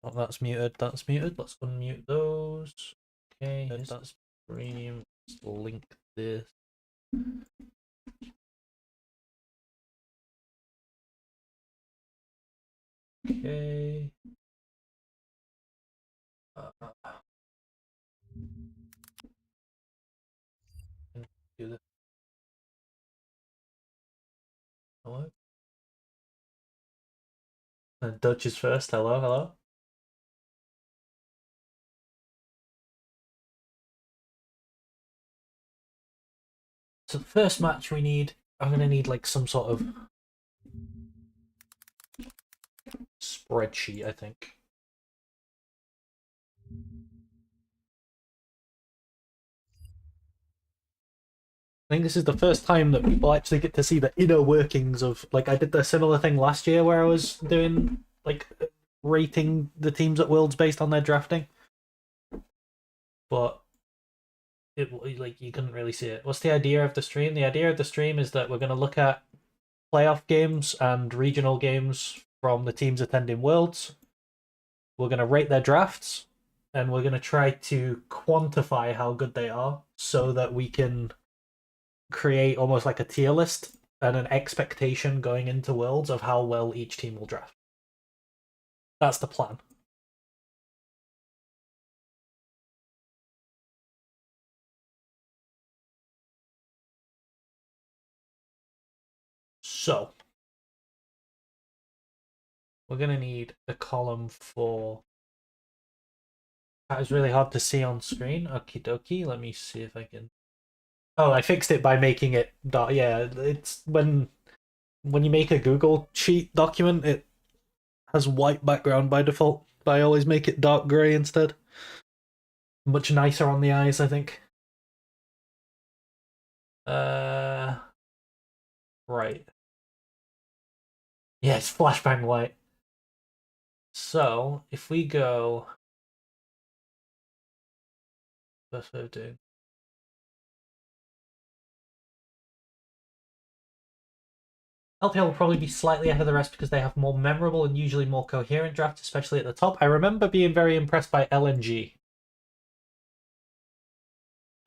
Oh, that's muted. That's muted. Let's unmute those. Okay, that's stream. Let's link this. Okay. Do this. Hello. Dutch is first. Hello, hello. So the first match we need, I'm gonna need like some sort of spreadsheet, I think. I think this is the first time that people actually get to see the inner workings of, like, I did the similar thing last year where I was doing like rating the teams at Worlds based on their drafting, but it like you couldn't really see it. What's the idea of the stream? The idea of the stream is that we're going to look at playoff games and regional games from the teams attending Worlds. We're going to rate their drafts, and we're going to try to quantify how good they are so that we can create almost like a tier list and an expectation going into Worlds of how well each team will draft. That's the plan. So, we're going to need a column for... That is really hard to see on screen. Okie dokie, let me see if I can... Oh, I fixed it by making it dark. Yeah, it's when you make a Google Sheet document, it has white background by default. But I always make it dark grey instead. Much nicer on the eyes, I think. Right. Yeah, it's flashbang white. So, if we go... First way of doing... LPL will probably be slightly ahead of the rest because they have more memorable and usually more coherent drafts, especially at the top. I remember being very impressed by LNG.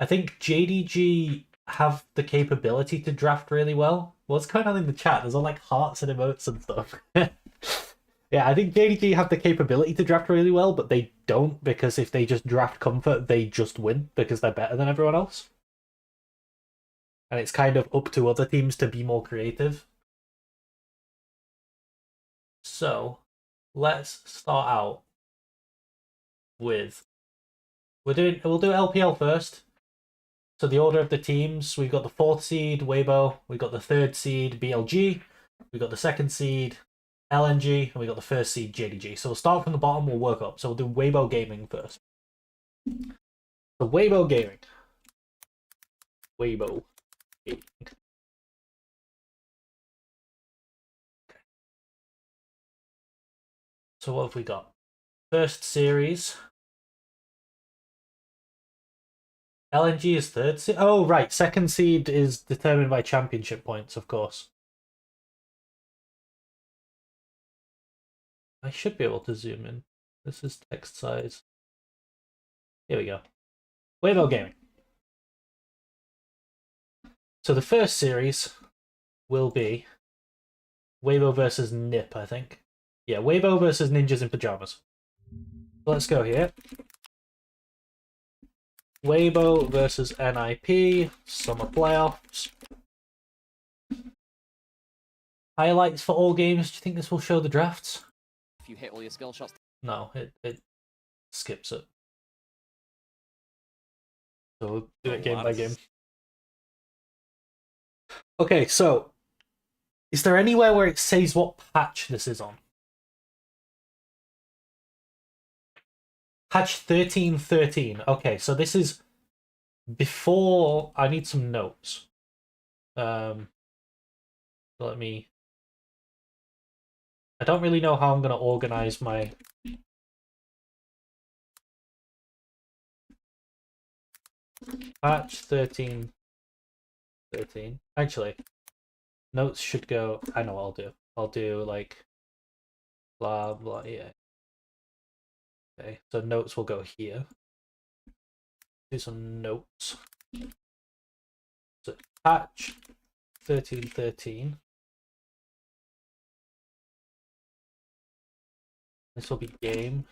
I think JDG have the capability to draft really well. What's going on in the chat? There's all like hearts and emotes and stuff. Yeah, I think JDG have the capability to draft really well, but they don't, because if they just draft comfort, they just win because they're better than everyone else. And it's kind of up to other teams to be more creative. So, let's start out with... we'll do LPL first. So the order of the teams, we've got the 4th seed, Weibo, we've got the 3rd seed, BLG, we've got the 2nd seed, LNG, and we've got the 1st seed, JDG. So we'll start from the bottom, we'll work up. So we'll do Weibo Gaming first. So Weibo Gaming. Weibo Gaming. So what have we got? First series. LNG is 3rd seed. Oh, right. 2nd seed is determined by championship points, of course. I should be able to zoom in. This is text size. Here we go. Weibo Gaming. So the first series will be Weibo versus Nip, I think. Yeah, Weibo versus Ninjas in Pajamas. Let's go here. Weibo versus NIP, Summer Playoffs. Highlights for all games. Do you think this will show the drafts? If you hit all your skill shots. No, it skips it. So we'll do it game by game. Okay, so is there anywhere where it says what patch this is on? Patch 13.13. Okay, so this is before... I need some notes. Let me... I don't really know how I'm going to organize my... Patch 13.13. Actually, Notes should go. I know what I'll do. I'll do like blah blah. Yeah. Okay. So notes will go here. Do some notes. So patch 1313. This will be game.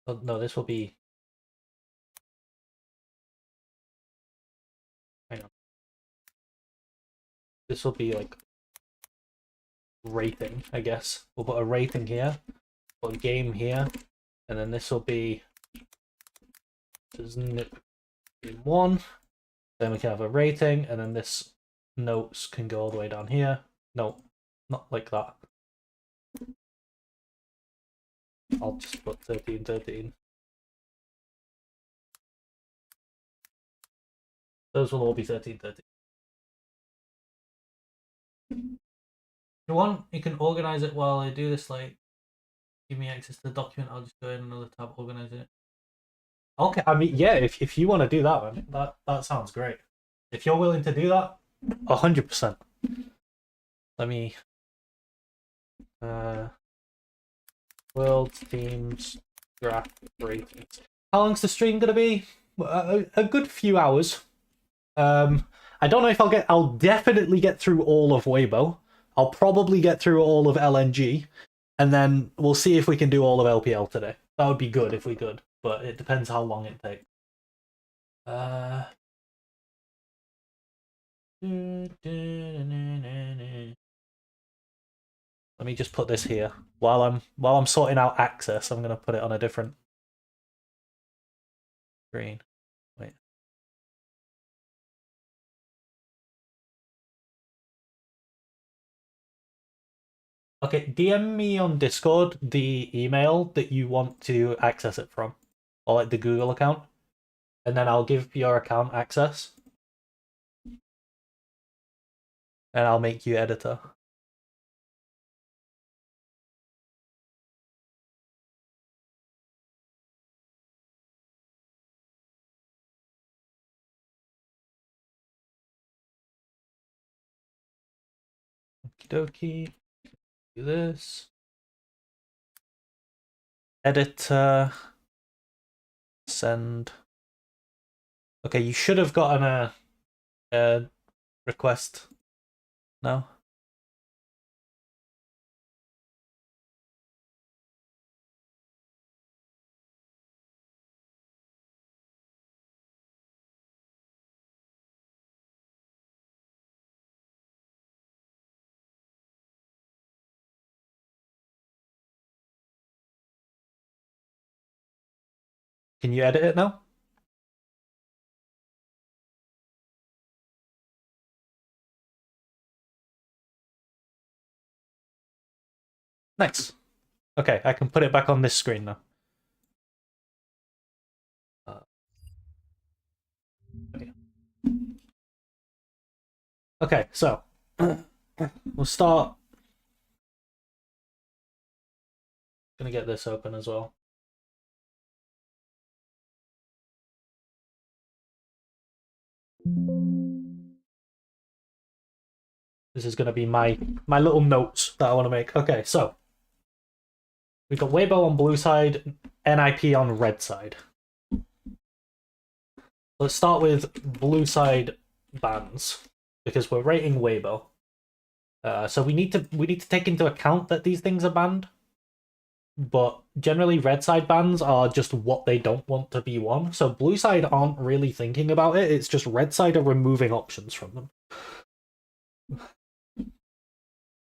Oh no, this will be. Hang on. This will be like rating, I guess. We'll put a rating here, put a game here, and then this will be game 1. Then we can have a rating, and then this notes can go all the way down here. No, not like that. I'll just put 1313. Those will all be 1313. If you want, you can organize it while I do this. Like, give me access to the document. I'll just go in another tab, organize it. Okay, I mean, yeah, if you want to do that, man, that sounds great. If you're willing to do that, 100%. Let me. World teams draft ratings. How long's the stream gonna be? A good few hours. I don't know if I'll definitely get through all of Weibo. I'll probably get through all of LNG, and then we'll see if we can do all of LPL today. That would be good if we could, but it depends how long it takes. Let me just put this here. While I'm sorting out access, I'm gonna put it on a different screen. Wait. Okay, DM me on Discord the email that you want to access it from, or like the Google account, and then I'll give your account access, and I'll make you editor. Okie dokie. Do this. Editor. Send. Okay, you should have gotten a request. No? Can you edit it now? Nice. Okay, I can put it back on this screen now. Okay, so we'll start. Gonna get this open as well. This is gonna be my little notes that I want to make. Okay, so we've got Weibo on blue side, NIP on red side. Let's start with blue side bans because we're rating Weibo. So we need to take into account that these things are banned. But generally, red side bans are just what they don't want to be won. So blue side aren't really thinking about it. It's just red side are removing options from them.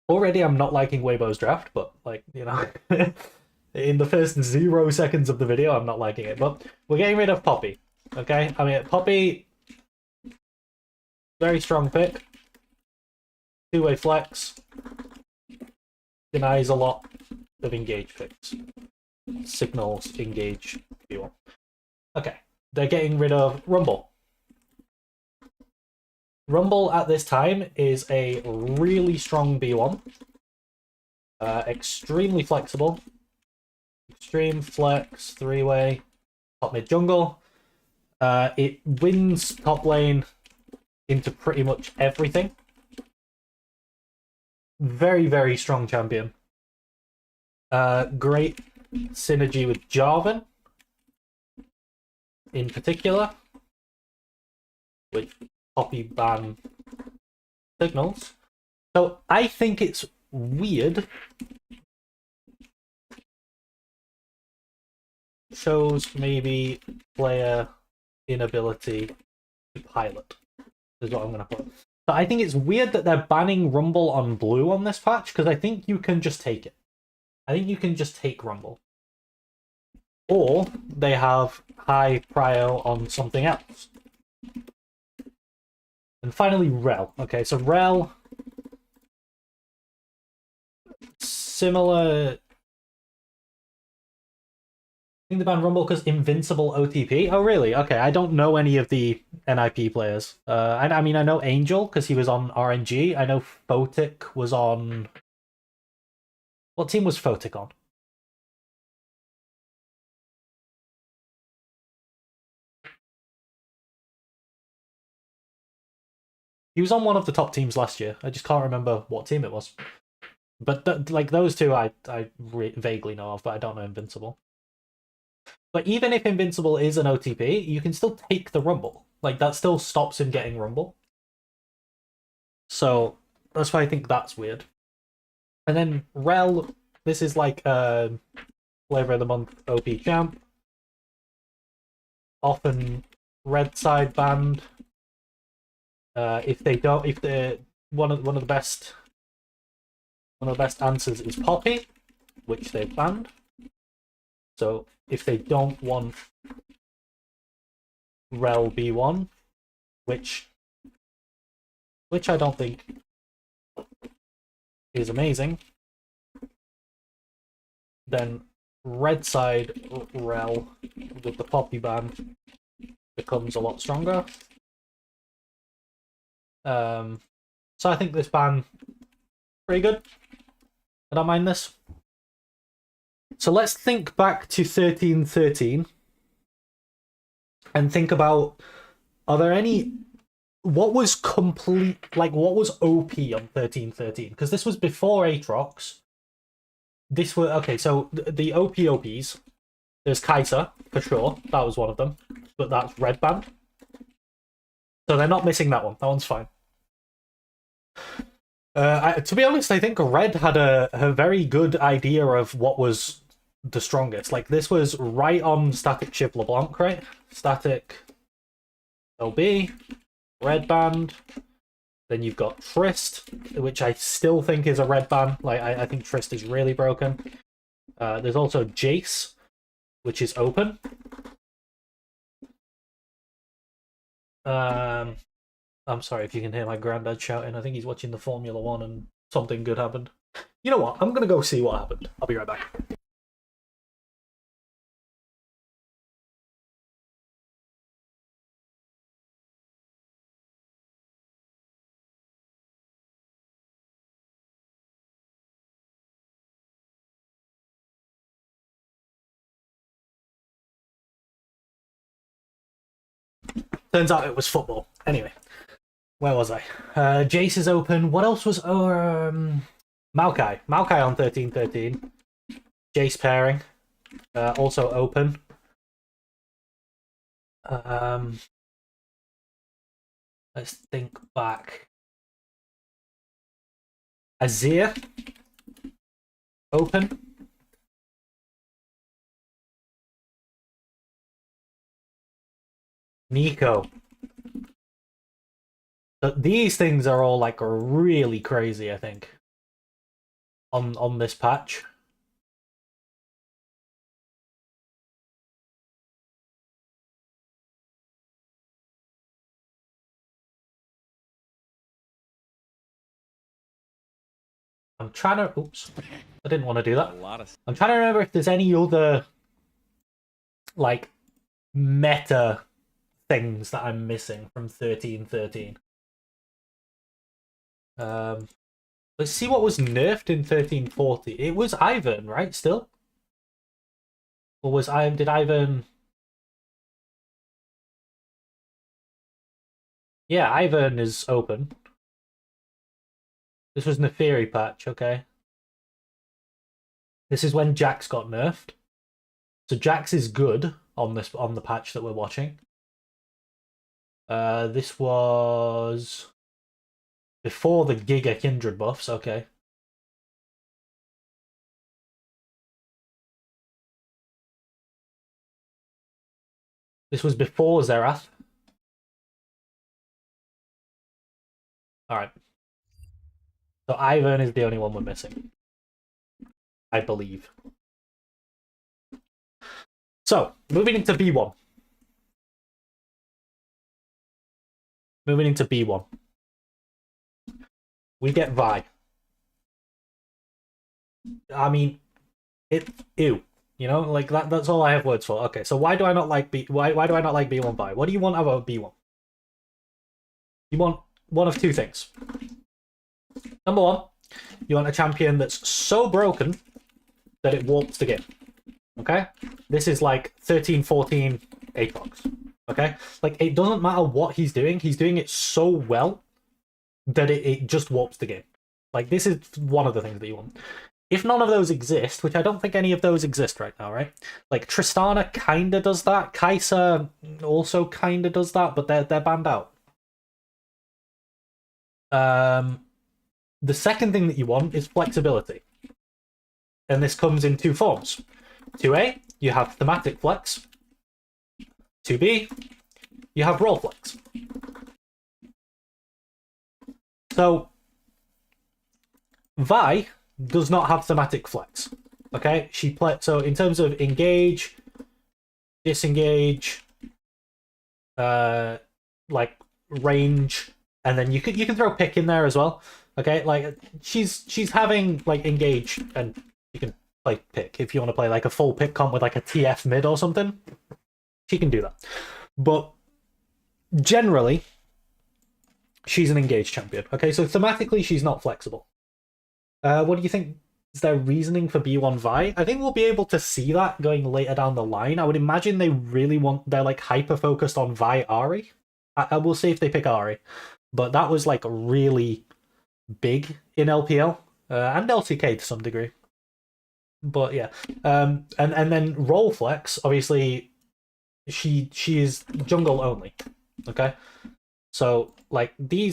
Already, I'm not liking Weibo's draft, but like, you know, in the first 0 seconds of the video, I'm not liking it. But we're getting rid of Poppy. Okay, I mean, Poppy, very strong pick. 2-way flex. Denies a lot of engage picks. Signals, engage, B1. Okay, they're getting rid of Rumble. Rumble at this time is a really strong B1. Extremely flexible. Extreme flex, 3-way, top mid jungle. It wins top lane into pretty much everything. Very, very strong champion. Great synergy with Jarvan in particular, with copy ban signals. So I think it's weird. Shows maybe player inability to pilot, is what I'm going to put. But I think it's weird that they're banning Rumble on blue on this patch, because I think you can just take it. I think you can just take Rumble. Or they have high prio on something else. And finally, Rel. Okay, so Rel, similar. I think they banned Rumble because Invincible OTP. Oh, really? Okay, I don't know any of the NIP players. I mean, I know Angel because he was on RNG. I know Photic was on. What team was Photic on? He was on one of the top teams last year. I just can't remember what team it was. But like those two, I vaguely know of, but I don't know Invincible. But even if Invincible is an OTP, you can still take the Rumble. Like that still stops him getting Rumble. So that's why I think that's weird. And then Rel, this is like flavor of the month OP champ. Often red side banned. If the one of the best answers is Poppy, which they've banned. So if they don't want Rel B1, which I don't think is amazing, then red side Rel with the Poppy ban becomes a lot stronger. So I think this ban pretty good. I don't mind this. So let's think back to 13-13 and think about, are there any, what was complete, like what was OP on 13-13? Because this was before Aatrox. This were, okay, so the OPs, there's Kai'Sa, for sure, that was one of them, but that's red band. So they're not missing that one, that one's fine. To be honest, I think Red had a very good idea of what was the strongest. Like, this was right on Static Shiv LeBlanc, right? Static LB, Red Band. Then you've got Trist, which I still think is a red ban. Like, I think Trist is really broken. There's also Jace, which is open. I'm sorry if you can hear my granddad shouting. I think he's watching the Formula One and something good happened. You know what? I'm going to go see what happened. I'll be right back. Turns out it was football. Anyway, where was I? Jace is open. What else was... Maokai. Maokai on 13-13. Jace pairing. Also open. Let's think back. Azir. Open. Nico. But these things are all like really crazy, I think. On this patch. I'm trying to... Oops. I didn't want to do that. I'm trying to remember if there's any other, like, meta things that I'm missing from 13-13. Let's see what was nerfed in 13-40. It was Ivern, right? Still? Or was did Ivern... Yeah, Ivern is open. This was Neferi patch, okay? This is when Jax got nerfed. So Jax is good on the patch that we're watching. This was before the Giga Kindred buffs, okay. This was before Xerath. Alright. So Ivern is the only one we're missing. I believe. So, moving into B1. Moving into B1. We get Vi. I mean, ew. You know, like that's all I have words for. Okay, so why do I not like why do I not like B1 Vi? What do you want out of B1? You want one of two things. Number one, you want a champion that's so broken that it warps the game. Okay? This is like 13, 14 Aatrox. Okay? Like, it doesn't matter what he's doing it so well that it just warps the game. Like, this is one of the things that you want. If none of those exist, which I don't think any of those exist right now, right? Like, Tristana kinda does that. Kai'Sa also kinda does that, but they're banned out. The second thing that you want is flexibility. And this comes in two forms. 2A, you have thematic flex. 2B, you have role flex. So, Vi does not have thematic flex. Okay, so in terms of engage, disengage, like range, and then you can throw pick in there as well. Okay, like she's having like engage, and you can play pick if you want to play like a full pick comp with like a TF mid or something. She can do that, but generally, she's an engaged champion. Okay, so thematically, she's not flexible. What do you think is their reasoning for B1 Vi? I think we'll be able to see that going later down the line. I would imagine they're like hyper focused on Vi Ahri. I will see if they pick Ahri, but that was like really big in LPL and LCK to some degree. But yeah, and then role flex, obviously, she is jungle only. Okay, so like the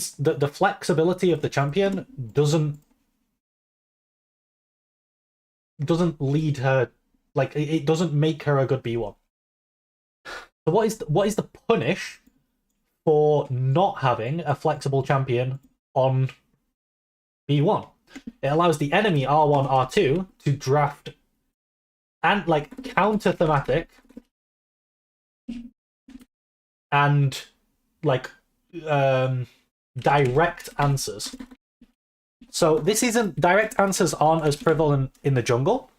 flexibility of the champion doesn't lead her, like it doesn't make her a good B1. So what is the punish for not having a flexible champion on B1? It allows the enemy R1, R2 to draft and like counter thematic and like direct answers. So this isn't direct answers aren't as prevalent in the jungle.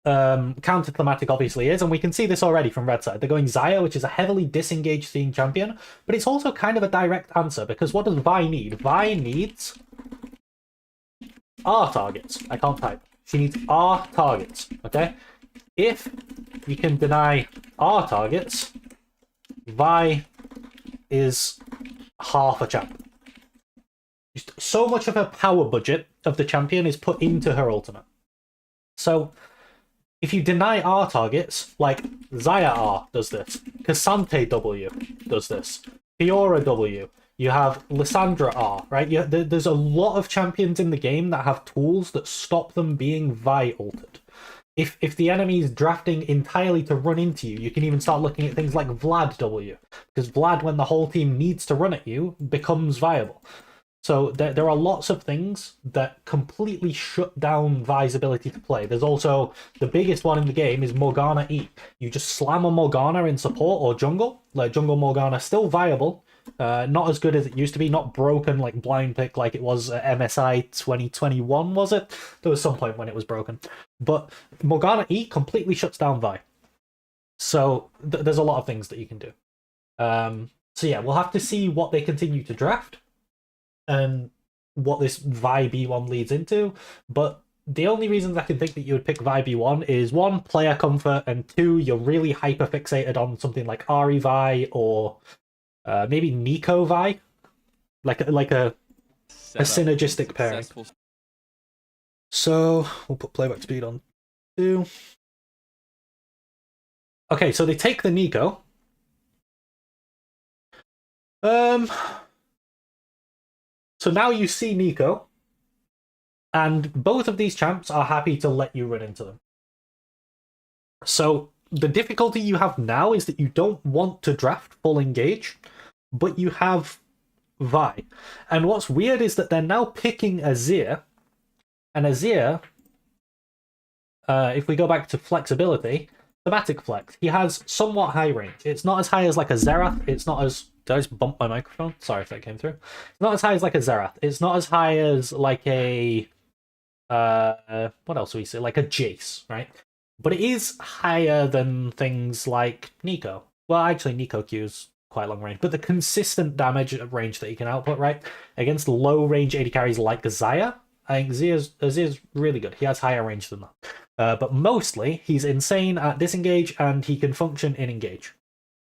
Counter thematic obviously is, and we can see this already from red side. They're going Xayah, which is a heavily disengaged themed champion, but it's also kind of a direct answer because what does Vi need? Vi needs R targets. I can't type. She needs R targets. Okay, if you can deny R targets, Vi is half a champ. Just so much of her power budget of the champion is put into her ultimate. So if you deny R targets, like Xayah R does this, Cassante W does this, Fiora W, you have Lissandra R, right? There's a lot of champions in the game that have tools that stop them being Vi ulted. If the enemy is drafting entirely to run into you, you can even start looking at things like Vlad W, because Vlad, when the whole team needs to run at you, becomes viable. So there are lots of things that completely shut down Vi's ability to play. There's also, the biggest one in the game is Morgana E. You just slam a Morgana in support or jungle, like jungle Morgana, still viable, not as good as it used to be, not broken like blind pick like it was at MSI 2021, was it? There was some point when it was broken. But Morgana E completely shuts down Vi. So there's a lot of things that you can do. So yeah, we'll have to see what they continue to draft and what this Vi B1 leads into, but the only reasons I can think that you would pick Vi B1 is one, player comfort, and two, you're really hyper fixated on something like Ahri Vi or maybe Nico Vi, like a a synergistic pairing. So we'll put playback speed on 2. Okay, so they take the Nico. So now you see Nico, and both of these champs are happy to let you run into them. So the difficulty you have now is that you don't want to draft full engage, but you have Vi. And what's weird is that they're now picking Azir, and Azir, if we go back to flexibility, thematic flex, he has somewhat high range. It's not as high as like a Xerath, it's not as... Did I just bump my microphone? Sorry if that came through. It's not as high as like a Xerath. It's not as high as like a... what else do we say? Like a Jace, right? But it is higher than things like Nico. Well, actually, Nico Q's quite long range, but the consistent damage range that he can output, right? Against low range AD carries like Xayah, I think Azir's really good. He has higher range than that. But mostly, he's insane at disengage and he can function in engage.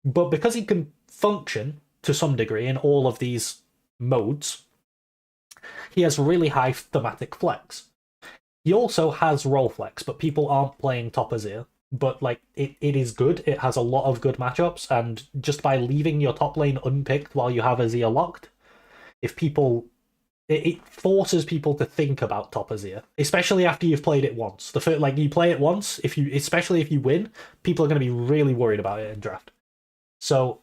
But because he can function to some degree in all of these modes, he has really high thematic flex. He also has role flex, but people aren't playing top Azir. But like it is good. It has a lot of good matchups, and just by leaving your top lane unpicked while you have Azir locked, if people, it forces people to think about top Azir, especially after you've played it once. The first, like you play it once, especially if you win, people are going to be really worried about it in draft. So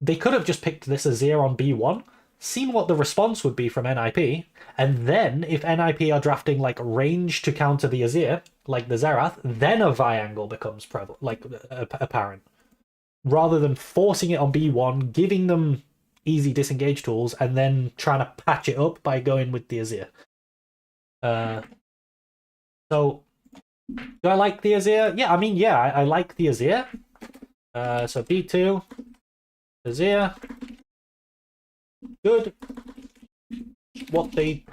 they could have just picked this Azir on B1, seen what the response would be from NIP, and then if NIP are drafting like range to counter the Azir, like the Xerath, then a Vi angle becomes apparent. Rather than forcing it on B1, giving them easy disengage tools, and then trying to patch it up by going with the Azir. So, do I like the Azir? Yeah, I mean, yeah, I like the Azir. So B2, Azir, good. What they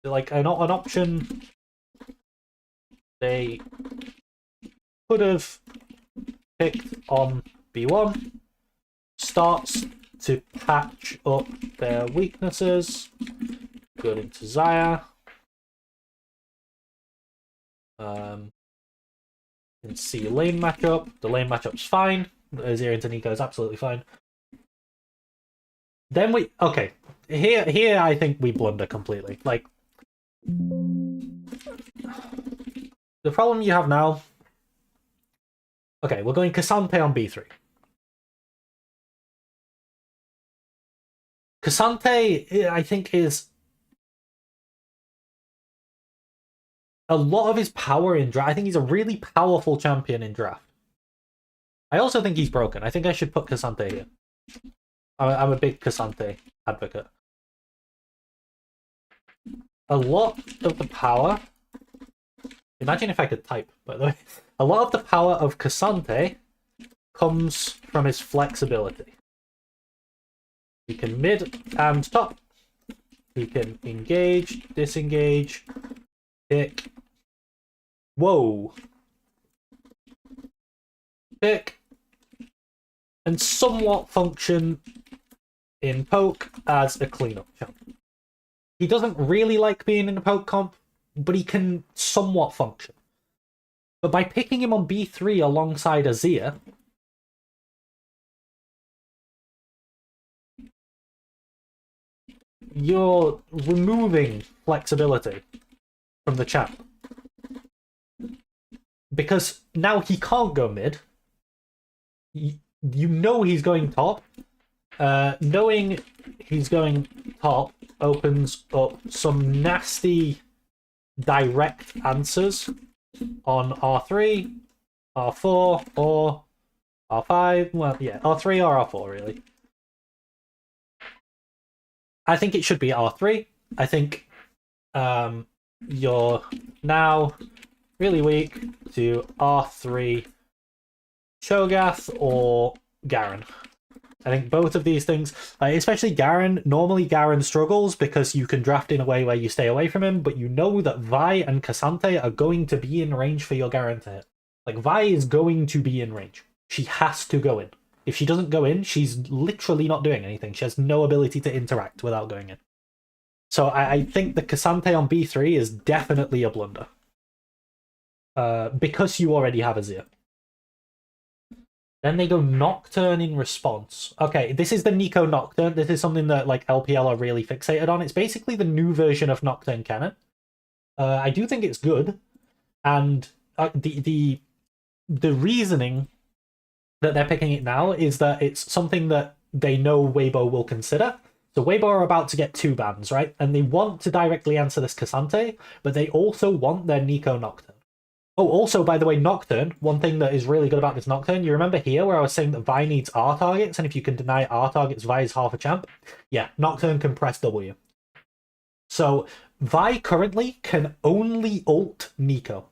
like an option they could have picked on B1 starts to patch up their weaknesses. Good into Xayah. And see lane matchup. The lane matchup's fine. Azir into Nico is absolutely fine. Then we here I think we blunder completely. Like the problem you have now. Okay, we're going Cassante on B3. Cassante, I think, is a lot of his power in draft. I think he's a really powerful champion in draft. I also think he's broken. I think I should put Cassante here. I'm a big Cassante advocate. A lot of the power... Imagine if I could type, by the way. A lot of the power of Cassante comes from his flexibility. He can mid and top. He can engage, disengage, pick. Whoa. Pick. And somewhat function in poke as a cleanup champ. He doesn't really like being in a poke comp, but he can somewhat function. But by picking him on B3 alongside Azir, you're removing flexibility from the champ. Because now he can't go mid. You know he's going top. Knowing he's going top opens up some nasty direct answers on R3, R4, or R5. Well, yeah, R3 or R4, really. I think it should be R3. I think you're now really weak to R3 Cho'Gath or Garen. I think both of these things, especially Garen, normally Garen struggles because you can draft in a way where you stay away from him, but you know that Vi and Cassante are going to be in range for your Garen to hit. Like, Vi is going to be in range. She has to go in. If she doesn't go in, she's literally not doing anything. She has no ability to interact without going in. So I think the Cassante on B3 is definitely a blunder. Because you already have Azir. Then they go Nocturne in response. Okay, this is the Nico Nocturne. This is something that like LPL are really fixated on. It's basically the new version of Nocturne Cannon. I do think it's good, and the reasoning that they're picking it now is that it's something that they know Weibo will consider. So Weibo are about to get 2 bans, right? And they want to directly answer this Cassante, but they also want their Nico Nocturne. Oh, also, by the way, Nocturne, one thing that is really good about this Nocturne, you remember here where I was saying that Vi needs R targets, and if you can deny R targets, Vi is half a champ? Yeah, Nocturne can press W. So, Vi currently can only ult Nico.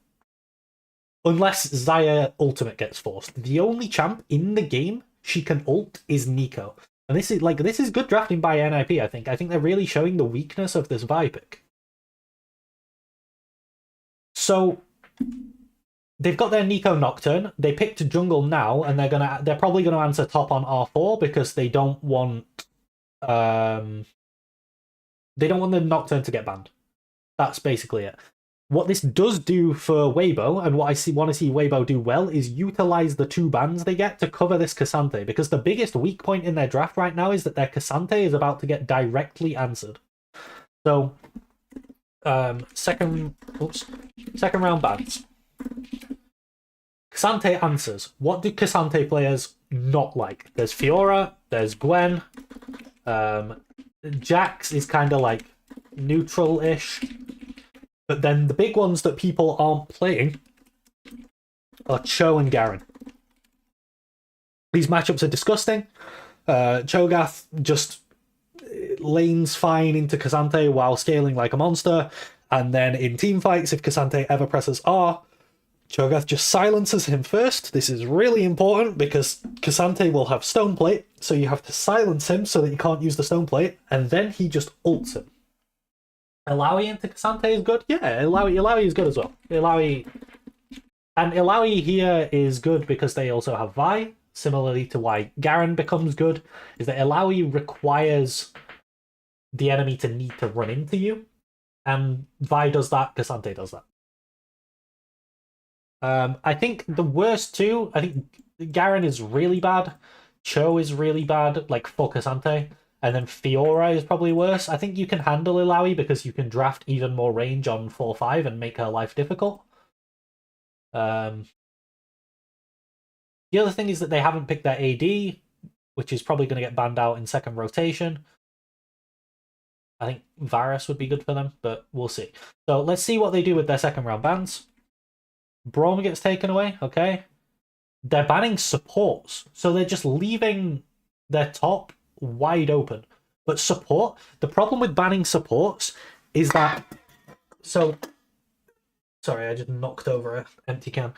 Unless Xayah ultimate gets forced. The only champ in the game she can ult is Nico. And this is good drafting by NIP, I think. I think they're really showing the weakness of this Vi pick. So they've got their Nico Nocturne. They picked jungle now, and they're probably gonna answer top on R4 because they don't want the Nocturne to get banned. That's basically it. What this does do for Weibo, and what I want to see Weibo do well, is utilize the 2 bans they get to cover this Cassante, because the biggest weak point in their draft right now is that their Cassante is about to get directly answered. So, second round bans. Cassante answers. What do Cassante players not like? There's Fiora, there's Gwen, Jax is kind of like neutral-ish. But then the big ones that people aren't playing are Cho and Garen. These matchups are disgusting. Cho'Gath just lanes fine into Cassante while scaling like a monster. And then in teamfights, if Cassante ever presses R, Cho'Gath just silences him first. This is really important because Cassante will have Stone Plate, so you have to silence him so that you can't use the Stone Plate, and then he just ults him. Illaoi into Cassante is good? Yeah, Illaoi is good as well. Illaoi here is good because they also have Vi, similarly to why Garen becomes good, is that Illaoi requires the enemy to need to run into you, and Vi does that, Cassante does that. I think the worst two, I think Garen is really bad, Cho is really bad, like for Cassante, and then Fiora is probably worse. I think you can handle Illaoi because you can draft even more range on 4-5 and make her life difficult. The other thing is that they haven't picked their AD, which is probably going to get banned out in second rotation. I think Varus would be good for them, but we'll see. So let's see what they do with their second round bans. Braum gets taken away, okay. They're banning supports, so they're just leaving their top wide open. But support, the problem with banning supports is that... So, sorry, I just knocked over an empty can.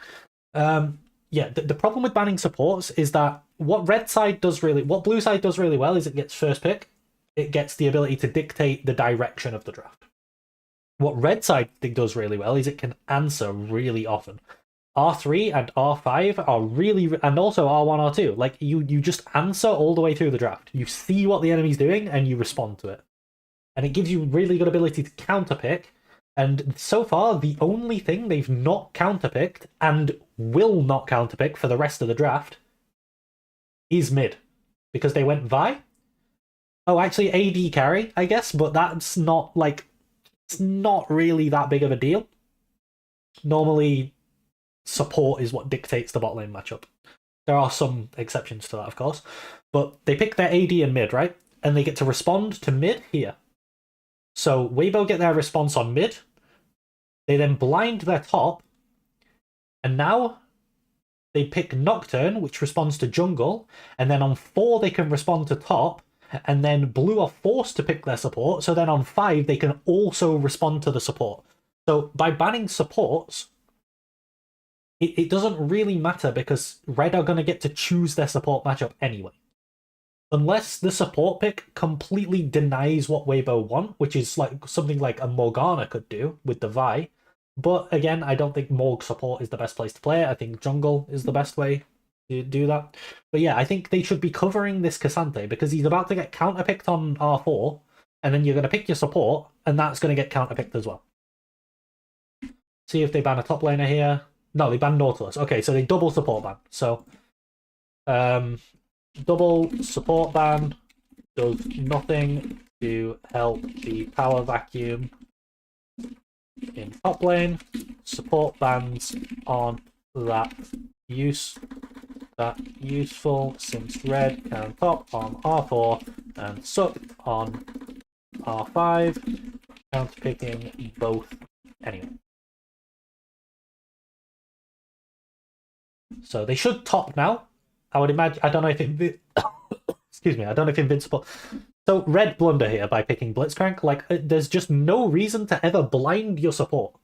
Yeah, the problem with banning supports is that what blue side does really well is it gets first pick. It gets the ability to dictate the direction of the draft. What red side does really well is it can answer really often. R3 and R5 are really, and also R1, R2. Like, you just answer all the way through the draft. You see what the enemy's doing, and you respond to it. And it gives you really good ability to counterpick. And so far, the only thing they've not counterpicked, and will not counterpick for the rest of the draft, is mid. Because they went Vi. Oh, actually, AD carry, I guess, but that's not, like, it's not really that big of a deal. Normally, support is what dictates the bot lane matchup. There are some exceptions to that, of course. But they pick their AD and mid, right? And they get to respond to mid here. So Weibo get their response on mid. They then blind their top. And now they pick Nocturne, which responds to jungle. And then on 4, they can respond to top. And then blue are forced to pick their support. So then on 5, they can also respond to the support. So by banning supports, it doesn't really matter because red are going to get to choose their support matchup anyway. Unless the support pick completely denies what Weibo want, which is like something like a Morgana could do with the Vi. But again, I don't think Morg support is the best place to play it. I think jungle is the best way to do that. But yeah, I think they should be covering this Cassante because he's about to get counterpicked on R4, and then you're going to pick your support, and that's going to get counterpicked as well. See if they ban a top laner here. No, they ban Nautilus. Okay, so they double support ban. So, double support ban does nothing to help the power vacuum in top lane. Support bans on that useful, since red can top on R4 and suck on R5, counterpicking both anyway. So they should top now. I would imagine. I don't know if it. Excuse me. I don't know if Invincible. So red blunder here by picking Blitzcrank. Like, there's just no reason to ever blind your support.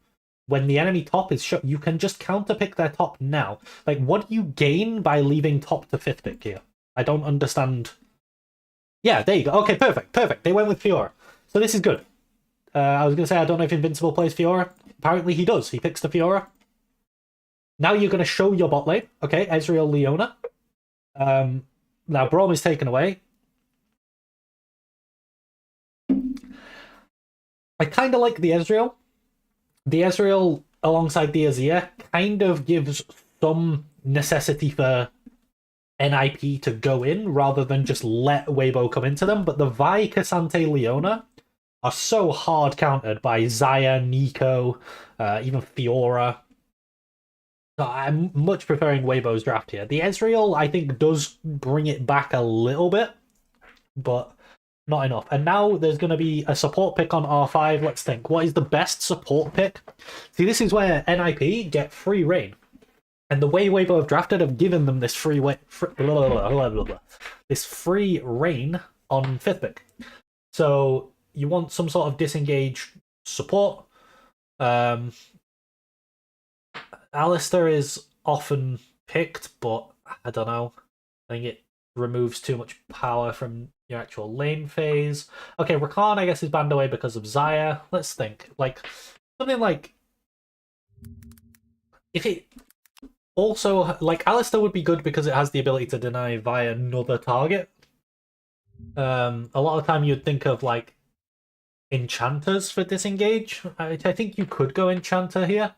When the enemy top is shut, you can just counterpick their top now. Like, what do you gain by leaving top to fifth pick here? I don't understand. Yeah, there you go. Okay, perfect, perfect. They went with Fiora. So this is good. I was going to say, I don't know if Invincible plays Fiora. Apparently he does. He picks the Fiora. Now you're going to show your bot lane. Okay, Ezreal, Leona. Now Braum is taken away. I kind of like the Ezreal. The Ezreal alongside the Azir kind of gives some necessity for NIP to go in rather than just let Weibo come into them. But the Vi, Cassante, Leona are so hard countered by Xayah, Nico, even Fiora. So I'm much preferring Weibo's draft here. The Ezreal, I think, does bring it back a little bit, but not enough. And now there's going to be a support pick on R5. Let's think. What is the best support pick? See, this is where NIP get free reign. And the way Weibo have drafted have given them this free reign on fifth pick. So you want some sort of disengage support. Alistair is often picked, but I don't know. I think it removes too much power from your actual lane phase. Okay, Rakan, I guess, is banned away because of Xayah. Let's think. Like, something like... If it... Also, like, Alistair would be good because it has the ability to deny via another target. A lot of the time you'd think of, like, enchanters for disengage. I think you could go enchanter here.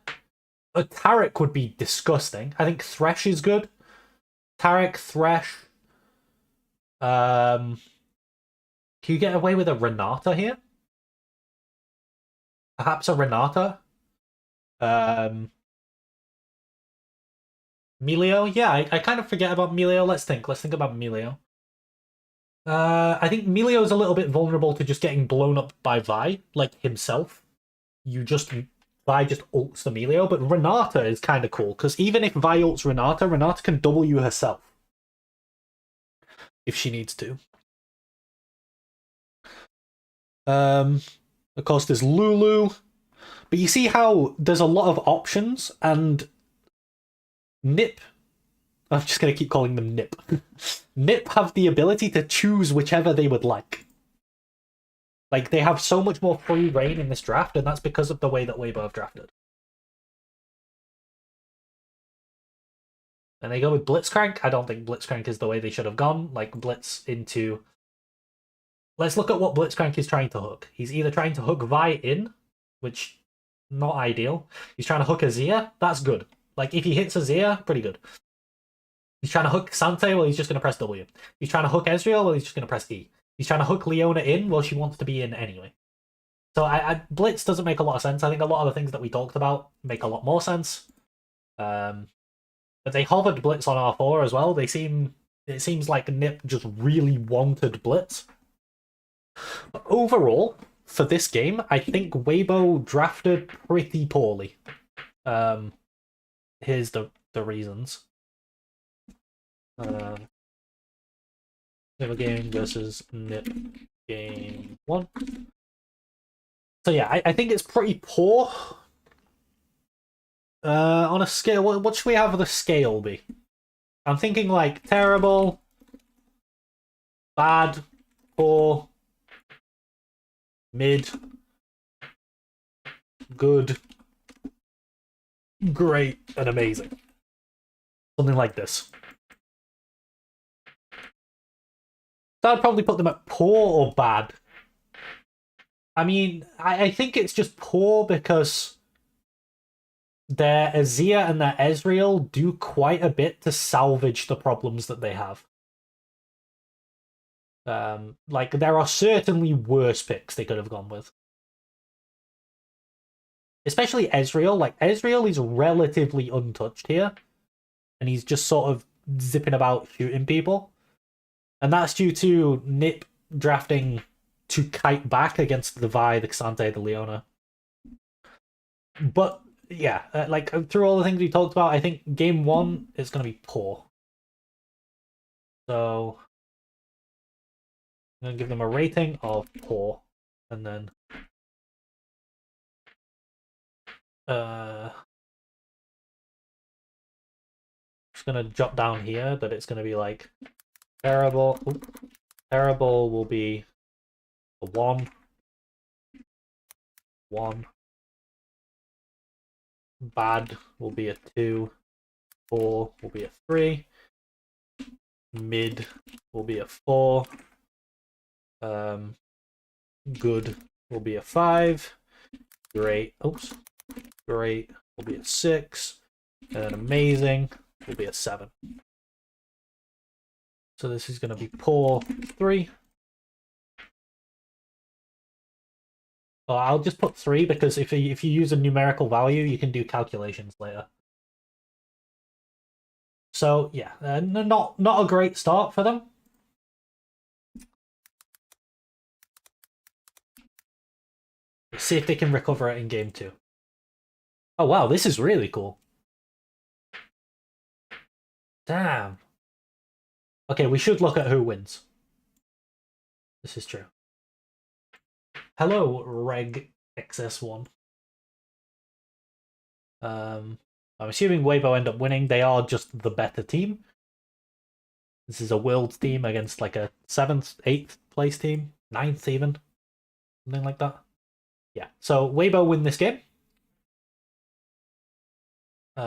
A Taric would be disgusting. I think Thresh is good. Taric, Thresh. Can you get away with a Renata here? Perhaps a Renata? Melio? Yeah, I kind of forget about Melio. Let's think. Let's think about Melio. I think Melio's a little bit vulnerable to just getting blown up by Vi, like himself. Vi just ults the Melio, but Renata is kind of cool, because even if Vi ults Renata, Renata can W herself. If she needs to. Of course, there's Lulu. But you see how there's a lot of options, and Nip... I'm just going to keep calling them Nip. Nip have the ability to choose whichever they would like. Like, they have so much more free reign in this draft, and that's because of the way that Weibo have drafted. And they go with Blitzcrank. I don't think Blitzcrank is the way they should have gone. Like, Blitz into... Let's look at what Blitzcrank is trying to hook. He's either trying to hook Vi in, which, not ideal. He's trying to hook Azir. That's good. Like, if he hits Azir, pretty good. He's trying to hook Sante, well, he's just going to press W. He's trying to hook Ezreal, well, he's just going to press E. He's trying to hook Leona in, well, she wants to be in anyway. So Blitz doesn't make a lot of sense. I think a lot of the things that we talked about make a lot more sense. But they hovered Blitz on R4 as well. It seems like Nip just really wanted Blitz. But overall, for this game, I think Weibo drafted pretty poorly. Here's the reasons. Nip game versus Nip game 1. So yeah, I think it's pretty poor. On a scale, what should we have the scale be? I'm thinking like terrible, bad, poor, mid, good, great, and amazing. Something like this. So I'd probably put them at poor or bad. I mean, I think it's just poor because their Azir and their Ezreal do quite a bit to salvage the problems that they have. Like, there are certainly worse picks they could have gone with. Especially Ezreal. Like, Ezreal is relatively untouched here. And he's just sort of zipping about shooting people. And that's due to Nip drafting to kite back against the Vi, the Xante, the Leona. But yeah, like through all the things we talked about, I think game one is going to be poor. So I'm going to give them a rating of poor. And then just going to jot down here that it's going to be like terrible. Terrible will be a 1. 1. Bad will be a 2. Poor will be a 3. Mid will be a 4. Good will be a 5. Great. Oops. Great will be a 6. And then amazing will be a 7. So this is going to be poor 3. Oh, I'll just put 3 because if you use a numerical value, you can do calculations later. So yeah, not a great start for them. Let's see if they can recover it in game 2. Oh wow, this is really cool. Damn. Okay, we should look at who wins. This is true. Hello, Reg XS1. I'm assuming Weibo end up winning. They are just the better team. This is a world team against like a 7th, 8th place team, 9th even, something like that. Yeah, so Weibo win this game. Put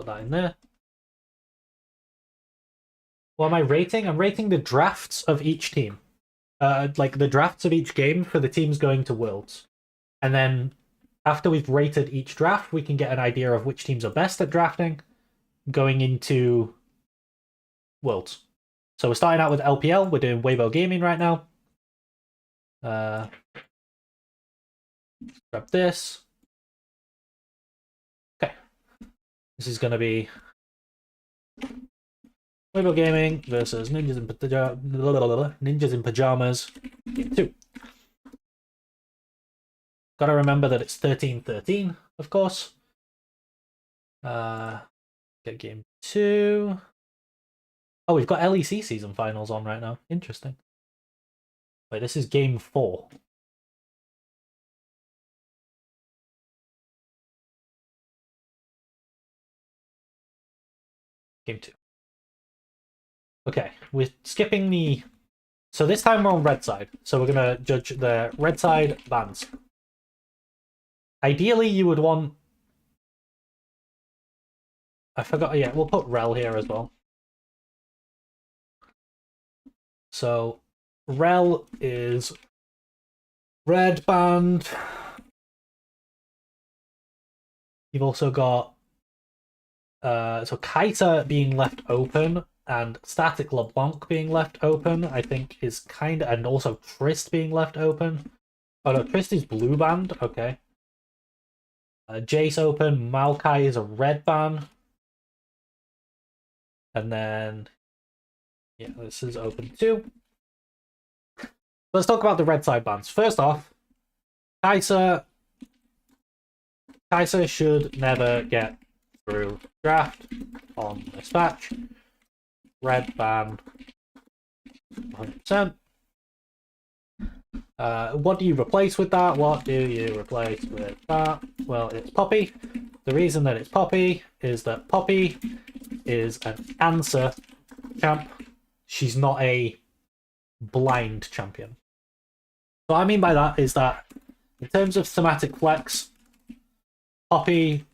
that in there. What am I rating? I'm rating the drafts of each team. Like the drafts of each game for the teams going to Worlds. And then after we've rated each draft, we can get an idea of which teams are best at drafting going into Worlds. So we're starting out with LPL. We're doing Weibo Gaming right now. Grab this. Okay. This is going to be Weibo Gaming versus Ninjas in Pajamas. Game 2. Gotta remember that it's 13-13, of course. Get game 2. Oh, we've got LEC season finals on right now. Interesting. Wait, this is game 4. Game 2. Okay, we're skipping the... So this time we're on red side. So we're going to judge the red side bans. Ideally, you would want... I forgot, yeah, we'll put Rel here as well. So, Rel is red band. You've also got so Kaita being left open and Static LeBlanc being left open, I think is kind of, and also Trist being left open. Oh no, Trist is blue band, okay. Jace open, Maokai is a red ban. And then, yeah, this is open too. Let's talk about the red side bans. First off, Kai'Sa should never get through draft on this match. Red ban, 100%. What do you replace with that? What do you replace with that? Well, it's Poppy. The reason that it's Poppy is that Poppy is an answer champ. She's not a blind champion. So what I mean by that is that in terms of thematic flex, Poppy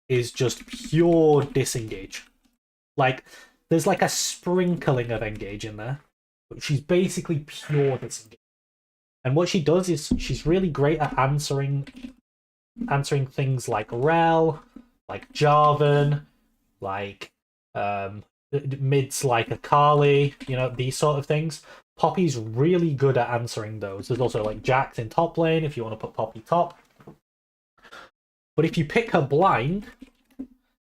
is just pure disengage. Like, there's like a sprinkling of engage in there, but she's basically pure disengage. And what she does is she's really great at answering things like Rel, like Jarvan, like mids like Akali, these sort of things. Poppy's really good at answering those. There's also like Jax in top lane if you want to put Poppy top. But if you pick her blind,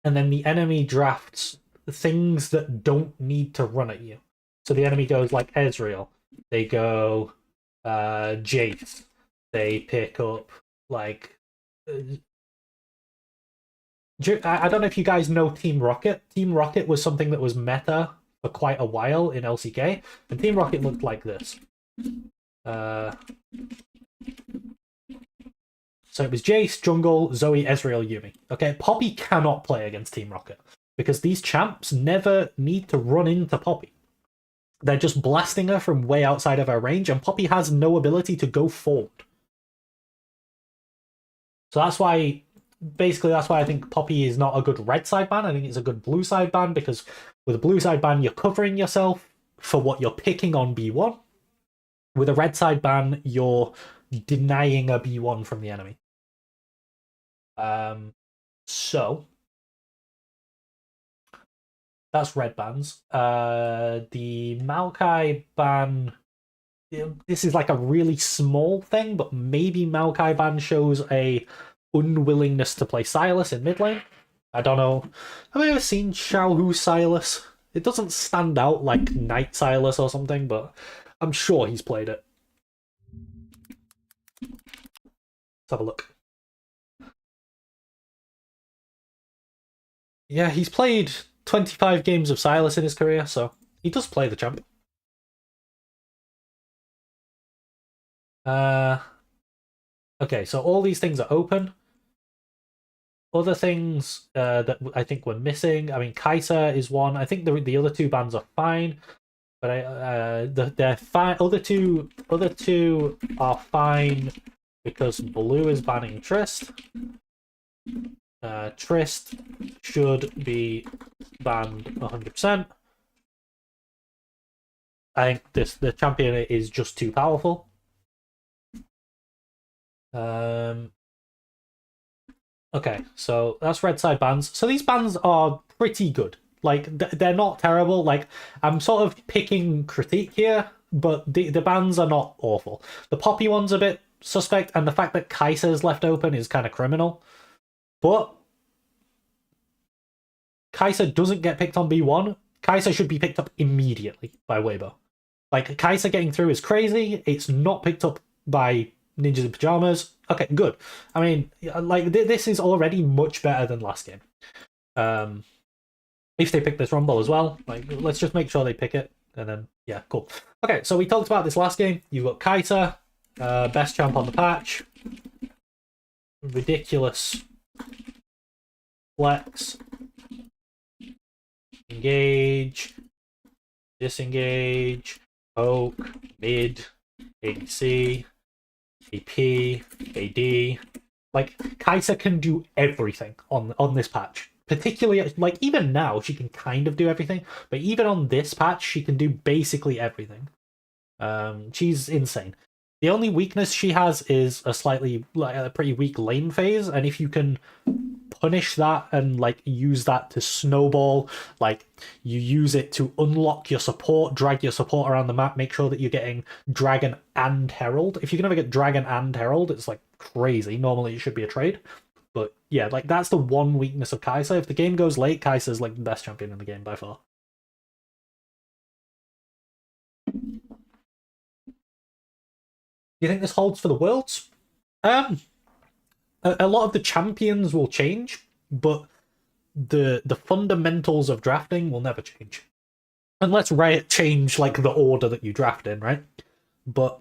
and then the enemy drafts things that don't need to run at you. So the enemy goes like Ezreal, they go Jace, they pick up like I don't know if you guys know Team Rocket. Team Rocket was something that was meta for quite a while in LCK, and Team Rocket looked like this. So it was Jace, Jungle, Zoe, Ezreal, Yumi. Okay, Poppy cannot play against Team Rocket because these champs never need to run into Poppy. They're just blasting her from way outside of her range, and Poppy has no ability to go forward. So that's why, basically, that's why I think Poppy is not a good red side ban. I think it's a good blue side ban, because with a blue side ban, you're covering yourself for what you're picking on B1. With a red side ban, you're denying a B1 from the enemy. So that's red bans. The Maokai ban, this is like a really small thing, but maybe Maokai ban shows a unwillingness to play Sylas in mid lane. I don't know. Have I ever seen Xiaohu Sylas? It doesn't stand out like Knight Sylas or something, but I'm sure he's played it. Let's have a look. Yeah, he's played 25 games of Sylas in his career, so he does play the champ. Okay, so all these things are open. Other things that I think we're missing. I mean, Kai'Sa is one. I think the other two bans are fine, but they're fine. Other two are fine because Blue is banning Trist. Trist should be banned 100%. I think the champion is just too powerful. Okay, so that's red side bans. So these bans are pretty good. Like, they're not terrible. Like, I'm sort of picking critique here, but the bans are not awful. The Poppy one's a bit suspect, and the fact that Kai'Sa is left open is kind of criminal. But Kai'Sa doesn't get picked on B1. Kai'Sa should be picked up immediately by Weibo. Like, Kai'Sa getting through is crazy. It's not picked up by Ninjas in Pajamas. Okay, good. I mean, like, this is already much better than last game. If they pick this Rumble as well, like, let's just make sure they pick it, and then, yeah, cool. Okay, so we talked about this last game. You've got Kai'Sa, best champ on the patch. Ridiculous flex. Engage. Disengage. Poke. Mid. ADC. AP. AD. Like, Kai'Sa can do everything on this patch. Particularly, like, even now, she can kind of do everything. But even on this patch, she can do basically everything. She's insane. The only weakness she has is a pretty weak lane phase, and if you can punish that and like use that to snowball, like you use it to unlock your support, drag your support around the map, make sure that you're getting Dragon and Herald. If you can ever get Dragon and Herald, it's like crazy. Normally it should be a trade. But yeah, like that's the one weakness of Kai'Sa. If the game goes late, Kai'Sa's like the best champion in the game by far. Do you think this holds for the Worlds? A lot of the champions will change, but the fundamentals of drafting will never change. Unless Riot change like the order that you draft in, right? But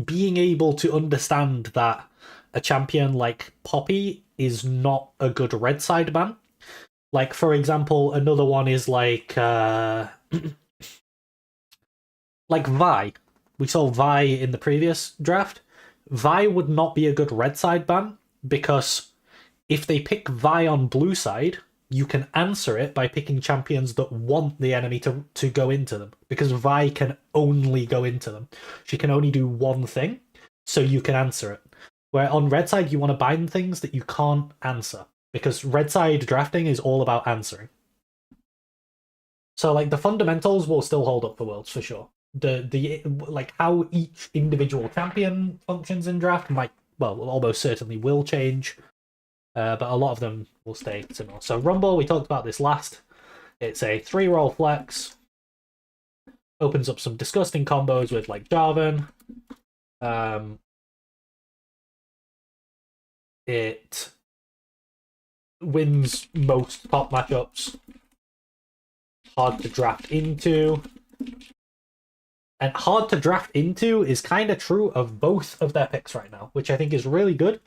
being able to understand that a champion like Poppy is not a good red side ban. Like, for example, another one is like like Vi. We saw Vi in the previous draft. Vi would not be a good red side ban, because if they pick Vi on blue side, you can answer it by picking champions that want the enemy to go into them, because Vi can only go into them. She can only do one thing, so you can answer it. Where on red side, you want to bind things that you can't answer, because red side drafting is all about answering. So like the fundamentals will still hold up for Worlds for sure. The like how each individual champion functions in draft might, well, almost certainly will change. But a lot of them will stay similar. So Rumble, we talked about this last. It's a 3-roll flex. Opens up some disgusting combos with like Jarvan. It wins most top matchups. Hard to draft into. And hard to draft into is kind of true of both of their picks right now, which I think is really good.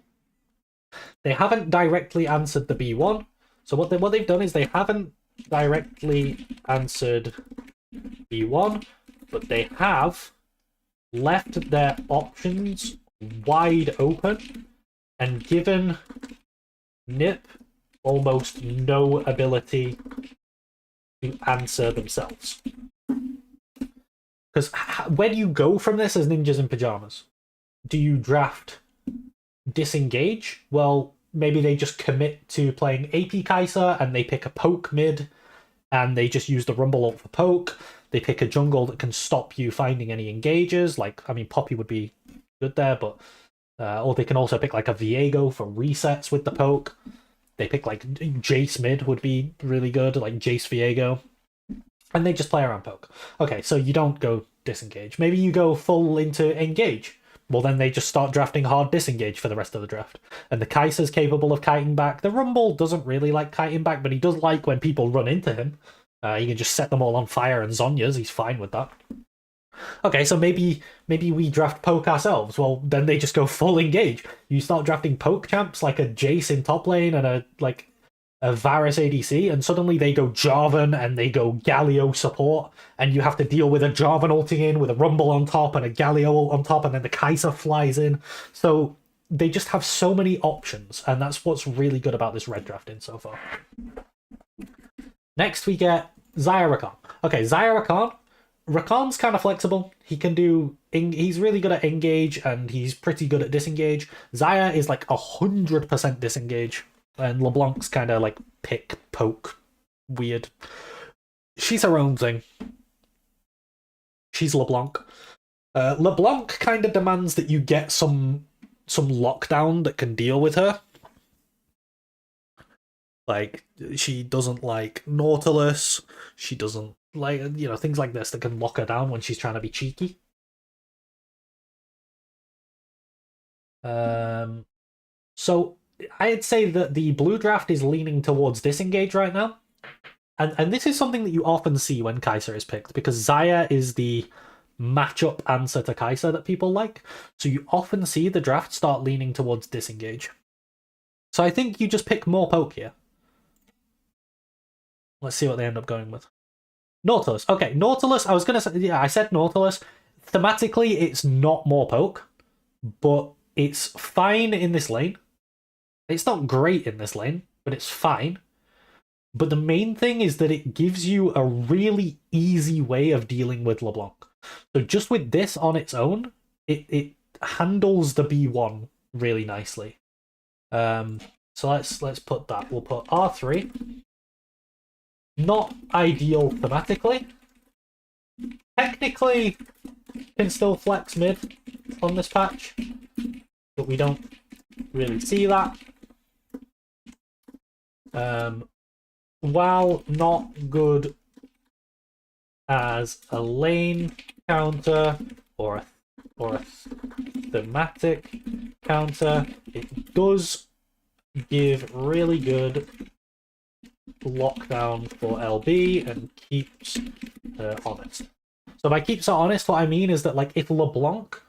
They haven't directly answered the B1. So what they've done is they haven't directly answered B1, but they have left their options wide open and given Nip almost no ability to answer themselves. Because where do you go from this as ninjas in pajamas? Do you draft disengage? Well, maybe they just commit to playing AP Kai'Sa and they pick a poke mid and they just use the Rumble ult for poke. They pick a jungle that can stop you finding any engages. Like, I mean, Poppy would be good there, but or they can also pick like a Viego for resets with the poke. They pick like Jace mid would be really good, like Jace Viego. And they just play around poke. Okay, so you don't go disengage. Maybe you go full into engage. Well, then they just start drafting hard disengage for the rest of the draft. And the Kai'Sa's capable of kiting back. The Rumble doesn't really like kiting back, but he does like when people run into him. He can just set them all on fire and Zhonya's. He's fine with that. Okay, so maybe we draft poke ourselves. Well, then they just go full engage. You start drafting poke champs like a Jace in top lane and a Varus ADC, and suddenly they go Jarvan and they go Galio support, and you have to deal with a Jarvan ulting in with a Rumble on top and a Galio ult on top, and then the Kai'Sa flies in. So they just have so many options, and that's what's really good about this red drafting so far. Next we get Xayah Rakan. Okay, Xayah Rakan. Rakan's kind of flexible. He can do... He's really good at engage, and he's pretty good at disengage. Xayah is like 100% disengage. And LeBlanc's kind of like pick, poke, weird. She's her own thing. She's LeBlanc. LeBlanc kind of demands that you get some lockdown that can deal with her. Like, she doesn't like Nautilus. She doesn't like, things like this that can lock her down when she's trying to be cheeky. So I'd say that the blue draft is leaning towards disengage right now. And this is something that you often see when Kai'Sa is picked, because Xayah is the matchup answer to Kai'Sa that people like. So you often see the draft start leaning towards disengage. So I think you just pick more poke here. Let's see what they end up going with. Nautilus. Okay, Nautilus, I was going to say, yeah, I said Nautilus. Thematically, it's not more poke, but it's fine in this lane. It's not great in this lane, but it's fine. But the main thing is that it gives you a really easy way of dealing with LeBlanc. So just with this on its own, it handles the B1 really nicely. So let's put that. We'll put R3. Not ideal thematically. Technically, can still flex mid on this patch, but we don't really see that. While not good as a lane counter or a thematic counter, it does give really good lockdown for LB and keeps her honest. So by keeps her honest, what I mean is that, like, if LeBlanc...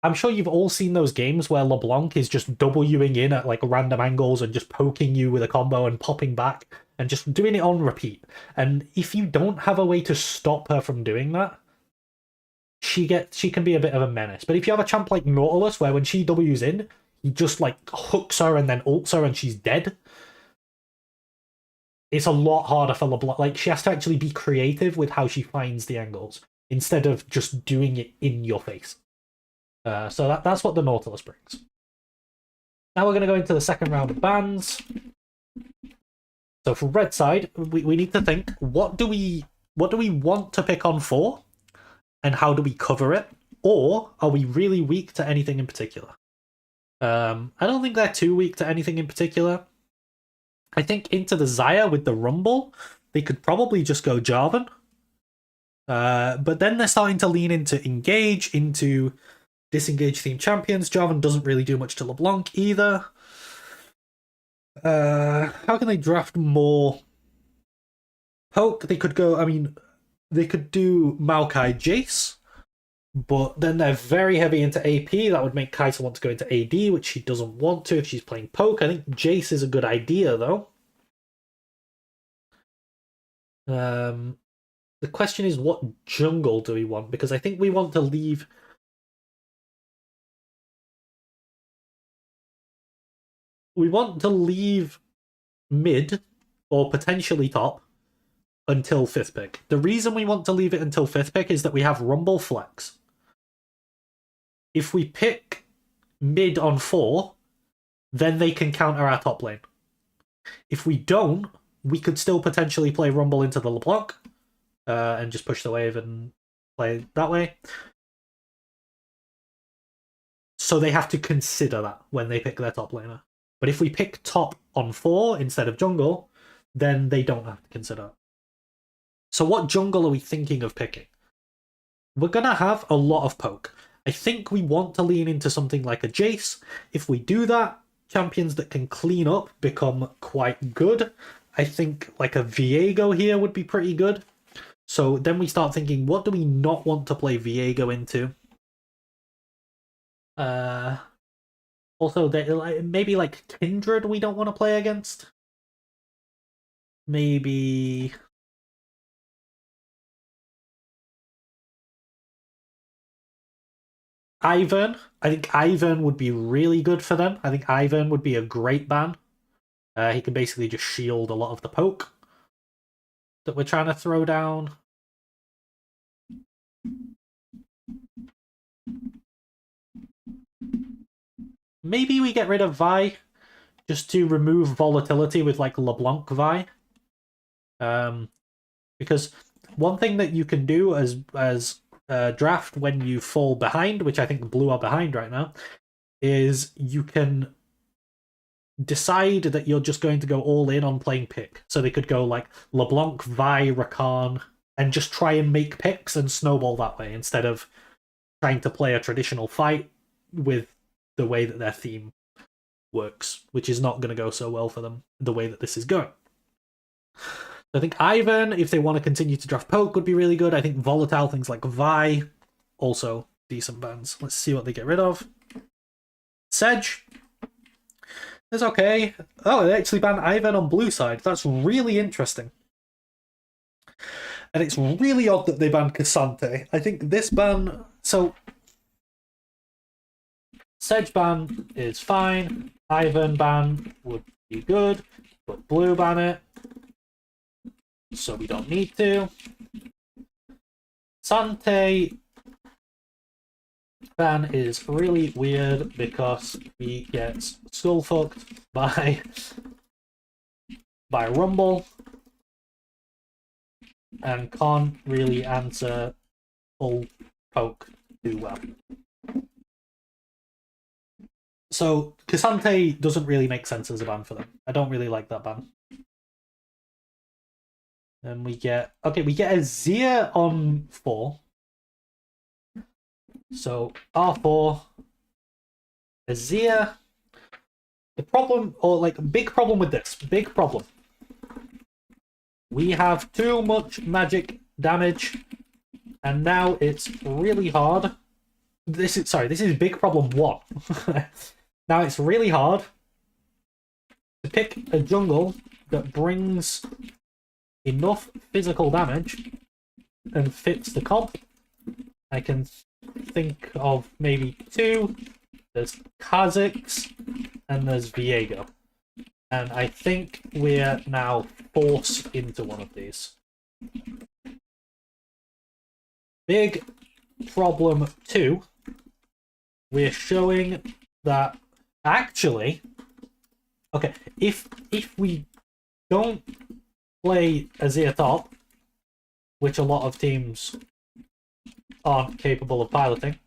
I'm sure you've all seen those games where LeBlanc is just Wing in at like random angles and just poking you with a combo and popping back and just doing it on repeat. And if you don't have a way to stop her from doing that, she can be a bit of a menace. But if you have a champ like Nautilus, where when she W's in, he just like hooks her and then ults her and she's dead, it's a lot harder for LeBlanc. Like, she has to actually be creative with how she finds the angles instead of just doing it in your face. So that's what the Nautilus brings. Now we're going to go into the second round of bans. So for red side, we need to think, what do we want to pick on for, and how do we cover it? Or are we really weak to anything in particular? I don't think they're too weak to anything in particular. I think into the Xayah with the Rumble, they could probably just go Jarvan. But then they're starting to lean into Engage, into Disengage themed champions. Jarvan doesn't really do much to LeBlanc either. How can they draft more? Poke, they could go, I mean, they could do Maokai Jace, but then they're very heavy into AP. That would make Kai'Sa want to go into AD, which she doesn't want to if she's playing Poke. I think Jace is a good idea, though. The question is, what jungle do we want? Because I think we want to leave... We want to leave mid, or potentially top, until 5th pick. The reason we want to leave it until 5th pick is that we have Rumble Flex. If we pick mid on 4, then they can counter our top lane. If we don't, we could still potentially play Rumble into the LeBlanc and just push the wave and play that way. So they have to consider that when they pick their top laner. But if we pick top on 4 instead of jungle, then they don't have to consider it. So what jungle are we thinking of picking? We're going to have a lot of poke. I think we want to lean into something like a Jace. If we do that, champions that can clean up become quite good. I think like a Viego here would be pretty good. So then we start thinking, what do we not want to play Viego into? Also, maybe like Kindred we don't want to play against. Maybe... Ivern. I think Ivern would be really good for them. I think Ivern would be a great ban. He can basically just shield a lot of the poke that we're trying to throw down. Maybe we get rid of Vi just to remove volatility with like LeBlanc Vi. Because one thing that you can do as draft when you fall behind, which I think Blue are behind right now, is you can decide that you're just going to go all in on playing pick. So they could go like LeBlanc, Vi, Rakan, and just try and make picks and snowball that way instead of trying to play a traditional fight with the way that their theme works, which is not going to go so well for them the way that this is going. I think Ivern, if they want to continue to draft poke, would be really good. I think volatile things like Vi, also decent bans. Let's see what they get rid of. Sedge is okay. Oh, they actually banned Ivern on blue side. That's really interesting. And it's really odd that they banned Cassante. I think this ban... So, Sedge ban is fine. Ivern ban would be good. But blue ban it. So we don't need to. Sante ban is really weird because he gets skull fucked by Rumble and can't really answer full poke too well. So Cassante doesn't really make sense as a ban for them. I don't really like that ban. And we get... Okay, we get a Zia on 4. So, R4. Azir. The problem, or like, big problem with this. Big problem. We have too much magic damage. And now it's really hard. This is big problem 1. Now it's really hard to pick a jungle that brings enough physical damage and fits the comp. I can think of maybe 2. There's Kha'Zix and there's Viego. And I think we're now force into one of these. Big problem 2. We're showing that actually, okay, if we don't play Azir top, which a lot of teams aren't capable of piloting,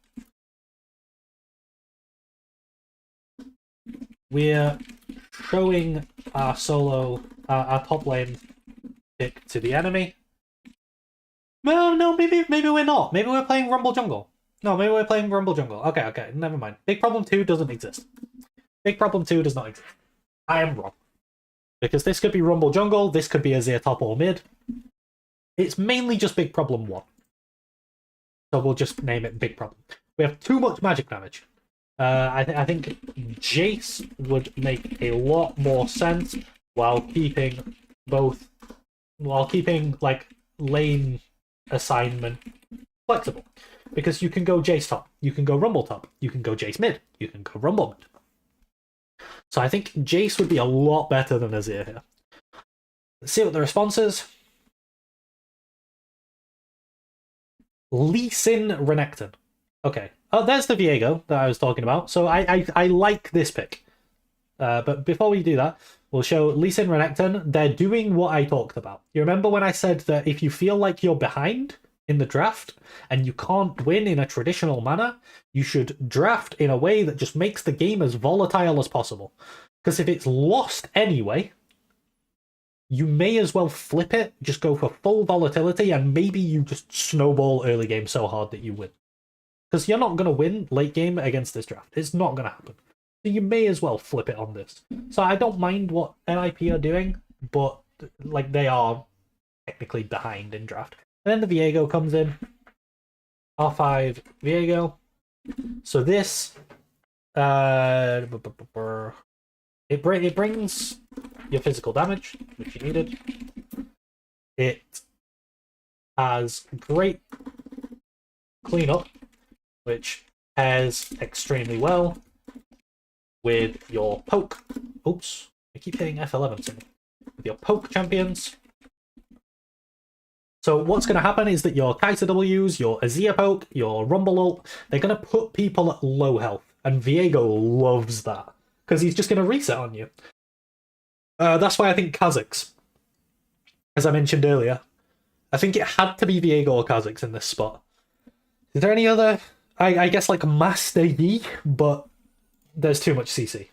we're showing our solo, our top lane pick to the enemy. Well, no, maybe we're not. Maybe we're playing Rumble Jungle. No, maybe we're playing Rumble Jungle. Okay, never mind. Big Problem 2 doesn't exist. Big Problem 2 does not exist. I am wrong. Because this could be Rumble Jungle, this could be Azir top or mid. It's mainly just Big Problem 1. So we'll just name it Big Problem. We have too much magic damage. I think Jace would make a lot more sense while keeping like lane assignment flexible. Because you can go Jace top, you can go Rumble top, you can go Jace mid, you can go Rumble mid. So I think Jace would be a lot better than Azir here. Let's see what the response is. Lee Sin Renekton. Okay. Oh, there's the Viego that I was talking about. So I like this pick. But before we do that, we'll show Lee Sin Renekton. They're doing what I talked about. You remember when I said that if you feel like you're behind in the draft and you can't win in a traditional manner, you should draft in a way that just makes the game as volatile as possible. Because if it's lost anyway, you may as well flip it, just go for full volatility, and maybe you just snowball early game so hard that you win. Because you're not going to win late game against this draft. It's not going to happen. So you may as well flip it on this. So I don't mind what NIP are doing, but like they are technically behind in draft. And then the Viego comes in. R5 Viego. So this it brings your physical damage, which you needed. It has great cleanup, which pairs extremely well with your poke. Oops, I keep hitting F11. With your poke champions. So what's going to happen is that your Kai'Sa Ws, your Azir poke, your Rumble ult, they're going to put people at low health. And Viego loves that. Because he's just going to reset on you. That's why I think Kha'Zix, as I mentioned earlier, I think it had to be Viego or Kha'Zix in this spot. Is there any other? I guess like Master Yi, but there's too much CC.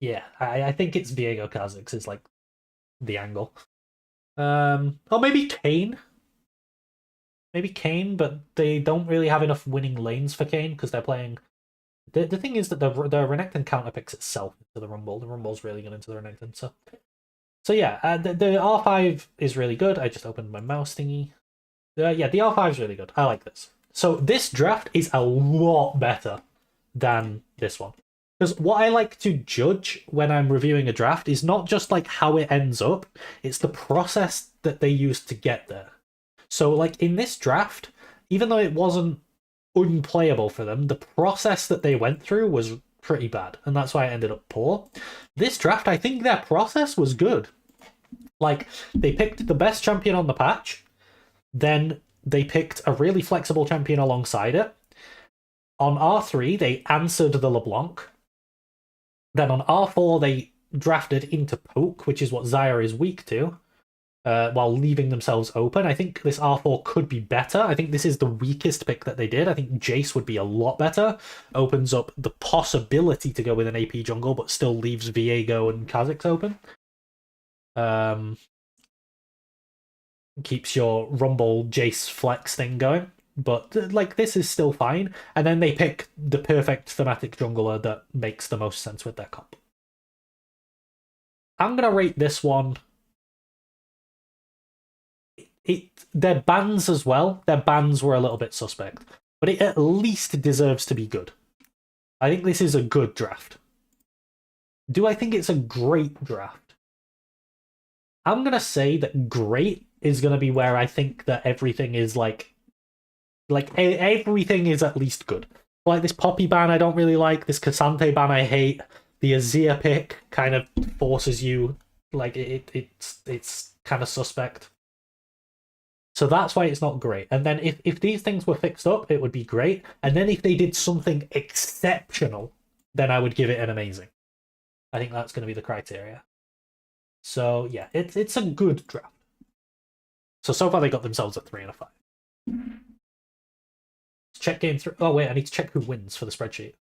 Yeah, I think it's Viego Kha'Zix is like the angle. Or maybe Kayn. Maybe Kayn, but they don't really have enough winning lanes for Kayn because they're playing. The thing is that the Renekton counter picks itself into the Rumble. The Rumble's really good into the Renekton. So yeah, the R5 is really good. I just opened my mouse thingy. Yeah, the R5 is really good. I like this. So this draft is a lot better than this one. Because what I like to judge when I'm reviewing a draft is not just like how it ends up, it's the process that they used to get there. So like in this draft, even though it wasn't unplayable for them, the process that they went through was pretty bad, and that's why it ended up poor. This draft, I think their process was good. Like, they picked the best champion on the patch, then they picked a really flexible champion alongside it. On R3, they answered the LeBlanc. Then on R4, they drafted into poke, which is what Xayah is weak to, while leaving themselves open. I think this R4 could be better. I think this is the weakest pick that they did. I think Jace would be a lot better. Opens up the possibility to go with an AP jungle, but still leaves Viego and Kha'Zix open. Keeps your Rumble Jace flex thing going. But like this is still fine. And then they pick the perfect thematic jungler that makes the most sense with their comp. I'm going to rate this one. Their bans as well. Their bans were a little bit suspect. But it at least deserves to be good. I think this is a good draft. Do I think it's a great draft? I'm going to say that great is going to be where I think that everything is like everything is at least good. Like this Poppy ban I don't really like. This Cassante ban I hate. The Azir pick kind of forces you, like it's kind of suspect. So that's why it's not great. And then if these things were fixed up, it would be great. And then if they did something exceptional, then I would give it an amazing. I think that's going to be the criteria. So yeah, it's a good draft. So far they got themselves a 3 and a 5. Let's check game 3. Oh wait, I need to check who wins for the spreadsheet.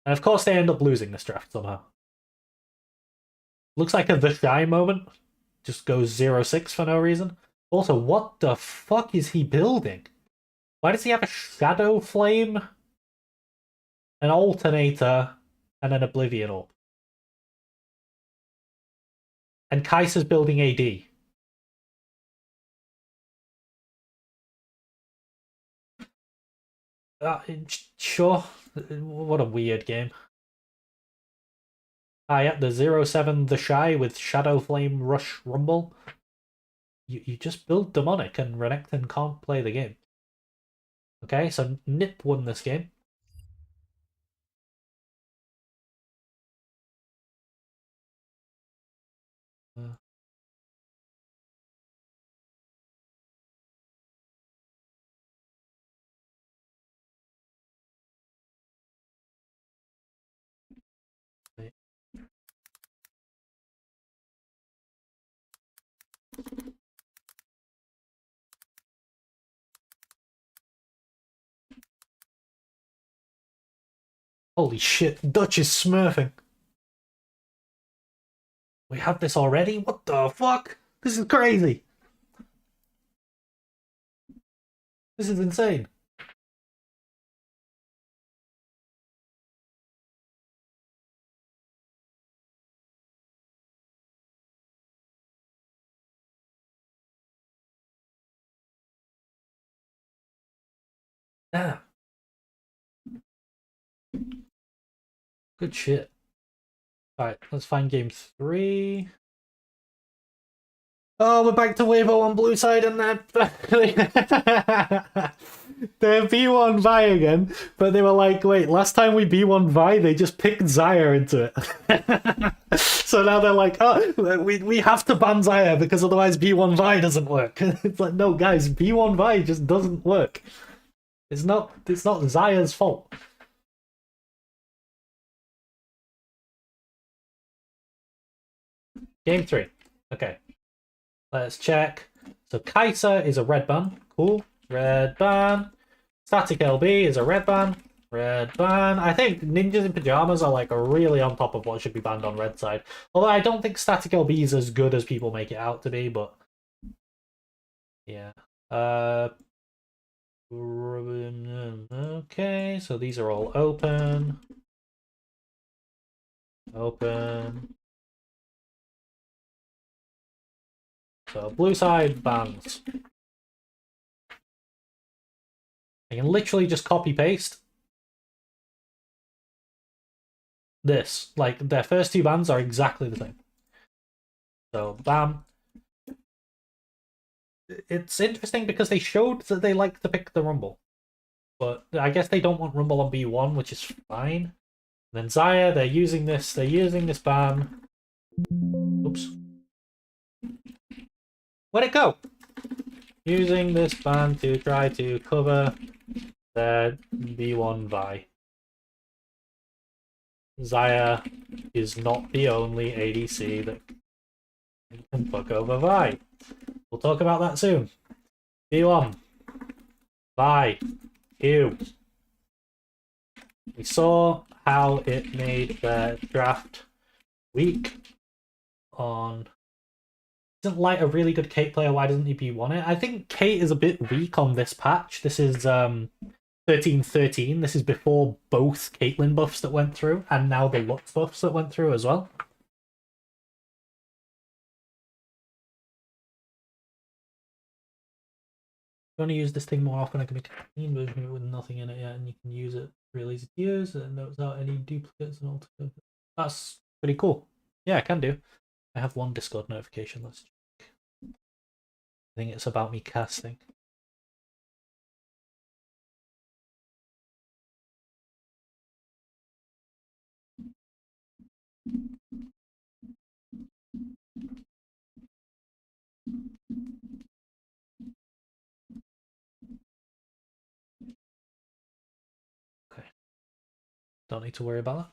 And of course they end up losing this draft somehow. Looks like a The Shy moment. Just goes 0-6 for no reason. Also, what the fuck is he building? Why does he have a Shadow Flame, an Alternator, and an Oblivion Orb? And Kaiser's building AD. Sure. What a weird game. Ah, yeah, the 0-7 The Shy with Shadow Flame Rush Rumble. You just build Demonic and Renekton can't play the game. Okay, so Nip won this game. Holy shit, Dutch is smurfing. We have this already? What the fuck? This is crazy. This is insane. Damn. Good shit. Alright, let's find game 3. Oh, we're back to Weibo on blue side and they're B1 Vi again, but they were like, wait, last time we B1 Vi, they just picked Xayah into it. So now they're like, oh, we have to ban Xayah because otherwise B1 Vi doesn't work. It's like, no, guys, B1 Vi just doesn't work. It's not Xayah's fault. Game 3. Okay. Let's check. So Kaiser is a red ban. Cool. Red ban. Static LB is a red ban. Red ban. I think Ninjas in Pajamas are like really on top of what should be banned on red side. Although I don't think Static LB is as good as people make it out to be, but yeah. Okay, so these are all open. Open. So blue side bans. I can literally just copy paste this. Like their first 2 bans are exactly the same. So bam. It's interesting because they showed that they like to pick the Rumble. But I guess they don't want Rumble on B1, which is fine. And then Xayah, they're using this ban. Oops. Where'd it go? Using this ban to try to cover their B1 Vi. Xayah is not the only ADC that can fuck over Vi. We'll talk about that soon. B1. Vi. Q. We saw how it made their draft weak on... Isn't Light a really good Kate player? Why doesn't he B1 it? I think Kate is a bit weak on this patch. This is 13-13. This is before both Caitlyn buffs that went through, and now the Lux buffs that went through as well. If you want to use this thing more often, I can make a clean version of it with nothing in it yet, and you can use it really easy to use, and without any duplicates and all. That's pretty cool. Yeah, I can do. I have one Discord notification. Let's check. I think it's about me casting. Don't need to worry about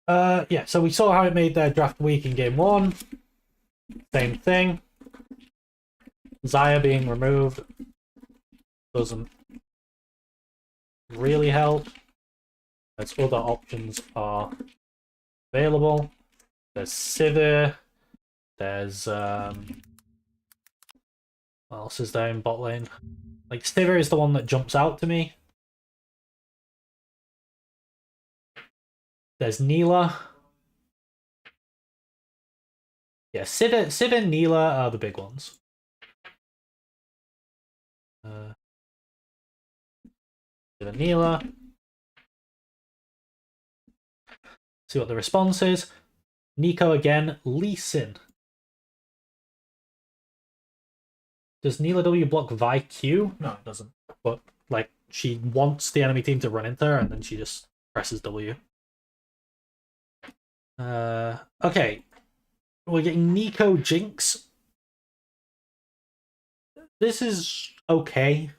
that. Yeah, so we saw how it made their draft week in game 1. Same thing. Xayah being removed doesn't really help, as other options are available. There's Sivir. There's what else is there in bot lane? Like, Sivir is the one that jumps out to me. There's Neela. Yeah, Sivir and Neela are the big ones. Sivir, Neela. See what the response is. Nico again. Lee Sin. Does Neela W block Vi Q? No, it doesn't. But, like, she wants the enemy team to run into her, and then she just presses W. Okay. We're getting Nico Jinx. This is okay.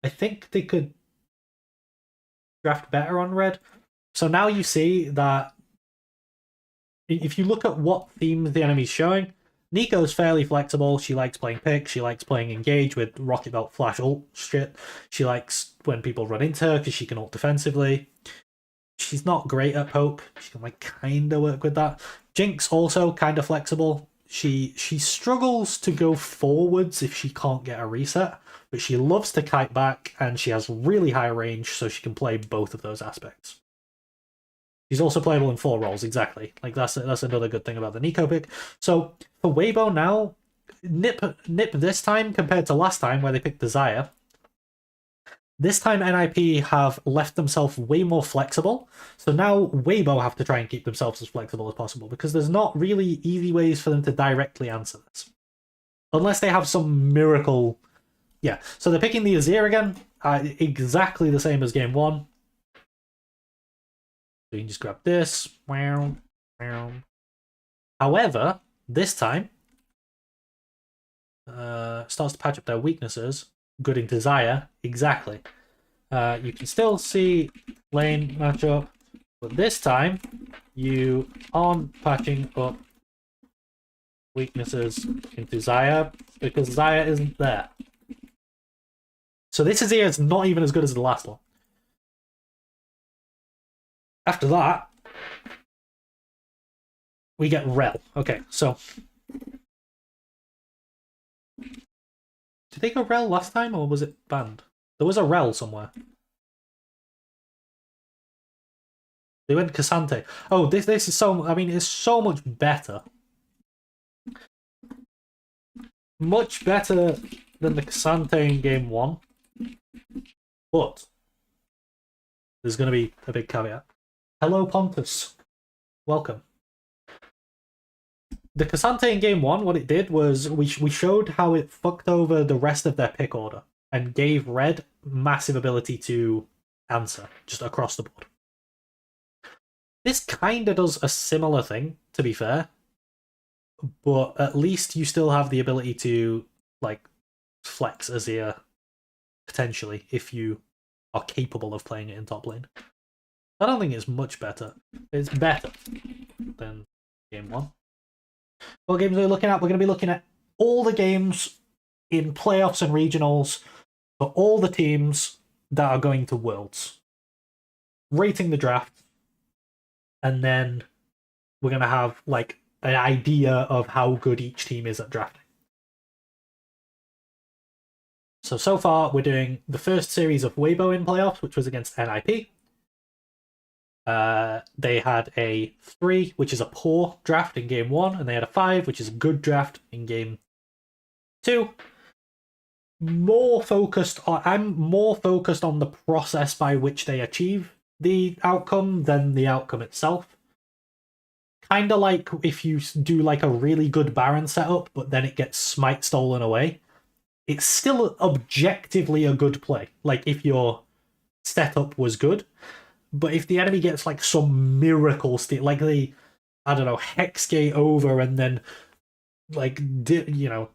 I think they could draft better on red. So now you see that if you look at what themes the enemy's showing, Nico's fairly flexible. She likes playing pick. She likes playing engage with Rocket Belt flash ult shit. She likes when people run into her because she can ult defensively. She's not great at poke. She can like kind of work with that. Jinx also kind of flexible. She struggles to go forwards if she can't get a reset, but she loves to kite back, and she has really high range, so she can play both of those aspects. She's also playable in 4 roles, exactly. Like that's another good thing about the Nico pick. So for Weibo now, nip this time compared to last time where they picked the Xayah. This time NIP have left themselves way more flexible. So now Weibo have to try and keep themselves as flexible as possible, because there's not really easy ways for them to directly answer this. Unless they have some miracle. Yeah, so they're picking the Azir again. Exactly the same as game 1. So you can just grab this. However, this time, starts to patch up their weaknesses. Good into Xayah, exactly. You can still see lane matchup, but this time you aren't patching up weaknesses into Xayah because Xayah isn't there. So this Azir is not even as good as the last one. After that, we get Rel. Okay, so did they go Rel last time, or was it banned? There was a Rel somewhere. They went Cassante. Oh, this is so. I mean, it's so much better. Much better than the Cassante in game 1. But there's going to be a big caveat. Hello, Pontus. Welcome. The Cassante in game 1, what it did was we showed how it fucked over the rest of their pick order and gave red massive ability to answer just across the board. This kind of does a similar thing, to be fair, but at least you still have the ability to like flex Azir potentially if you are capable of playing it in top lane. I don't think it's much better. It's better than game 1. What games are we looking at? We're going to be looking at all the games in playoffs and regionals for all the teams that are going to Worlds. Rating the draft. And then we're going to have like an idea of how good each team is at drafting. So far, we're doing the first series of Weibo in playoffs, which was against NIP. They had a 3, which is a poor draft in game 1, and they had a 5, which is a good draft in game 2. I'm more focused on the process by which they achieve the outcome than the outcome itself. Kind of like if you do like a really good Baron setup, but then it gets smite stolen away. It's still objectively a good play. Like if your setup was good, but if the enemy gets like some miracle steal, like they, I don't know, Hexgate over and then like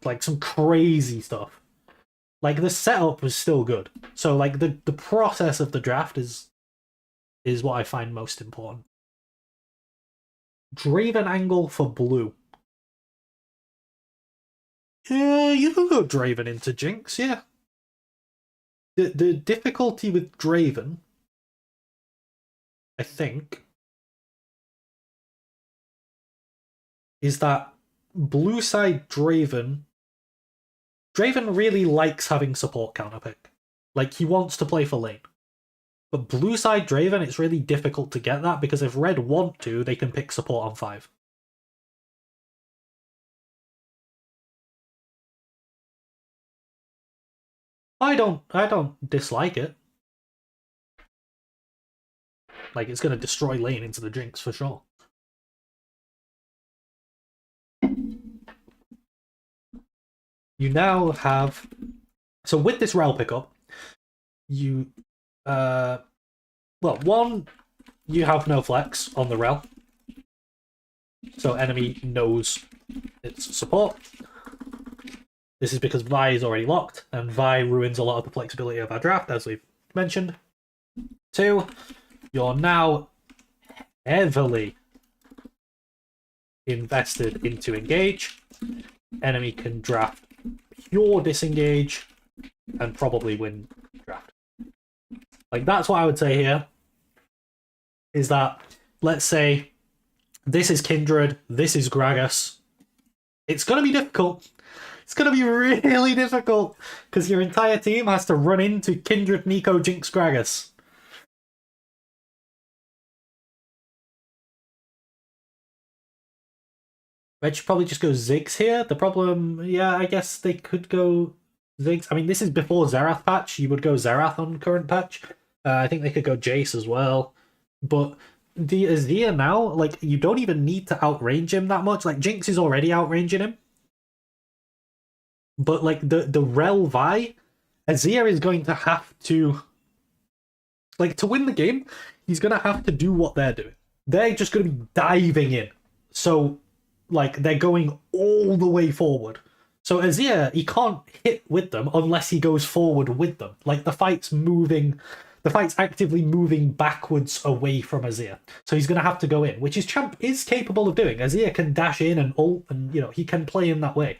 like some crazy stuff, Like, the setup was still good. So, like, the process of the draft is what I find most important. Draven angle for blue. Yeah, you can go Draven into Jinx, yeah. The difficulty with Draven, I think, is that blue side Draven really likes having support counterpick. Like, he wants to play for lane. But blue side Draven, it's really difficult to get that, because if red want to, they can pick support on 5. I don't dislike it. Like, it's gonna destroy lane into the Jinx for sure. You now have, so with this rel pickup, you well, one, you have no flex on the rel, so enemy knows its support. This is because Vi is already locked, and Vi ruins a lot of the flexibility of our draft, as we've mentioned. 2, you're now heavily invested into engage. Enemy can draft pure disengage and probably win draft. Like, that's what I would say here. Is that, let's say, this is Kindred, this is Gragas. It's gonna be difficult. It's gonna be really difficult, because your entire team has to run into Kindred, Nico, Jinx, Gragas. Red should probably just go Ziggs here. The problem, yeah, I guess they could go Ziggs. I mean, this is before Xerath patch. You would go Xerath on current patch. I think they could go Jace as well. But the Azir now, like, you don't even need to outrange him that much. Like, Jinx is already outranging him. But, like, the Rel Vi, Azir is going to have to... Like, to win the game, he's going to have to do what they're doing. They're just going to be diving in. So, like, they're going all the way forward. So Azir, he can't hit with them unless he goes forward with them. Like, the fight's actively moving backwards away from Azir. So he's going to have to go in, which his champ is capable of doing. Azir can dash in and ult, and, you know, he can play in that way.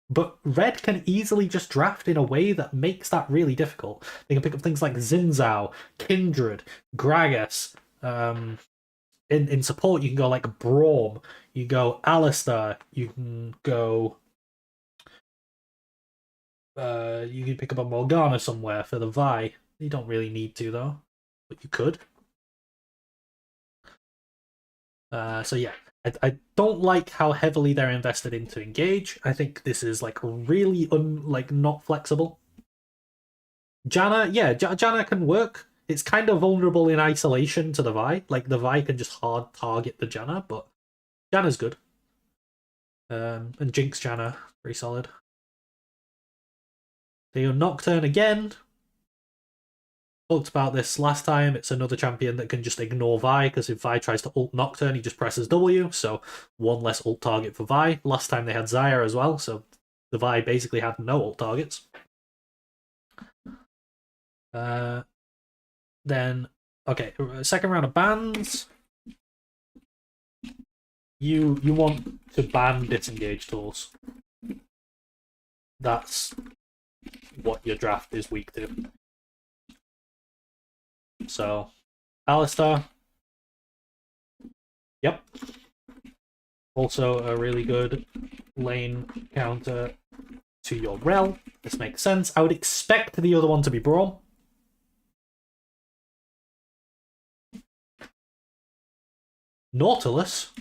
But Red can easily just draft in a way that makes that really difficult. They can pick up things like Xin Zhao, Kindred, Gragas. In support, you can go like Braum, you go Alistar, you can go... you can pick up a Morgana somewhere for the Vi. You don't really need to, though, but you could. So yeah, I don't like how heavily they're invested into engage. I think this is like really not flexible. Janna, yeah, Janna can work. It's kind of vulnerable in isolation to the Vi. Like, the Vi can just hard target the Janna, but Janna's good. And Jinx Janna, pretty solid. They go Nocturne again. Talked about this last time. It's another champion that can just ignore Vi, because if Vi tries to ult Nocturne, he just presses W, so one less ult target for Vi. Last time they had Xayah as well, so the Vi basically had no ult targets. Then, okay, second round of bans. You want to ban disengage tools. That's what your draft is weak to. So, Alistar. Yep. Also a really good lane counter to your Rel. This makes sense. I would expect the other one to be Braum. Nautilus.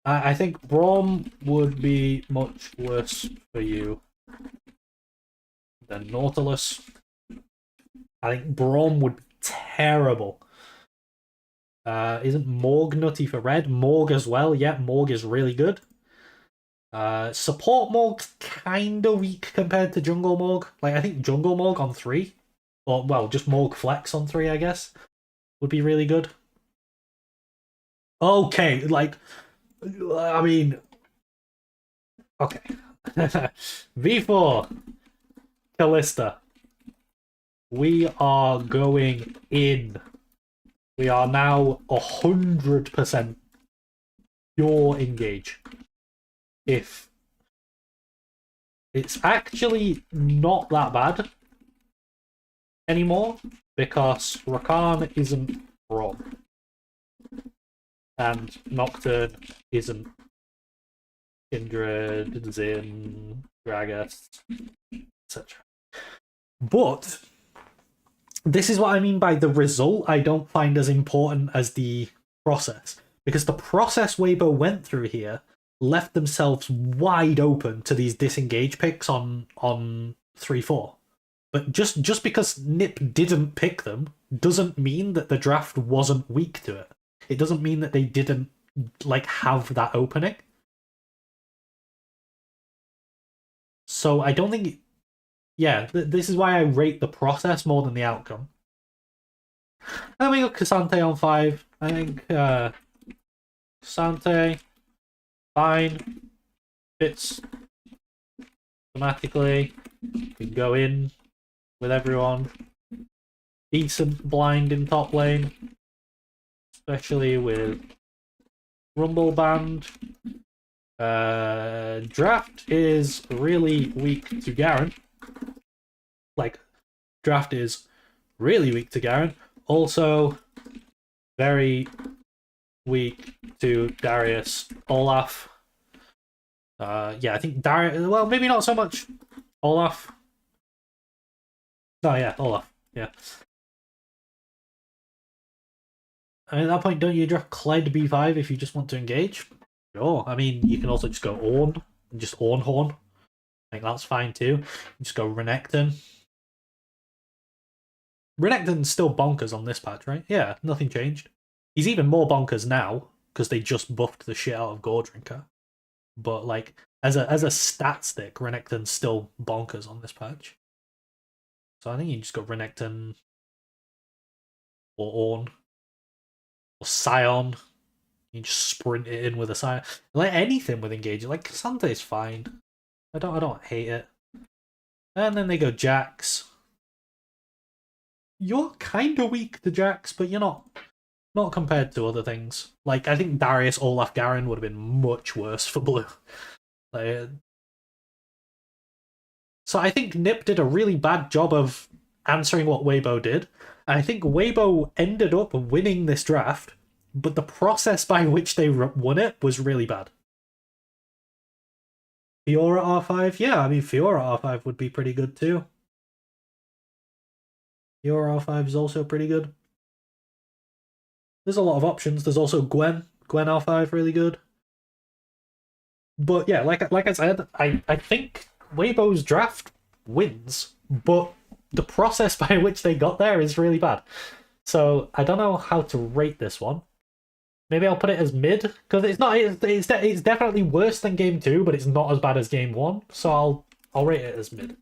I think Braum would be much worse for you than Nautilus. I think Braum would be terrible. Isn't Morg nutty for red? Morg as well. Yeah, Morg is really good. Support Morg's kind of weak compared to Jungle Morg. Like, I think Jungle Morg on 3, or, well, just Morg Flex on 3, I guess, would be really good. Okay, like, I mean, okay. V4. Callista. We are going in. We are now 100% pure engage. If it's actually not that bad anymore, because Rakan isn't wrong. And Nocturne isn't Kindred, Zin, Gragas, etc. But this is what I mean by the result I don't find as important as the process. Because the process Weibo went through here left themselves wide open to these disengage picks on 3-4. But just because Nip didn't pick them doesn't mean that the draft wasn't weak to it. It doesn't mean that they didn't like have that opening. So I don't think... Yeah, this is why I rate the process more than the outcome. And then we got Cassante on 5. I think Cassante, fine. Fits thematically. We can go in with everyone. Decent blind in top lane. Especially with Rumble Band. Draft is really weak to Garen. Like, draft is really weak to Garen. Also, very weak to Darius, Olaf. Yeah, I think Darius... Well, maybe not so much Olaf. Oh, yeah, Olaf. Yeah. I mean, at that point, don't you draft Clyde B5 if you just want to engage? Sure. I mean, you can also just go Ornn and just Ornn Horn. I think that's fine too. Just go Renekton. Renekton's still bonkers on this patch, right? Yeah, nothing changed. He's even more bonkers now because they just buffed the shit out of Gordrinker. But like as a stat stick, Renekton's still bonkers on this patch. So I think you just go Renekton or Ornn or Sion. You just sprint it in with a Sion. Like anything with engaging. Like Cassante's fine. I don't hate it. And then they go Jax. You're kind of weak to Jax, but you're not compared to other things. Like, I think Darius, Olaf, Garen would have been much worse for blue. Like, so I think Nip did a really bad job of answering what Weibo did. And I think Weibo ended up winning this draft, but the process by which they won it was really bad. Fiora R5? Yeah, I mean, Fiora R5 would be pretty good too. Fiora R5 is also pretty good. There's a lot of options. There's also Gwen. Gwen R5, really good. But yeah, like I said, I think Weibo's draft wins, but the process by which they got there is really bad. So I don't know how to rate this one. Maybe I'll put it as mid, because it's not. It's definitely worse than game 2, but it's not as bad as game 1. So I'll rate it as mid.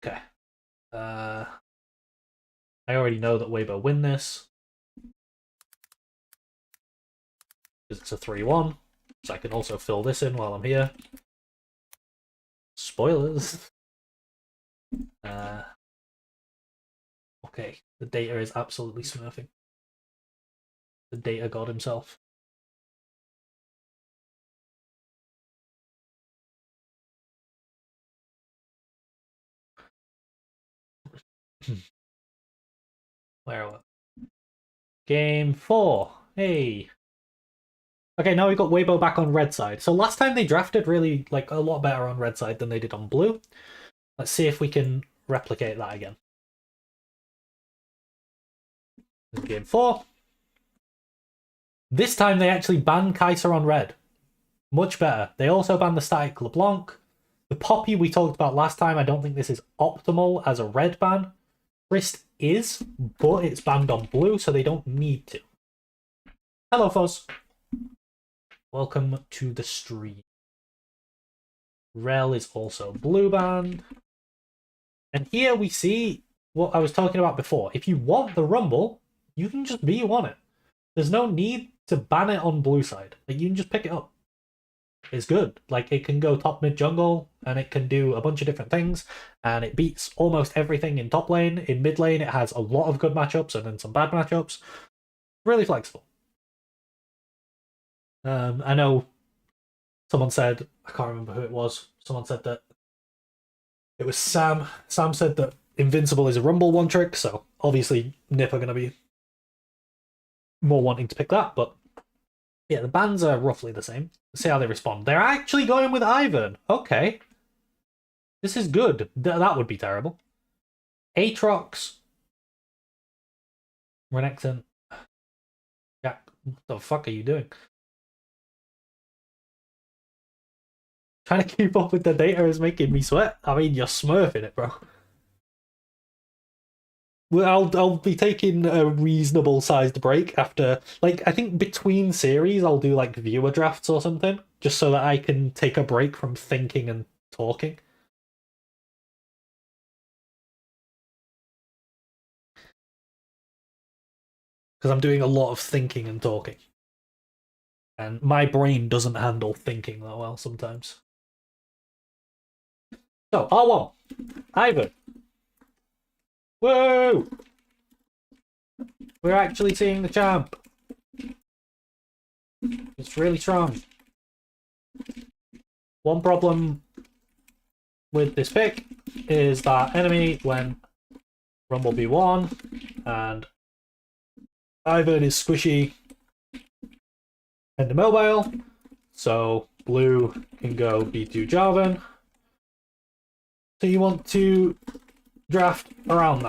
Okay. I already know that Weibo win this. Because it's a 3-1. So I can also fill this in while I'm here. Spoilers. Okay, the data is absolutely smurfing. The data god himself. Where are we? Game 4. Hey. Okay, now we've got Weibo back on red side. So last time they drafted really like a lot better on red side than they did on blue. Let's see if we can replicate that again. Game 4. This time they actually banned Kai'Sa on red. Much better. They also banned the static LeBlanc. The Poppy we talked about last time, I don't think this is optimal as a red ban. Trist is, but it's banned on blue, so they don't need to. Hello, Fuzz. Welcome to the stream. Rel is also blue banned. And here we see what I was talking about before. If you want the Rumble, you can just be on it. There's no need to ban it on blue side. Like, you can just pick it up. is good. Like, it can go top mid jungle, and it can do a bunch of different things, and it beats almost everything in top lane. In mid lane, it has a lot of good matchups and then some bad matchups. Really flexible. I know someone said, I can't remember who it was, someone said that it was Sam. Sam said that Invincible is a Rumble one trick, so obviously Nip are going to be more wanting to pick that, but yeah, the bans are roughly the same. Let's see how they respond. They're actually going with Ivern. Okay. This is good. That would be terrible. Aatrox. Renekton. Jack, what the fuck are you doing? Trying to keep up with the data is making me sweat. I mean, you're smurfing it, bro. Well, I'll be taking a reasonable sized break after, like, I think between series I'll do like viewer drafts or something, just so that I can take a break from thinking and talking. Because I'm doing a lot of thinking and talking. And my brain doesn't handle thinking that well sometimes. So, R1. Ivern. Whoa! We're actually seeing the champ. It's really strong. One problem with this pick is that enemy when Rumble B1 and Ivern is squishy and immobile, so blue can go B2 Jarvan. So you want to draft around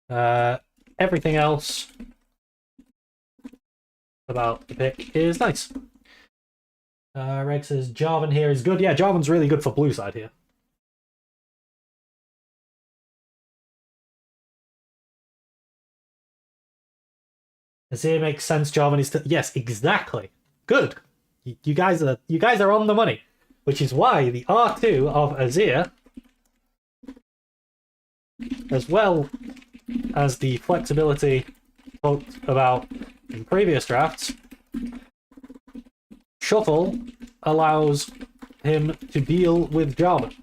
that. Everything else about the pick is nice. Reg says Jarvan here is good. Yeah, Jarvan's really good for blue side here. Azir makes sense. Jarvan is yes, exactly. Good. You guys are on the money, which is why the R2 of Azir, as well as the flexibility talked about in previous drafts, Shuffle allows him to deal with Jarvan,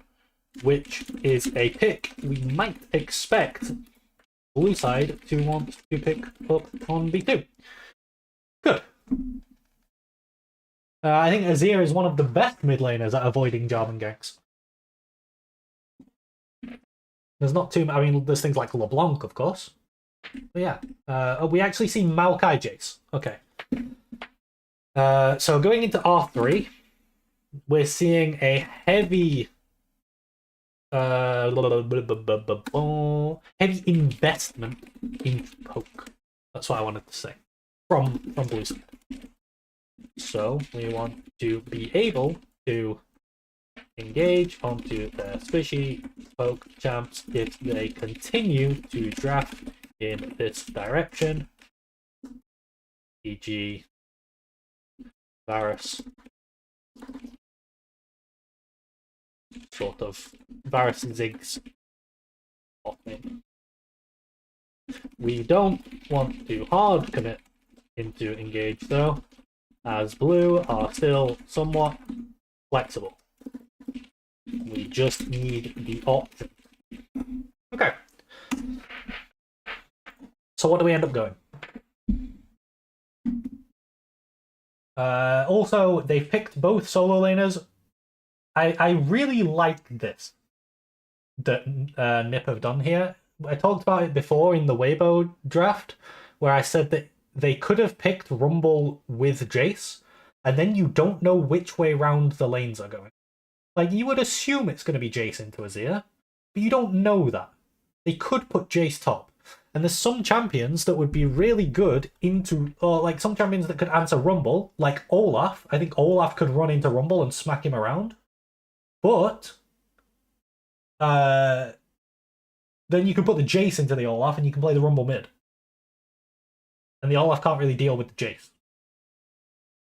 which is a pick we might expect blue side to want to pick up on B2. Good. I think Azir is one of the best mid laners at avoiding Jarvan ganks. There's not too. I mean, there's things like LeBlanc, of course. But yeah, we actually see Maokai Jace. Okay. So going into R3, we're seeing a heavy heavy investment in poke. That's what I wanted to say from blue side. So we want to be able to engage onto the squishy poke champs if they continue to draft in this direction, e.g. Varus. Sort of Varus and Ziggs. We don't want to hard commit into engage though, as blue are still somewhat flexible. We just need the option. Okay. So what do we end up going? Also, they've picked both solo laners. I really like this that Nip have done here. I talked about it before in the Weibo draft, where I said that they could have picked Rumble with Jace, and then you don't know which way round the lanes are going. Like, you would assume it's going to be Jace into Azir, but you don't know that. They could put Jace top. And there's some champions that would be really good into, or like some champions that could answer Rumble, like Olaf. I think Olaf could run into Rumble and smack him around. But then you can put the Jace into the Olaf and you can play the Rumble mid. And the Olaf can't really deal with the Jace.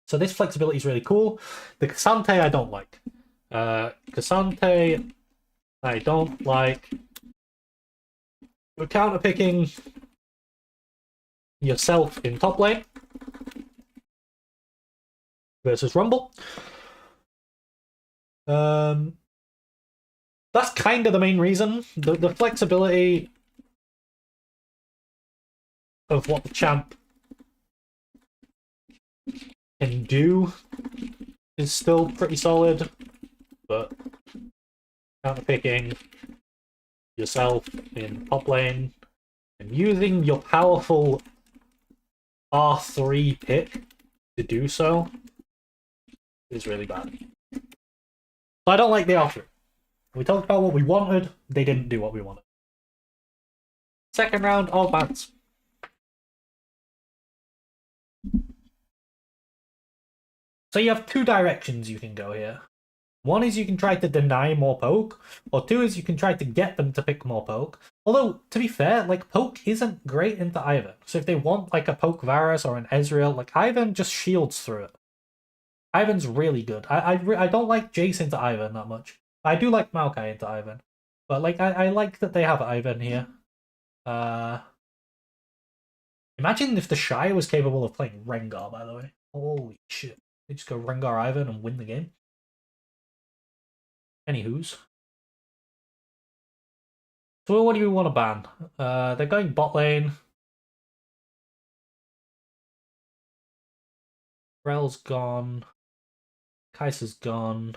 So this flexibility is really cool. The Cassante I don't like. Cassante I don't like. We're counter-picking yourself in top lane. versus Rumble. That's kind of the main reason. The flexibility of what the champ can do is still pretty solid, but counterpicking yourself in top lane and using your powerful R3 pick to do so is really bad. So I don't like the offer. We talked about what we wanted, they didn't do what we wanted. Second round of bans. So you have two directions you can go here. One is you can try to deny more poke, or two is you can try to get them to pick more poke. Although, to be fair, like, poke isn't great into Ivern. So if they want, like, a poke Varus or an Ezreal, like, Ivern just shields through it. Ivern's really good. I don't like Jace into Ivern that much. I do like Maokai into Ivern. But, like, I like that they have Ivern here. Imagine if the Shire was capable of playing Rengar, by the way. Holy shit. They just go Rengar Ivern and win the game. Anywho's. So what do we want to ban? They're going bot lane. Rel's gone. Kaiser's gone.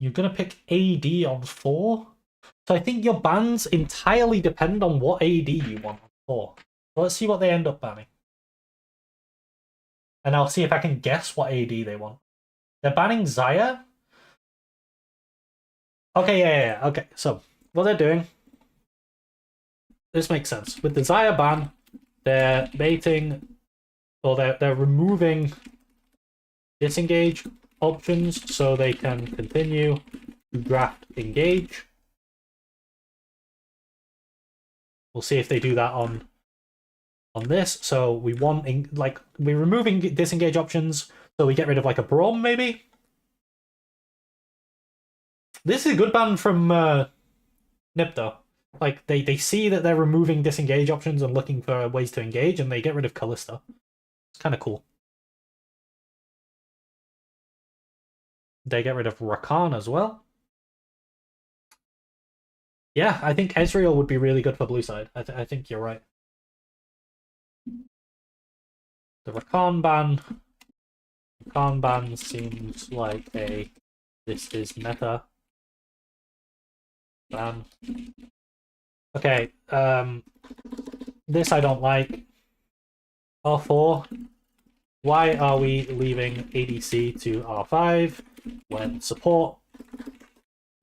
You're going to pick AD on 4? So I think your bans entirely depend on what AD you want on 4. So let's see what they end up banning. And I'll see if I can guess what AD they want. They're banning Xayah? Okay, yeah. Okay, so what they're doing... This makes sense. With the Xayah ban, they're baiting... Or they're removing disengage options so they can continue to draft engage. We'll see if they do that on this. So we want, like, we're removing disengage options, so we get rid of, like, a Braum, maybe? This is a good ban from Nip, though. Like, they see that they're removing disengage options and looking for ways to engage, and they get rid of Kalista. It's kind of cool. They get rid of Rakan as well. Yeah, I think Ezreal would be really good for blue side. I think you're right. The Rakan ban seems like a this is meta ban. Okay, this I don't like. R4. Why are we leaving ADC to R5 when support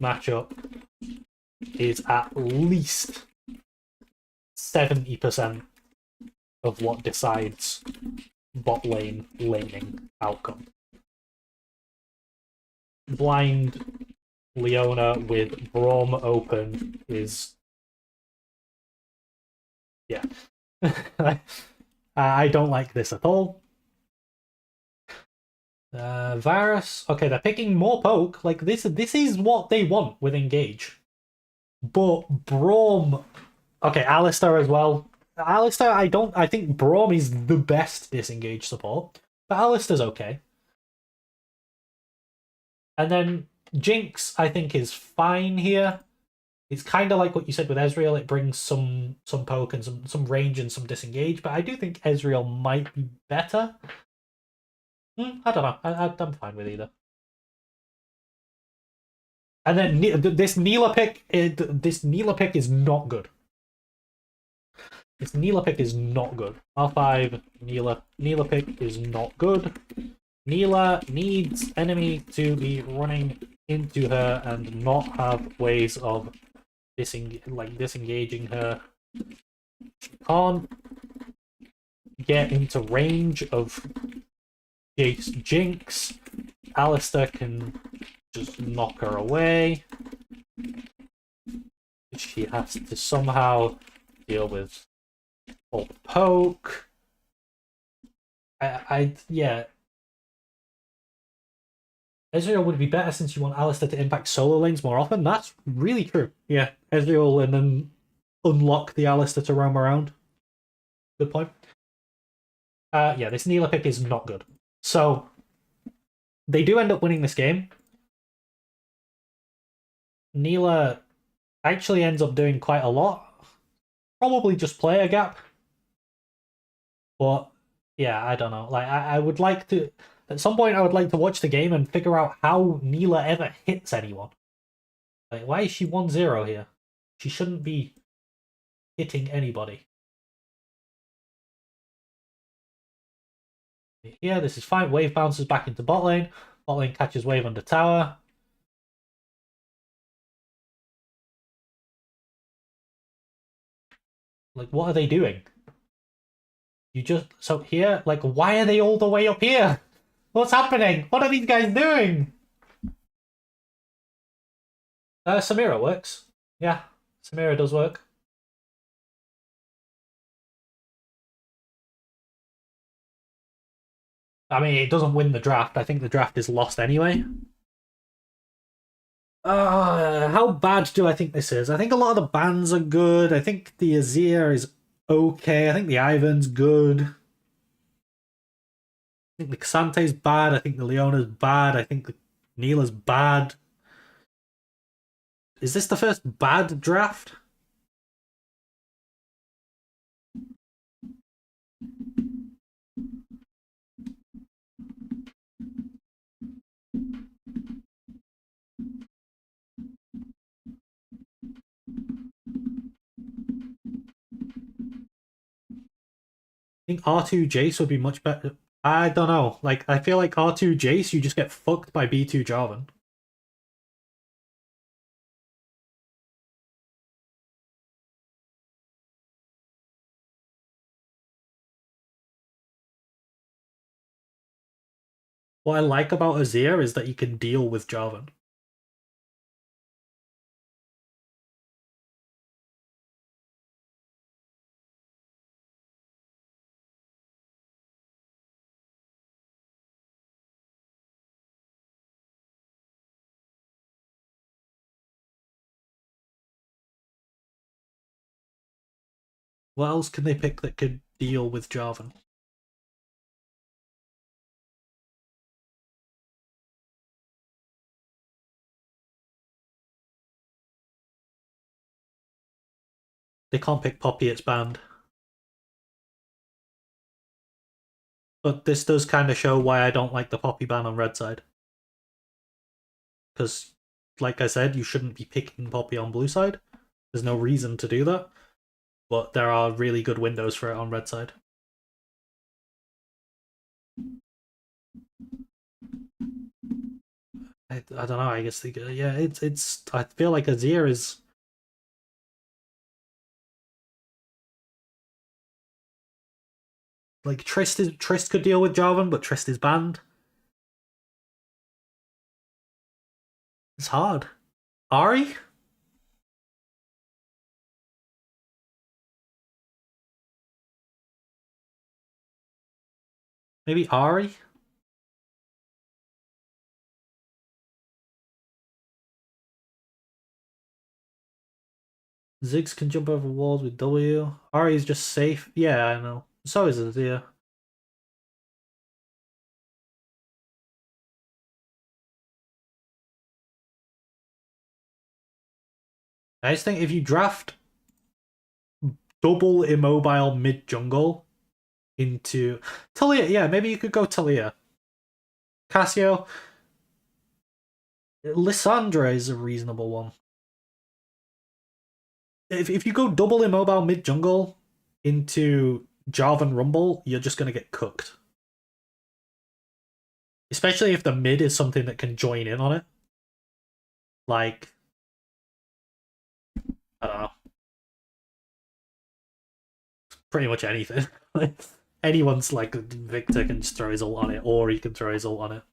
matchup is at least 70% of what decides bot lane laning outcome? Blind Leona with Braum open is... yeah. I don't like this at all. Varus. Okay, they're picking more poke. Like, this is what they want with engage. But Braum... Okay, Alistar as well. Alistar, I think Braum is the best disengage support. But Alistar's okay. And then Jinx, I think, is fine here. It's kind of like what you said with Ezreal. It brings some poke and some range and some disengage. But I do think Ezreal might be better. I don't know. I'm fine with either. And then this Neela pick is not good. This Neela pick is not good. R5 Neela pick is not good. Neela needs enemy to be running into her and not have ways of disengaging her. She can't get into range of Jinx. Alistar can just knock her away. She has to somehow deal with all the poke. Yeah. Ezreal would be better since you want Alistar to impact solo lanes more often. That's really true. Yeah, Ezreal and then unlock the Alistar to roam around. Good point. Yeah, this Neela pick is not good. So they do end up winning this game. Neela actually ends up doing quite a lot. Probably just player gap. But yeah, I don't know. Like I would like to at some point I would like to watch the game and figure out how Neela ever hits anyone. Like why is she 1-0 here? She shouldn't be hitting anybody. Yeah, this is fine. Wave bounces back into bot lane. Bot lane catches wave under tower. Like, what are they doing? You just so here, like, why are they all the way up here? What's happening? What are these guys doing? Samira works. Yeah, Samira does work. I mean, it doesn't win the draft. I think the draft is lost anyway. How bad do I think this is? I think a lot of the bans are good. I think the Azir is okay. I think the Ivan's good. I think the Xante's bad. I think the Leona's bad. I think the Neela's bad. Is this the first bad draft? I think R2 Jace would be much better. I don't know. Like, I feel like R2 Jace, you just get fucked by B2 Jarvan. What I like about Azir is that you can deal with Jarvan. What else can they pick that could deal with Jarvan? They can't pick Poppy, it's banned. But this does kind of show why I don't like the Poppy ban on red side. Because, like I said, you shouldn't be picking Poppy on blue side. There's no reason to do that. But there are really good windows for it on red side. I don't know. I guess yeah. It's. I feel like Azir is. Like Trist could deal with Jarvan, but Trist is banned. It's hard. Ari? Maybe Ari? Ziggs can jump over walls with W. Ari is just safe. Yeah, I know. So is Azir. I just think if you draft double immobile mid jungle into Talia, yeah, maybe you could go Talia. Cassio. Lissandra is a reasonable one. If you go double immobile mid jungle into Jarvan Rumble, you're just gonna get cooked. Especially if the mid is something that can join in on it. Like, I don't know. Pretty much anything. Anyone's like Victor can just throw his ult on it, or he can throw his ult on it.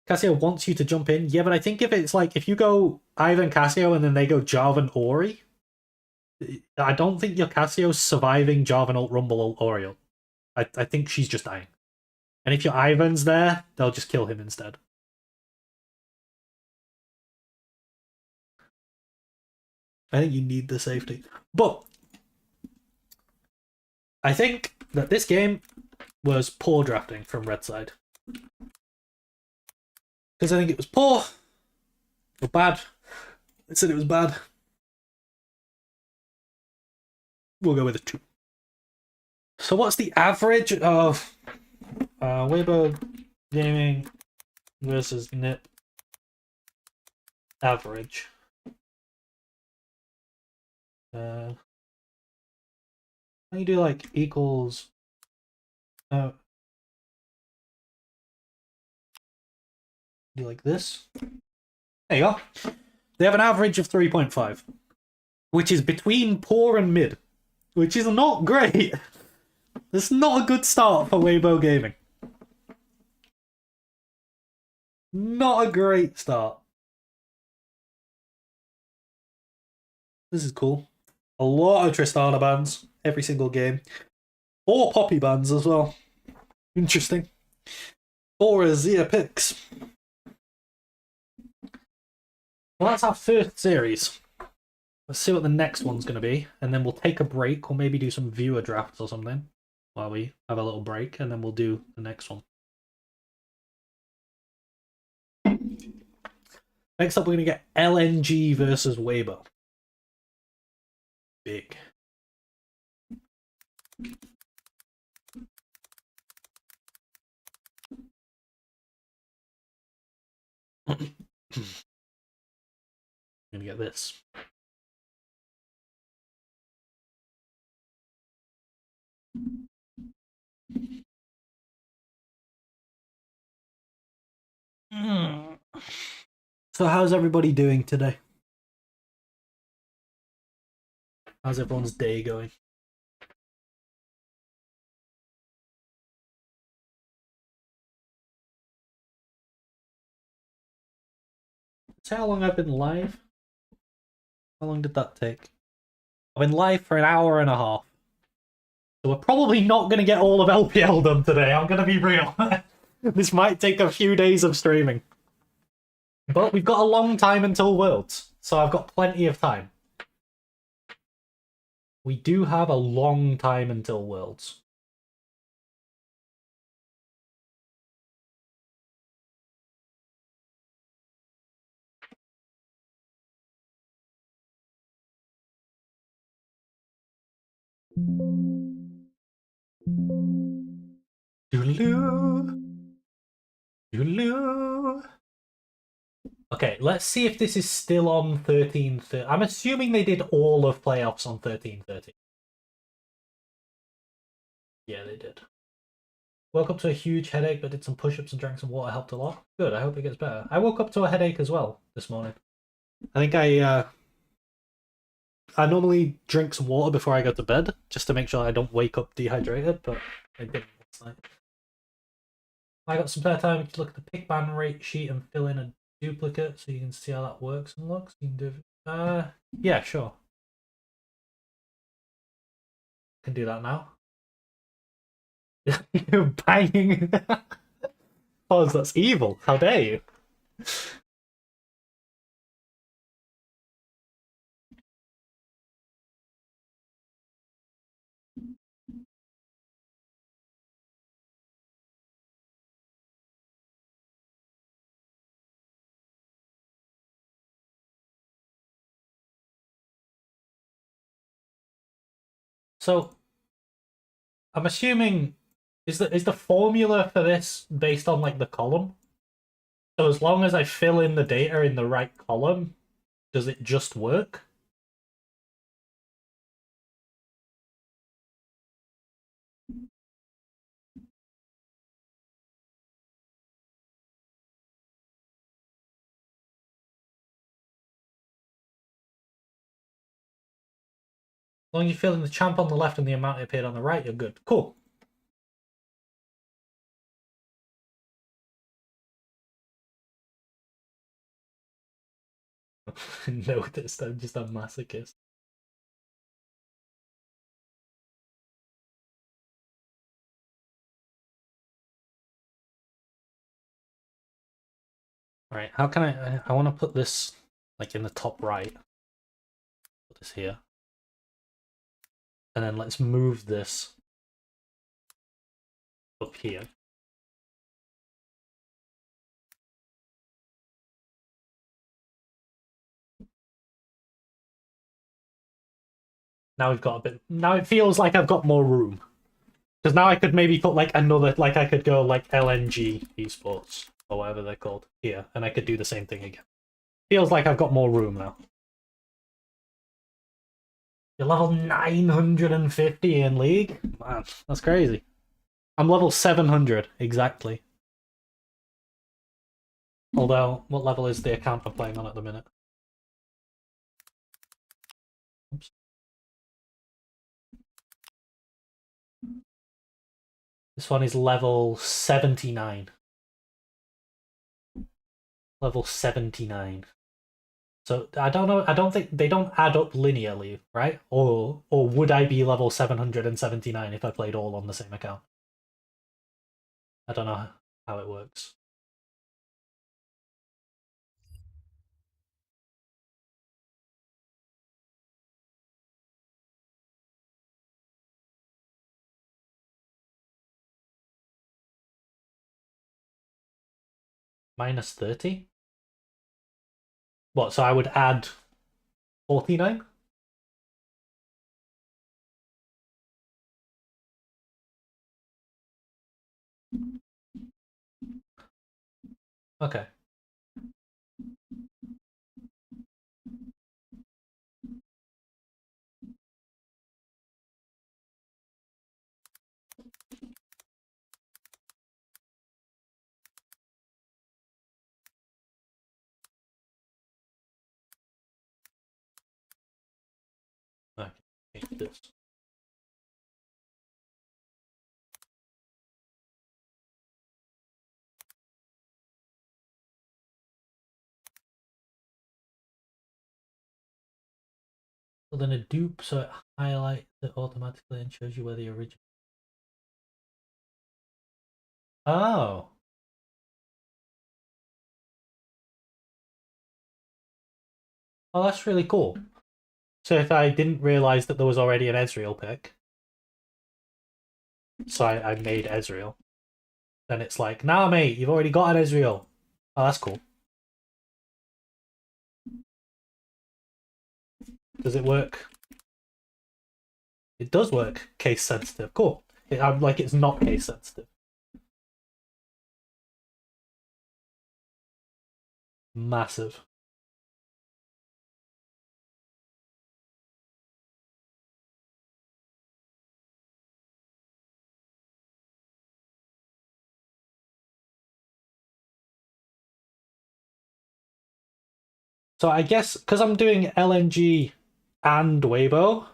Cassio wants you to jump in, yeah, but I think if it's like if you go Ivan Cassio and then they go Jarvan Ori, I don't think your Cassio's surviving Jarvan ult Rumble ult Oriole. I think she's just dying. And if your Ivan's there, they'll just kill him instead. I think you need the safety. But I think that this game was poor drafting from Red side. Because I think it was poor or bad. I said it was bad. We'll go with a 2. So what's the average of Weibo Gaming versus Nip average? Can you do like equals? Do like this. There you go. They have an average of 3.5, which is between poor and mid, which is not great. It's not a good start for Weibo Gaming. Not a great start. This is cool. A lot of Tristana bans every single game. 4 Poppy bans as well. Interesting. 4 Azia picks. Well, that's our first series. Let's see what the next one's going to be, and then we'll take a break, or maybe do some viewer drafts or something while we have a little break, and then we'll do the next one. Next up, we're going to get LNG versus Weibo. Big. I'm gonna get this. So how's everybody doing today? How's everyone's day going? See how long I've been live? How long did that take? I've been live for an hour and a half. So we're probably not going to get all of LPL done today, I'm going to be real. This might take a few days of streaming. But we've got a long time until Worlds, so I've got plenty of time. We do have a long time until Worlds. Okay, let's see if this is still on 13:30. I'm assuming they did all of playoffs on 13:30. Yeah, they did. Woke up to a huge headache, but did some push-ups and drank some water. Helped a lot. Good, I hope it gets better. I woke up to a headache as well this morning. I think I normally drink some water before I go to bed, just to make sure I don't wake up dehydrated, but I didn't last night. I got some spare time to look at the pick ban rate sheet and fill in a duplicate so you can see how that works and looks. You can do yeah, sure. Can do that now. You're banging. Oh, that's evil. How dare you? So, I'm assuming is the formula for this based on like the column? So as long as I fill in the data in the right column, does it just work? As long as you fill in the champ on the left and the amount it paid on the right, you're good. Cool. Noticed, I'm just a masochist. Alright, how can I want to put this like in the top right. Put this here. And then let's move this up here. Now we've got a bit. Now it feels like I've got more room. Because now I could maybe put like another, like I could go like LNG esports or whatever they're called here, and I could do the same thing again. Feels like I've got more room now. You're level 950 in League? Man, that's crazy. I'm level 700, exactly. Although, what level is the account I'm playing on at the minute? Oops. This one is level 79. Level 79. So I don't know. I don't think they don't add up linearly, right? Or would I be level 779 if I played all on the same account? I don't know how it works. Minus 30? What? So I would add 49? Okay. Okay. Change this. So then a dupe, so it highlights it automatically and shows you where the original. Oh. Oh, that's really cool. So if I didn't realize that there was already an Ezreal pick, so I made Ezreal, then it's like, nah, mate, you've already got an Ezreal. Oh, that's cool. Does it work? It does work case sensitive. Cool. I'm like, it's not case sensitive. Massive. So I guess because I'm doing LNG and Weibo,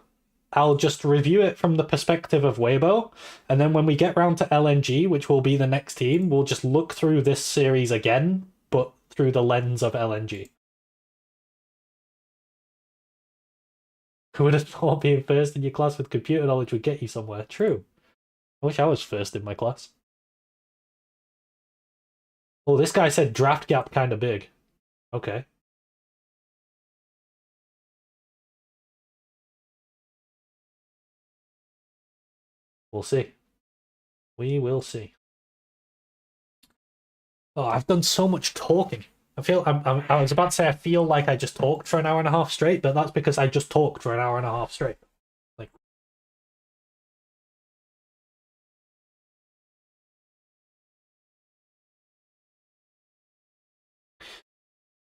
I'll just review it from the perspective of Weibo, and then when we get round to LNG, which will be the next team, we'll just look through this series again, but through the lens of LNG. Who would have thought being first in your class with computer knowledge would get you somewhere? True. I wish I was first in my class. Oh, this guy said draft gap kind of big. Okay. We'll see. We will see. Oh, I've done so much talking. I was about to say I feel like I just talked for an hour and a half straight, but that's because I just talked for an hour and a half straight. Like,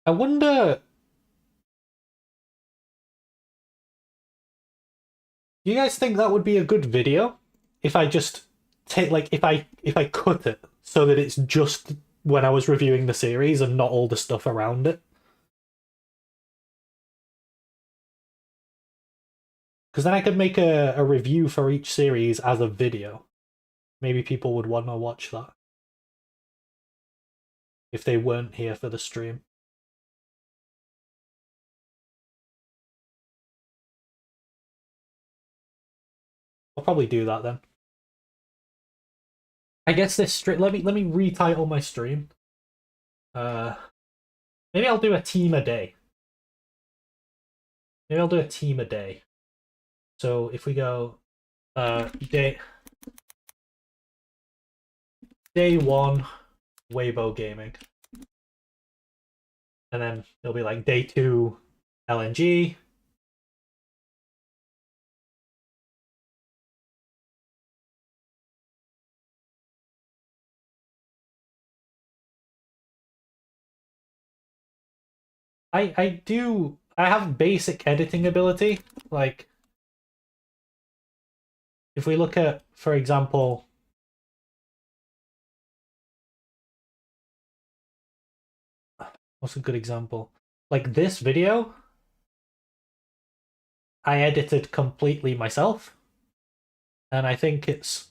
I wonder. Do you guys think that would be a good video if I just take like if I cut it so that it's just when I was reviewing the series and not all the stuff around it? Because then I could make a review for each series as a video. Maybe people would want to watch that if they weren't here for the stream. I'll probably do that then. I guess this stream. Let me retitle my stream. Maybe I'll do a team a day. Maybe I'll do a team a day. So if we go day day 1 Weibo Gaming. And then it'll be like day 2 LNG. I have basic editing ability. Like, if we look at, for example, what's a good example? Like this video, I edited completely myself. And I think it's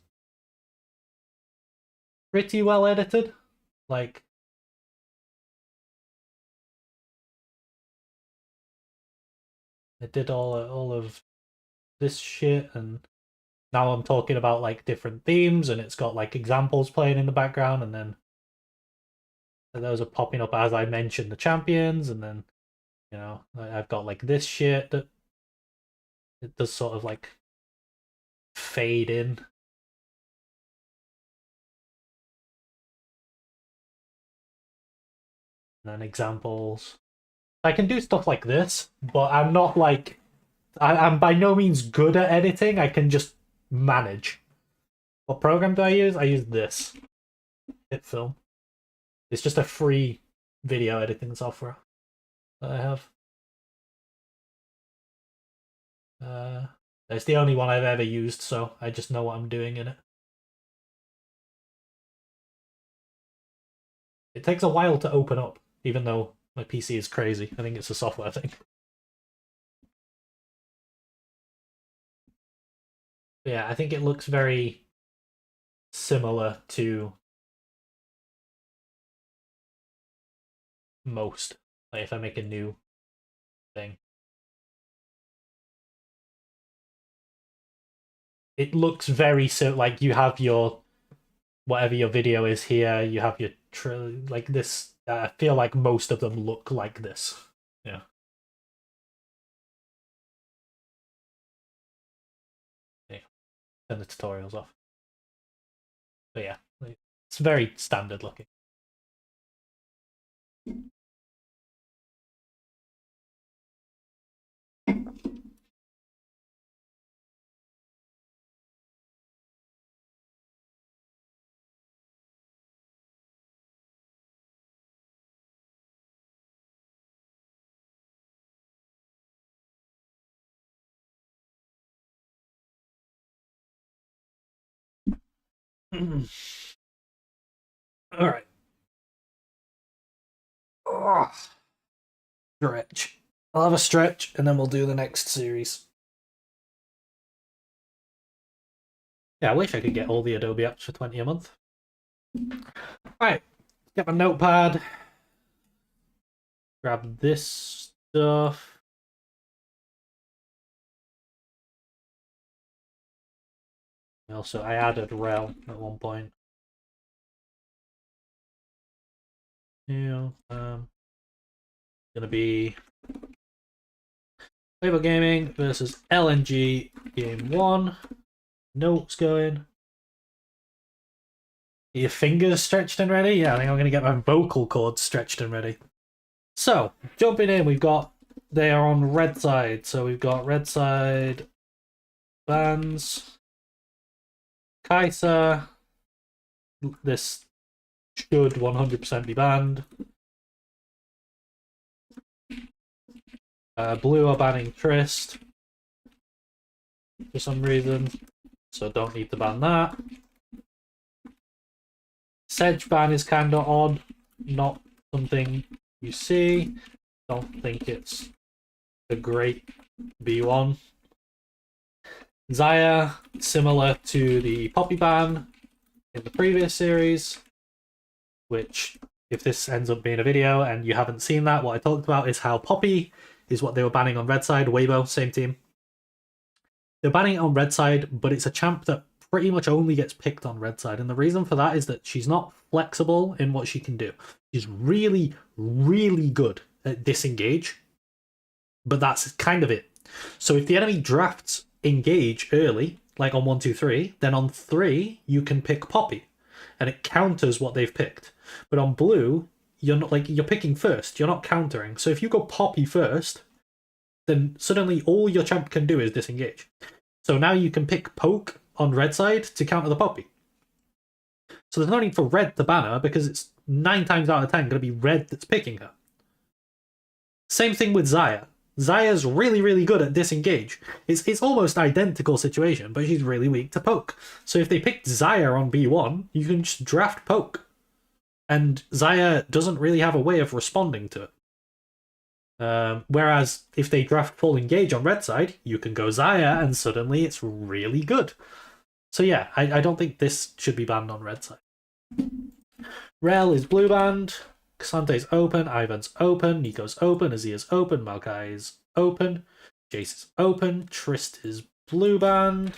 pretty well edited. Like, I did all of this shit, and now I'm talking about like different themes, and it's got like examples playing in the background, and then those are popping up as I mention the champions, and then I've got like this shit that it does sort of like fade in. And then examples. I can do stuff like this, but I'm not like I'm by no means good at editing. I can just manage. What program do I use? I use this. HitFilm. It's just a free video editing software that I have. It's the only one I've ever used, so I just know what I'm doing in it. It takes a while to open up, even though my PC is crazy. I think it's a software thing. But yeah, I think it looks very similar to most. Like if I make a new thing. It looks very like you have your whatever your video is here, you have your like this. I feel like most of them look like this. Yeah. Yeah. Turn the tutorials off. But yeah, it's very standard looking. All right. Oh, stretch. I'll have a stretch and then we'll do the next series. Yeah, I wish I could get all the Adobe apps for 20 a month. Right, get my notepad. Grab this stuff. Also, I added rel at one point. Yeah, gonna be Weibo Gaming versus LNG Game 1. Notes going. Your fingers stretched and ready? Yeah, I think I'm gonna get my vocal cords stretched and ready. So, jumping in, we've got they are on red side, so we've got red side bans. Kai'Sa. This should 100% be banned. Blue are banning Trist for some reason, so don't need to ban that. Sedge ban is kind of odd, not something you see. Don't think it's a great B1. Xayah, similar to the Poppy ban in the previous series, which, if this ends up being a video and you haven't seen that, what I talked about is how Poppy is what they were banning on red side. Weibo, same team. They're banning it on red side, but it's a champ that pretty much only gets picked on red side, and the reason for that is that she's not flexible in what she can do. She's really, really good at disengage, but that's kind of it. So if the enemy drafts engage early, like on 1, 2, 3, then on 3 you can pick Poppy, and it counters what they've picked. But on blue, you're not like you're picking first. You're not countering. So if you go Poppy first, then suddenly all your champ can do is disengage. So now you can pick Poke on red side to counter the Poppy. So there's no need for red to ban her because it's 9 times out of 10 going to be red that's picking her. Same thing with Xayah. Xayah's really, really good at disengage. It's almost identical situation, but she's really weak to Poke. So if they picked Xayah on B1, you can just draft Poke. And Xayah doesn't really have a way of responding to it. Whereas if they draft full engage on red side, you can go Xayah and suddenly it's really good. So yeah, I don't think this should be banned on red side. Rel is blue banned. Kasante's open, Ivan's open, Nico's open, Azia's open, Maokai is open, Jace is open, Trist is blue banned,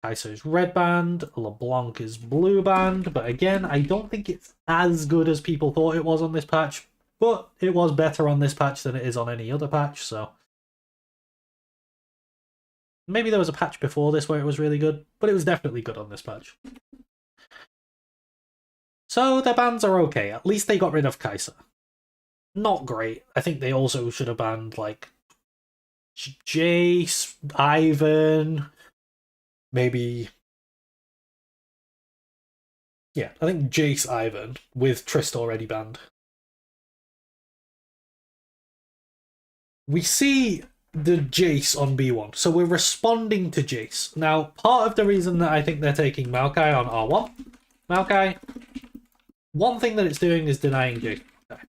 Kai'Sa is red banned, LeBlanc is blue banned, but again, I don't think it's as good as people thought it was on this patch, but it was better on this patch than it is on any other patch, so... Maybe there was a patch before this where it was really good, but it was definitely good on this patch. So their bans are okay. At least they got rid of Kai'Sa. Not great. I think they also should have banned, like, Jace, Ivan, maybe... Yeah, I think Jace, Ivan, with Trist already banned. We see the Jace on B1, so we're responding to Jace. Now, part of the reason that I think they're taking Maokai on R1, Maokai... One thing that it's doing is denying Jace Maokai.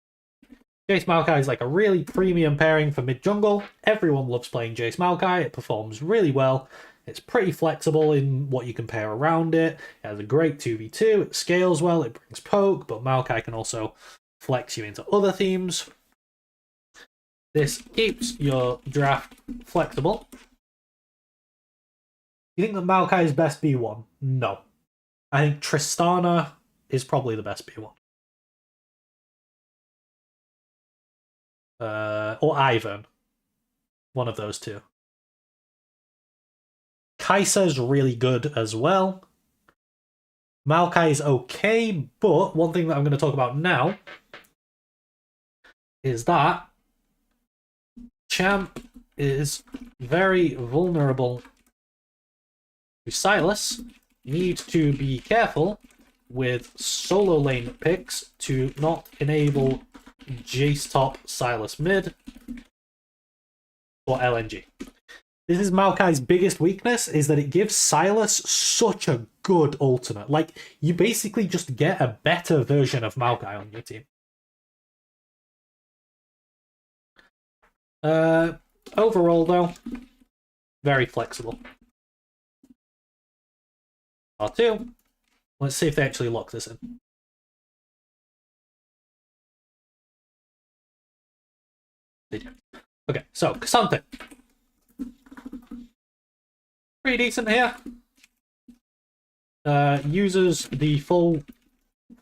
Jace Maokai is like a really premium pairing for mid-jungle. Everyone loves playing Jace Maokai. It performs really well. It's pretty flexible in what you can pair around it. It has a great 2v2. It scales well. It brings poke, but Maokai can also flex you into other themes. This keeps your draft flexible. You think that Maokai is best B1? No. I think Tristana is probably the best B1. Or Ivan. One of those two. Kai'Sa's really good as well. Maokai is okay, but one thing that I'm going to talk about now is that Champ is very vulnerable to Sylas. You need to be careful with solo lane picks to not enable Jace top Sylas mid or LNG. This is Maokai's biggest weakness, is that it gives Sylas such a good alternate. Like, you basically just get a better version of Maokai on your team. Overall, though, very flexible. R2. Let's see if they actually lock this in. They do. Okay, so K'Sante. Pretty decent here. Uses the full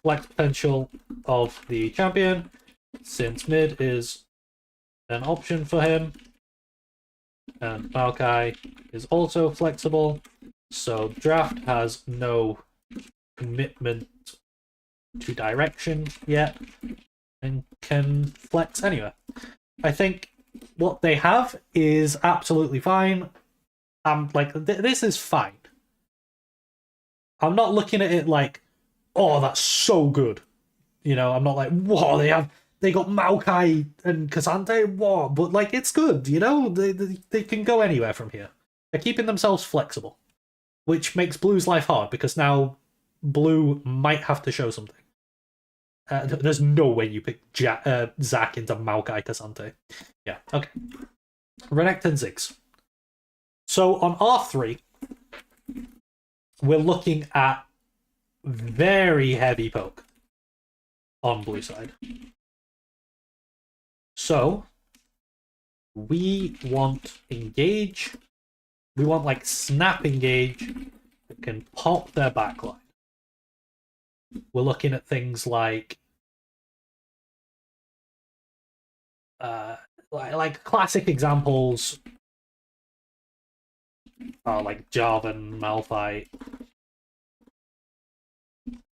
flex potential of the champion, since mid is an option for him. And Maokai is also flexible, so draft has no commitment to direction yet and can flex anywhere. I think what they have is absolutely fine. I'm like, this is fine. I'm not looking at it like, oh, that's so good. You know, I'm not like, whoa, they got Maokai and K'Sante, whoa, but like, it's good, you know? They can go anywhere from here. They're keeping themselves flexible, which makes Blue's life hard, because now Blue might have to show something. There's no way you pick Zac into Maokai K'Sante. Yeah, okay. Renekton Ziggs. So on R3, we're looking at very heavy poke on blue side. So we want engage. We want like snap engage that can pop their backline. We're looking at things like classic examples are like Jarvan, Malphite.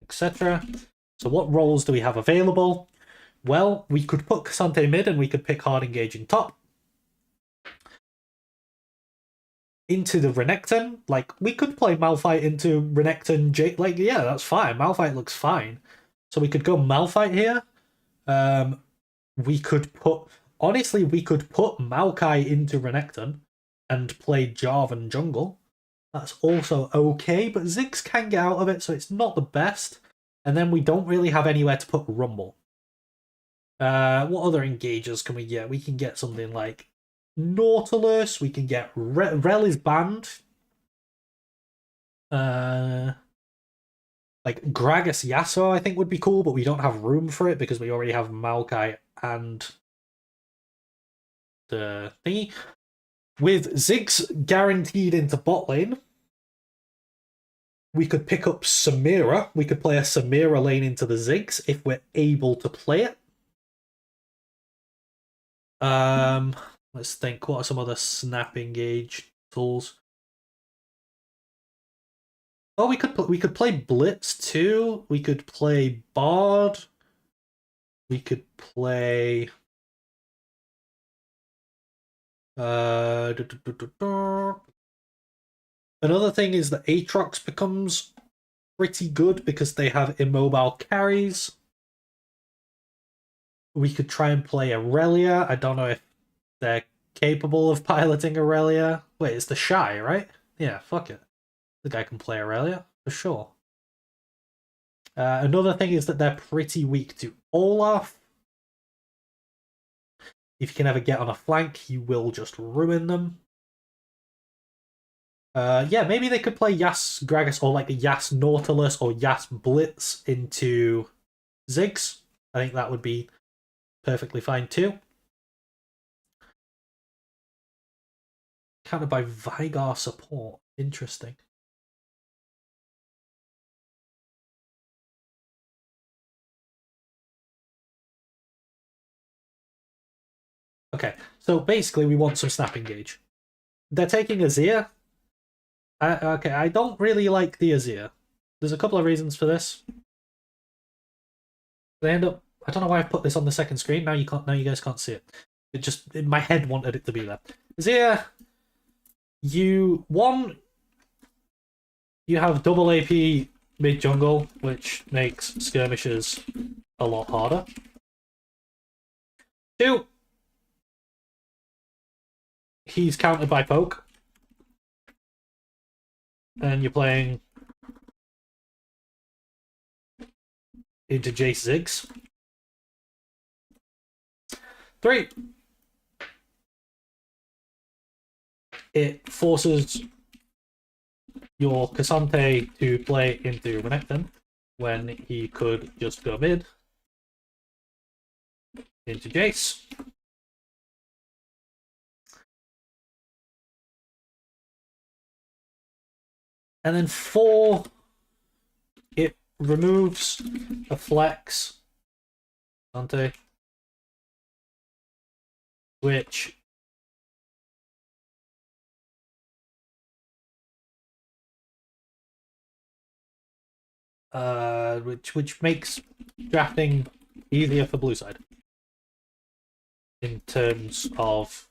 etc. So what roles do we have available? Well, we could put Cassante mid and we could pick hard engaging top. Into the Renekton, like, we could play Malphite into Renekton, like, yeah, that's fine. Malphite looks fine. So we could go Malphite here. We could put, honestly, we could put Maokai into Renekton and play Jarvan jungle. That's also okay, but Ziggs can get out of it, so it's not the best. And then we don't really have anywhere to put Rumble. What other engagers can we get? We can get something like Nautilus. We can get Rel is banned. Like Gragas Yasuo, I think would be cool, but we don't have room for it because we already have Maokai and the thingy. With Ziggs guaranteed into bot lane, we could pick up Samira. We could play a Samira lane into the Ziggs if we're able to play it. Let's think. What are some other snap engage tools? Oh, we could play Blitz too. We could play Bard. We could play. Another thing is that Aatrox becomes pretty good because they have immobile carries. We could try and play Aurelia. I don't know if they're capable of piloting Aurelia. Wait, it's the Shy, right? Yeah, fuck it. The guy can play Aurelia, for sure. Another thing is that they're pretty weak to Olaf. If you can ever get on a flank, he will just ruin them. Yeah, maybe they could play Yas Gragas or like Yas Nautilus or Yas Blitz into Ziggs. I think that would be perfectly fine too. Countered by Vigar support. Interesting. Okay, so basically we want some snap engage. They're taking Azir. Okay, I don't really like the Azir. There's a couple of reasons for this. They end up. I don't know why I put this on the second screen. Now you can't. Now you guys can't see it. It just in my head wanted it to be there. Azir, you have double AP mid jungle, which makes skirmishes a lot harder. 2, he's countered by poke. And you're playing into Jace Ziggs. 3, it forces your Cassante to play into Renekton when he could just go mid into Jace. And then 4, it removes a flex Cassante, which makes drafting easier for blue side in terms of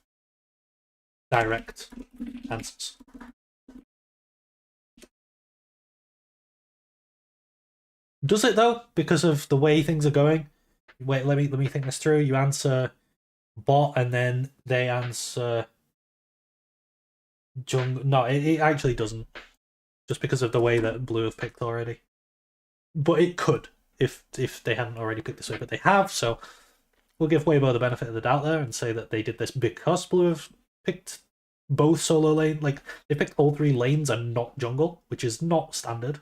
direct answers. Does it though? Because of the way things are going. Wait, let me think this through. You answer bot, and then they answer jungle. No, it actually doesn't. Just because of the way that blue have picked already. But it could if they hadn't already picked this way, but they have. So we'll give Weibo the benefit of the doubt there and say that they did this because blue have picked both solo lane. Like they picked all 3 lanes and not jungle, which is not standard.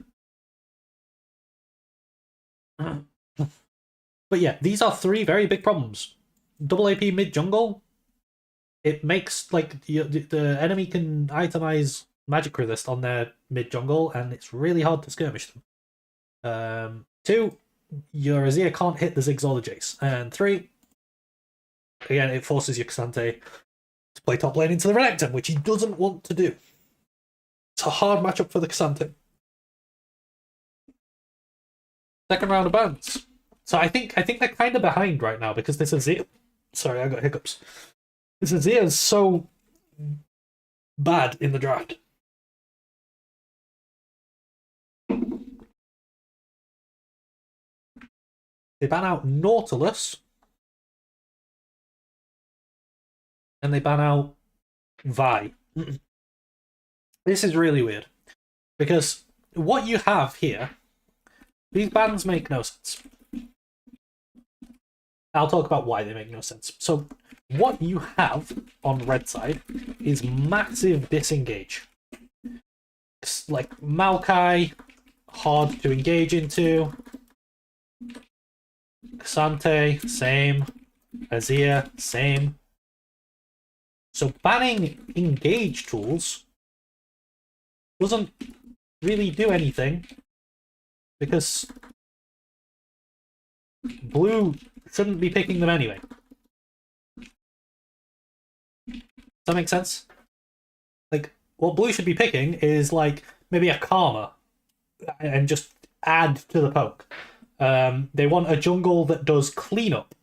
But yeah, these are 3 very big problems. Double AP mid jungle. It makes like the enemy can itemize magic resist on their mid jungle, and it's really hard to skirmish them. 2, your Azir can't hit the Ziggs or the Jace, and 3, again, it forces your Cassante to play top lane into the Renekton, which he doesn't want to do. It's a hard matchup for the Cassante. Second round of bans. So I think they're kind of behind right now because this Azir. Sorry, I got hiccups. This Azir is so bad in the draft. They ban out Nautilus. And they ban out Vi. This is really weird. Because what you have here, these bans make no sense. I'll talk about why they make no sense. So, what you have on red side is massive disengage. Like Maokai, hard to engage into. Xante, same. Azir, same. So banning engage tools doesn't really do anything because blue shouldn't be picking them anyway. Does that make sense? Like, what blue should be picking is like maybe a Karma and just add to the poke. They want a jungle that does cleanup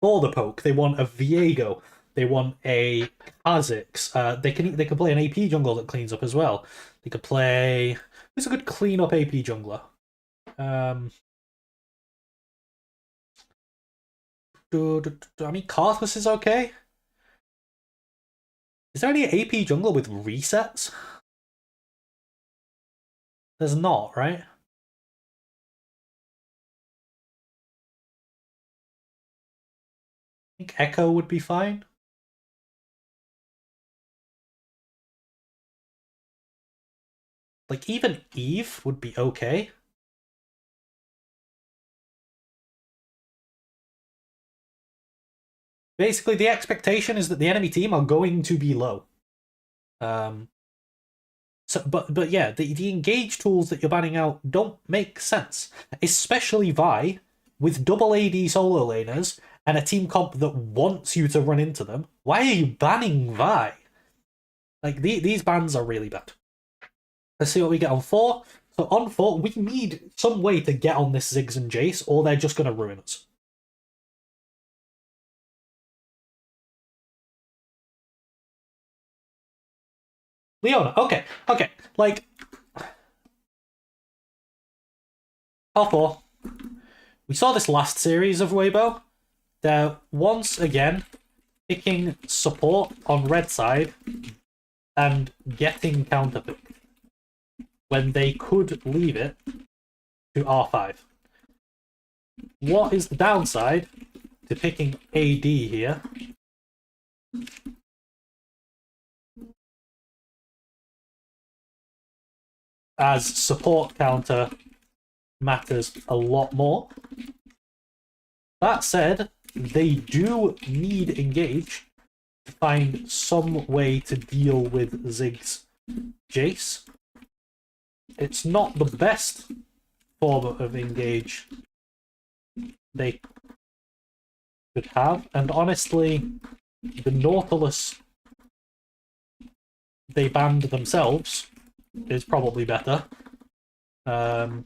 for the poke. They want a Viego. They want a Kha'Zix. They can play an AP jungle that cleans up as well. They could play. Who's a good cleanup AP jungler? I mean, Karthus is okay. Is there any AP jungle with resets? There's not, right? I think Echo would be fine. Like, even Eve would be okay. Basically, the expectation is that the enemy team are going to be low. But yeah, the engage tools that you're banning out don't make sense, especially Vi with double AD solo laners and a team comp that wants you to run into them. Why are you banning Vi? Like these bans are really bad. Let's see what we get on 4. So on 4, we need some way to get on this Ziggs and Jace, or they're just going to ruin us. Leona, okay. Like, L4. We saw this last series of Weibo. They're once again picking support on red side and getting counterpicked when they could leave it to R5. What is the downside to picking AD here? As support counter matters a lot more. That said, they do need engage to find some way to deal with Ziggs Jace. It's not the best form of engage they could have, and honestly, the Nautilus they banned themselves is probably better. But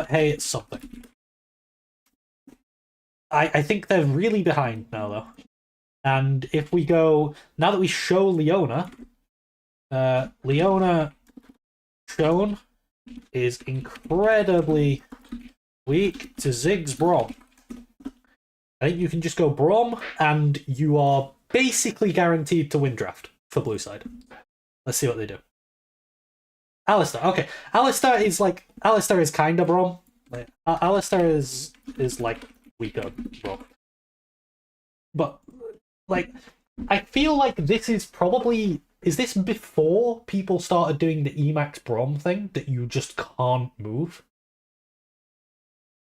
hey, it's something. I think they're really behind now, though. And if we go... Now that we show Leona... Leona shown is incredibly weak to Ziggs Brom. I think you can just go Brom, and you are basically guaranteed to win draft for blue side. Let's see what they do. Alistar, okay. Alistar is kind of Brom. Like, Alistar is like weaker Brom. But, like, I feel like this is probably... Is this before people started doing the Emax Brom thing that you just can't move?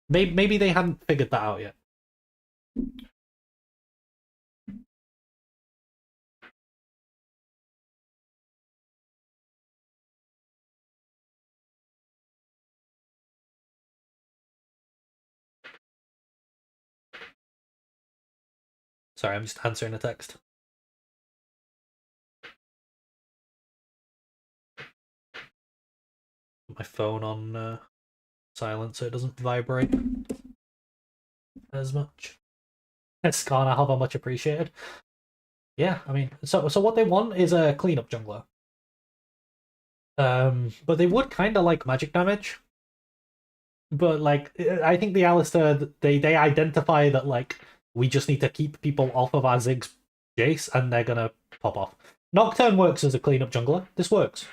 Maybe they hadn't figured that out yet. Sorry, I'm just answering a text. Put my phone on silent so it doesn't vibrate as much. It's gone. I hope much appreciated. Yeah, I mean, so what they want is a cleanup jungler. But they would kind of like magic damage. But like, I think the Alistair, they identify that like we just need to keep people off of our Ziggs Jace, and they're gonna pop off. Nocturne works as a cleanup jungler. This works.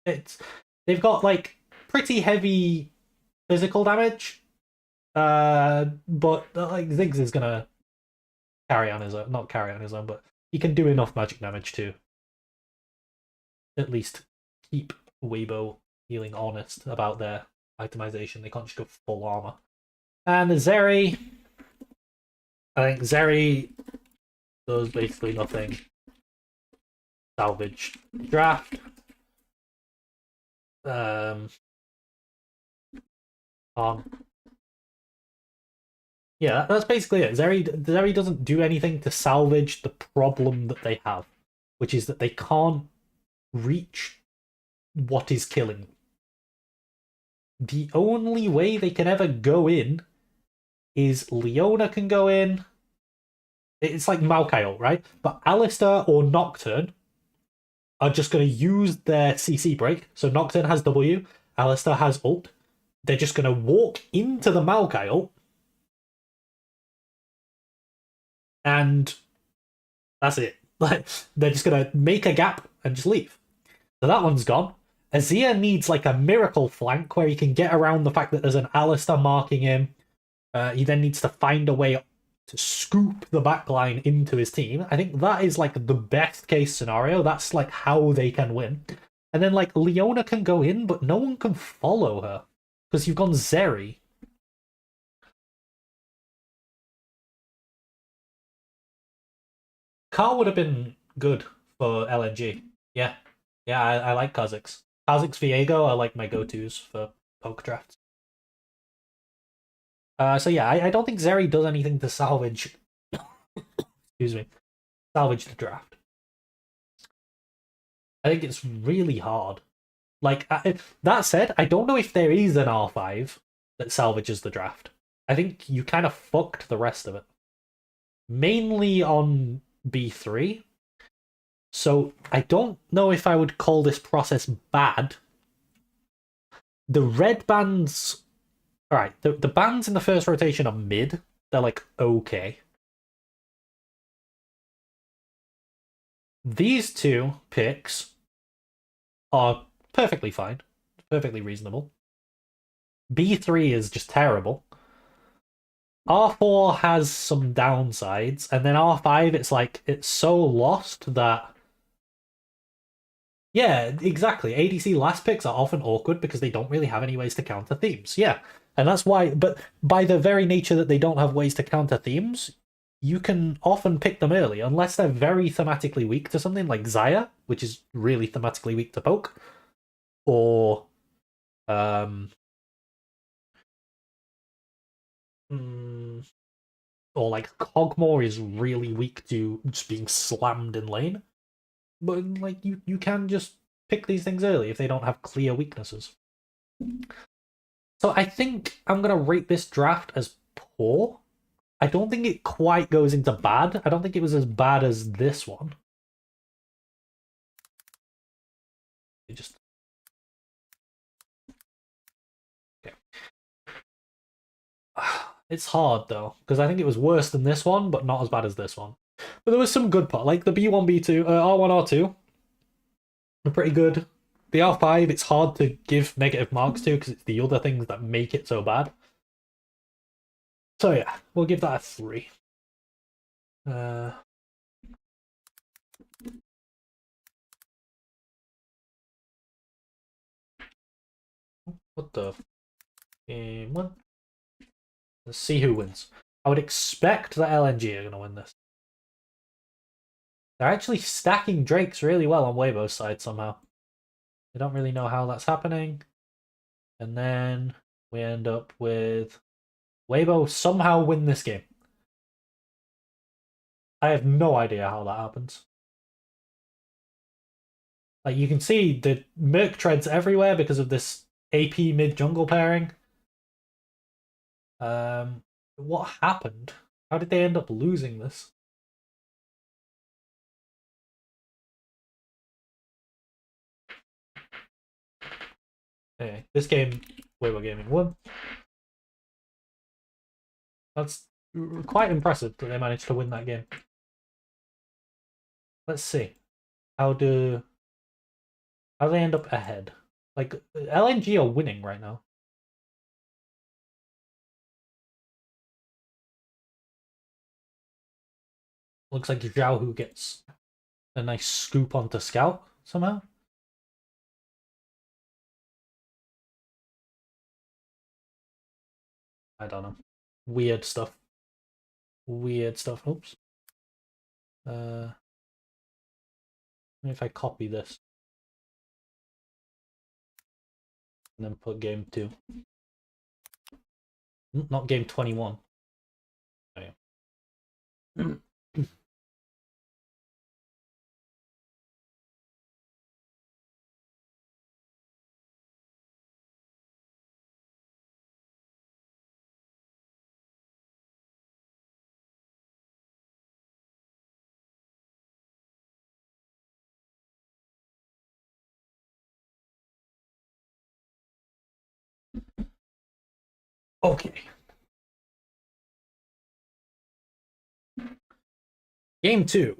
They've got like pretty heavy physical damage, but like Ziggs is gonna carry on his own, not carry on his own, but he can do enough magic damage to at least keep Weibo feeling honest about their itemization. They can't just go full armor. And the Zeri, I think Zeri does basically nothing. Salvage draft. Yeah, that's basically it. Zeri doesn't do anything to salvage the problem that they have, which is that they can't reach what is killing them. The only way they can ever go in is Leona can go in. It's like Maokai, right? But Alistair or Nocturne are just going to use their CC break. So Nocturne has W, Alistair has ult. They're just going to walk into the Maokai ult. And that's it. Like, they're just going to make a gap and just leave. So that one's gone. Azir needs like a miracle flank where he can get around the fact that there's an Alistair marking him. He then needs to find a way to scoop the backline into his team. I think that is like the best case scenario. That's like how they can win. And then like Leona can go in, but no one can follow her because you've gone Zeri. Car would have been good for LNG. Yeah. Yeah, I like Kha'Zix. Kha'Zix Viego are like my go-tos for poke drafts. So yeah, I don't think Zeri does anything to salvage excuse me. Salvage the draft. I think it's really hard. Like, that said, I don't know if there is an R5 that salvages the draft. I think you kind of fucked the rest of it. Mainly on B3. So I don't know if I would call this process bad. The red bands... Alright, the bands in the first rotation are mid. They're like, okay. These two picks are perfectly fine. Perfectly reasonable. B3 is just terrible. R4 has some downsides, and then R5, it's like, it's so lost that... Yeah, exactly. ADC last picks are often awkward because they don't really have any ways to counter themes. Yeah, and that's why, but by the very nature that they don't have ways to counter themes, you can often pick them early, unless they're very thematically weak to something like Xayah, which is really thematically weak to poke, or or like Cogmore is really weak to just being slammed in lane. But like you can just pick these things early if they don't have clear weaknesses. So I think I'm gonna rate this draft as poor. I don't think it quite goes into bad. I don't think it was as bad as this one. It just okay. It's hard though, because I think it was worse than this one, but not as bad as this one. But there was some good part, like the B1, B2, R1, R2. They're pretty good. The R5, it's hard to give negative marks to because it's the other things that make it so bad. So yeah, we'll give that a 3. What the? Game 1. Let's see who wins. I would expect that LNG are going to win this. They're actually stacking Drakes really well on Weibo's side somehow. I don't really know how that's happening. And then we end up with Weibo somehow win this game. I have no idea how that happens. Like, you can see the Merc treads everywhere because of this AP mid jungle pairing. What happened? How did they end up losing this? Anyway, this game, Weibo Gaming won. That's quite impressive that they managed to win that game. Let's see. How do they end up ahead? Like, LNG are winning right now. Looks like Zhao gets a nice scoop onto Scout somehow. I don't know. Weird stuff. Weird stuff. Oops. If I copy this and then put game 2. Not game 21. Oh, yeah. Okay. Game 2.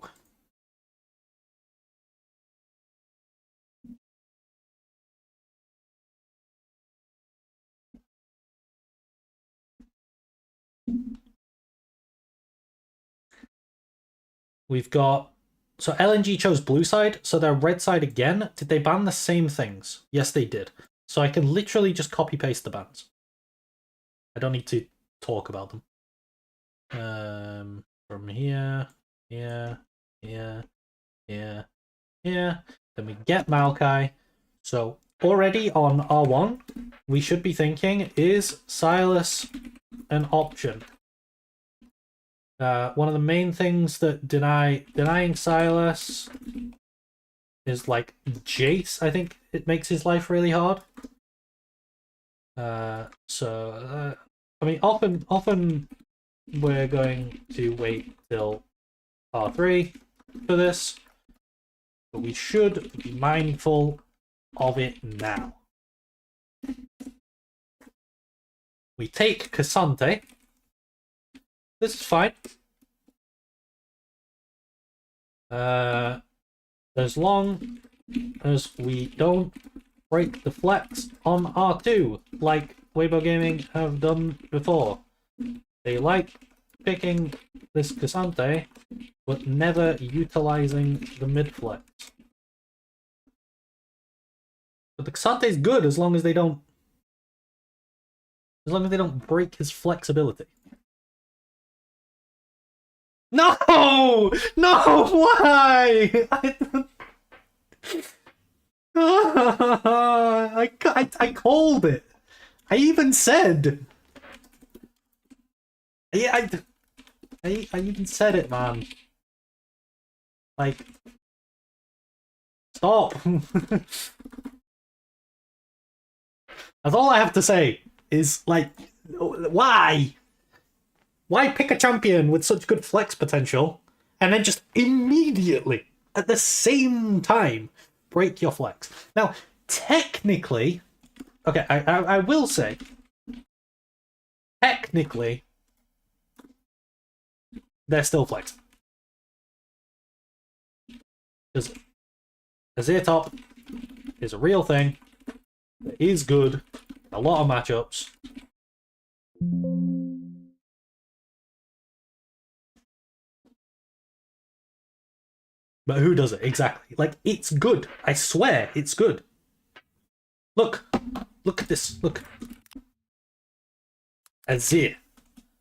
We've got... So LNG chose blue side, so they're red side again. Did they ban the same things? Yes, they did. So I can literally just copy-paste the bans. I don't need to talk about them. From here, here, here, here, here. Then we get Maokai. So already on R1, we should be thinking, is Silas an option? One of the main things that denying Silas is like Jace. I think it makes his life really hard. I mean, often we're going to wait till R3 for this, but we should be mindful of it now. We take Cassante. This is fine. As long as we don't break the flex on R2, like Weibo Gaming have done before. They like picking this Cassante, but never utilizing the mid flex. But the Cassante is good as long as they don't break his flexibility. No! No! Why? I called it. I even said. I even said it, man. Like, stop. That's all I have to say. Is like, why? Why pick a champion with such good flex potential and then just immediately, at the same time, break your flex? Now, technically, okay, I will say, technically, they're still flexed. Because Azir top is a real thing. It is good in a lot of matchups. But who does it? Exactly. Like, it's good. I swear, it's good. Look. Look at this. Look. Azir.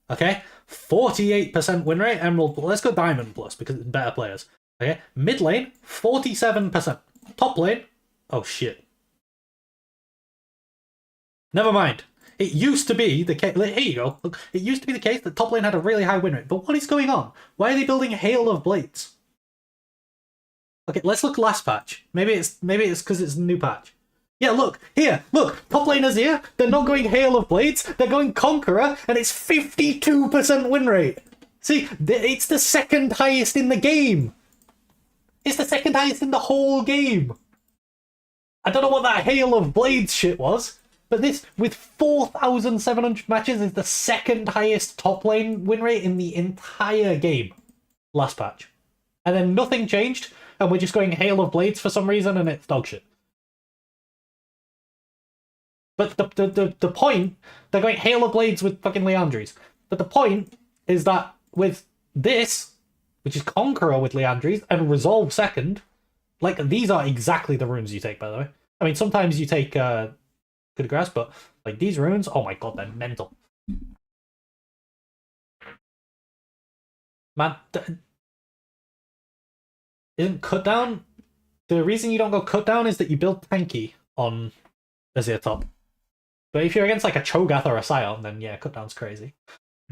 Okay? 48% win rate, Emerald. Let's go Diamond Plus, because it's better players. Okay? Mid lane, 47%. Top lane, oh shit. Never mind. It used to be the case. Here you go. Look, it used to be the case that top lane had a really high win rate. But what is going on? Why are they building Hail of Blades? Okay, let's look last patch. Maybe it's because it's a new patch. Yeah, look, here, look, top laners here, they're not going Hail of Blades, they're going Conqueror, and it's 52% win rate. See, it's the second highest in the game. It's the second highest in the whole game. I don't know what that Hail of Blades shit was, but this, with 4,700 matches, is the second highest top lane win rate in the entire game. Last patch. And then nothing changed, and we're just going Hail of Blades for some reason, and it's dog shit. But the point, they're going Hail of Blades with fucking Leandries. But the point is that with this, which is Conqueror with Leandries, and Resolve second, like, these are exactly the runes you take, by the way. I mean, sometimes you take Good Grass, but, like, these runes, oh my god, they're mental. Man, isn't Cut Down? The reason you don't go Cut Down is that you build Tanky on Azir top. But if you're against like a Cho'Gath or a Scion, then yeah, Cut Down's crazy.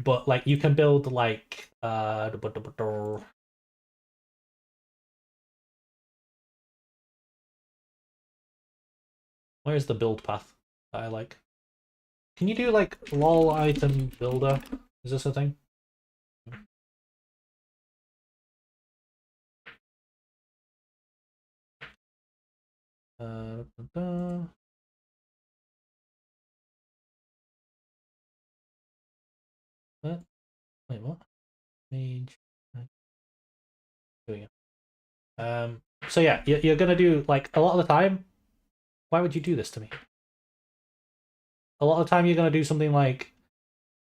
But like you can build like where's the build path that I like? Can you do like lol item builder? Is this a thing? Uh, what? Wait, what? Mage. There we go. So yeah, you're gonna do like a lot of the time. Why would you do this to me? A lot of the time you're gonna do something like,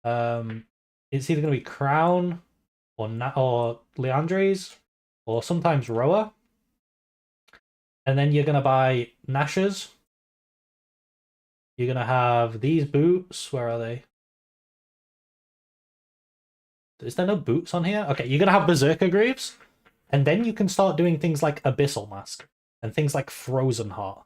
it's either gonna be Crown or Leandres or sometimes Roa. And then you're gonna buy Nash's. You're gonna have these boots. Where are they? Is there no boots on here? Okay, you're gonna have Berserker Greaves. And then you can start doing things like Abyssal Mask and things like Frozen Heart.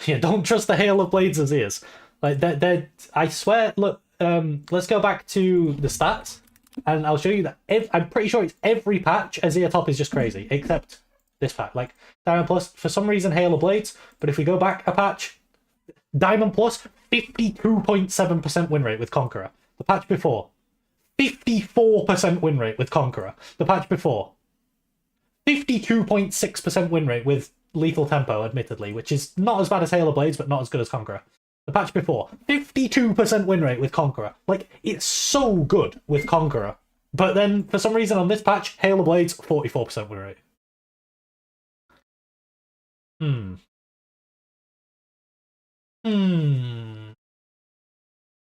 Yeah, don't trust the Hail of Blades as is. Like they're I swear. Look, let's go back to the stats, and I'll show you that. I'm pretty sure it's every patch. Azir top is just crazy, except this patch. Like Diamond Plus, for some reason, Hail of Blades. But if we go back a patch, Diamond Plus, 52.7% win rate with Conqueror. The patch before, 54% win rate with Conqueror. The patch before, 52.6% win rate with Lethal Tempo, admittedly, which is not as bad as Hail of Blades, but not as good as Conqueror. The patch before, 52% win rate with Conqueror. Like, it's so good with Conqueror. But then, for some reason, on this patch, Hail of Blades, 44% win rate. Hmm. Hmm.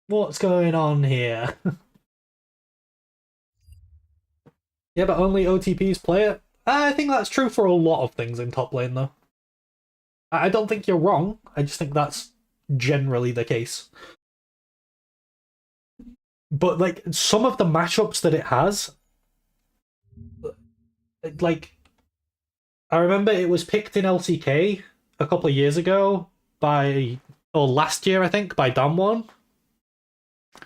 What's going on here? Yeah, but only OTPs play it? I think that's true for a lot of things in top lane, though. I don't think you're wrong. I just think that's generally the case. But, like, some of the matchups that it has, like, I remember it was picked in LCK a couple of years ago by, or last year, I think, by Damwon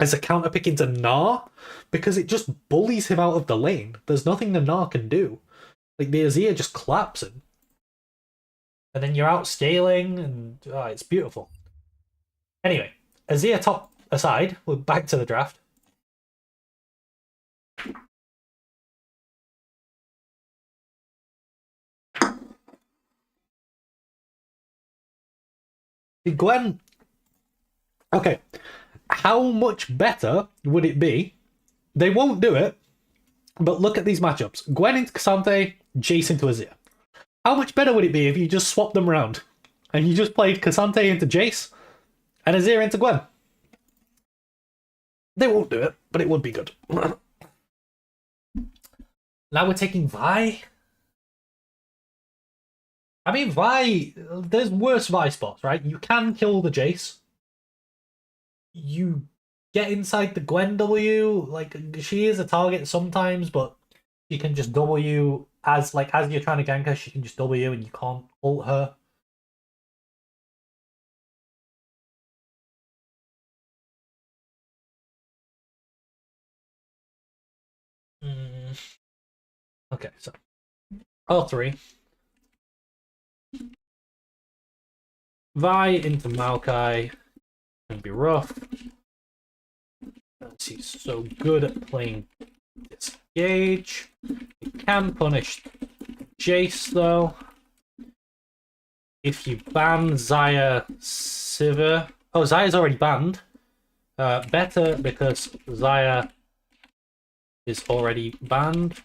as a counter pick into Gnar because it just bullies him out of the lane. There's nothing the Gnar can do. Like, the Azir just claps him. And then you're out scaling, and it's beautiful. Anyway, Azir top aside, we're back to the draft. Gwen. Okay, how much better would it be? They won't do it, but look at these matchups: Gwen into Cassante, Jace into Azir. How much better would it be if you just swapped them around and you just played Cassante into Jace and Azir into Gwen? They won't do it, but it would be good. Now we're taking Vi. I mean, Vi, there's worse Vi spots, right? You can kill the Jace. You get inside the Gwen W. Like, she is a target sometimes, but she can just W as you're trying to gank her, she can just W and you can't ult her. Okay, so R3. Vi into Maokai can be rough. He's so good at playing disengage. You can punish Jace though. If you ban Xayah Sivir. Oh, Xayah's already banned. Better because Xayah is already banned.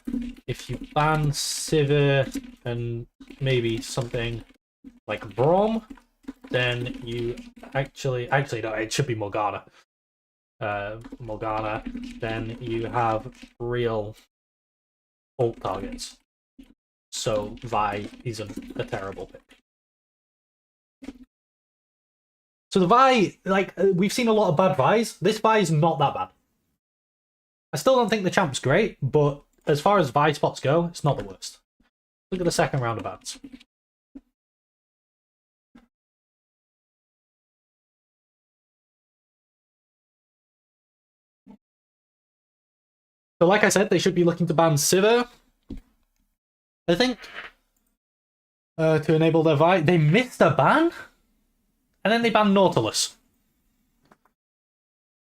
If you ban Sivir and maybe something like Braum, then you actually no, it should be Morgana. Morgana, then you have real ult targets. So Vi isn't a terrible pick. So the Vi, like, we've seen a lot of bad Vi's. This Vi is not that bad. I still don't think the champ's great, but as far as Vi spots go, it's not the worst. Look at the second round of ads. So like I said, they should be looking to ban Sivir, I think, to enable their Vi. They missed a ban? And then they banned Nautilus.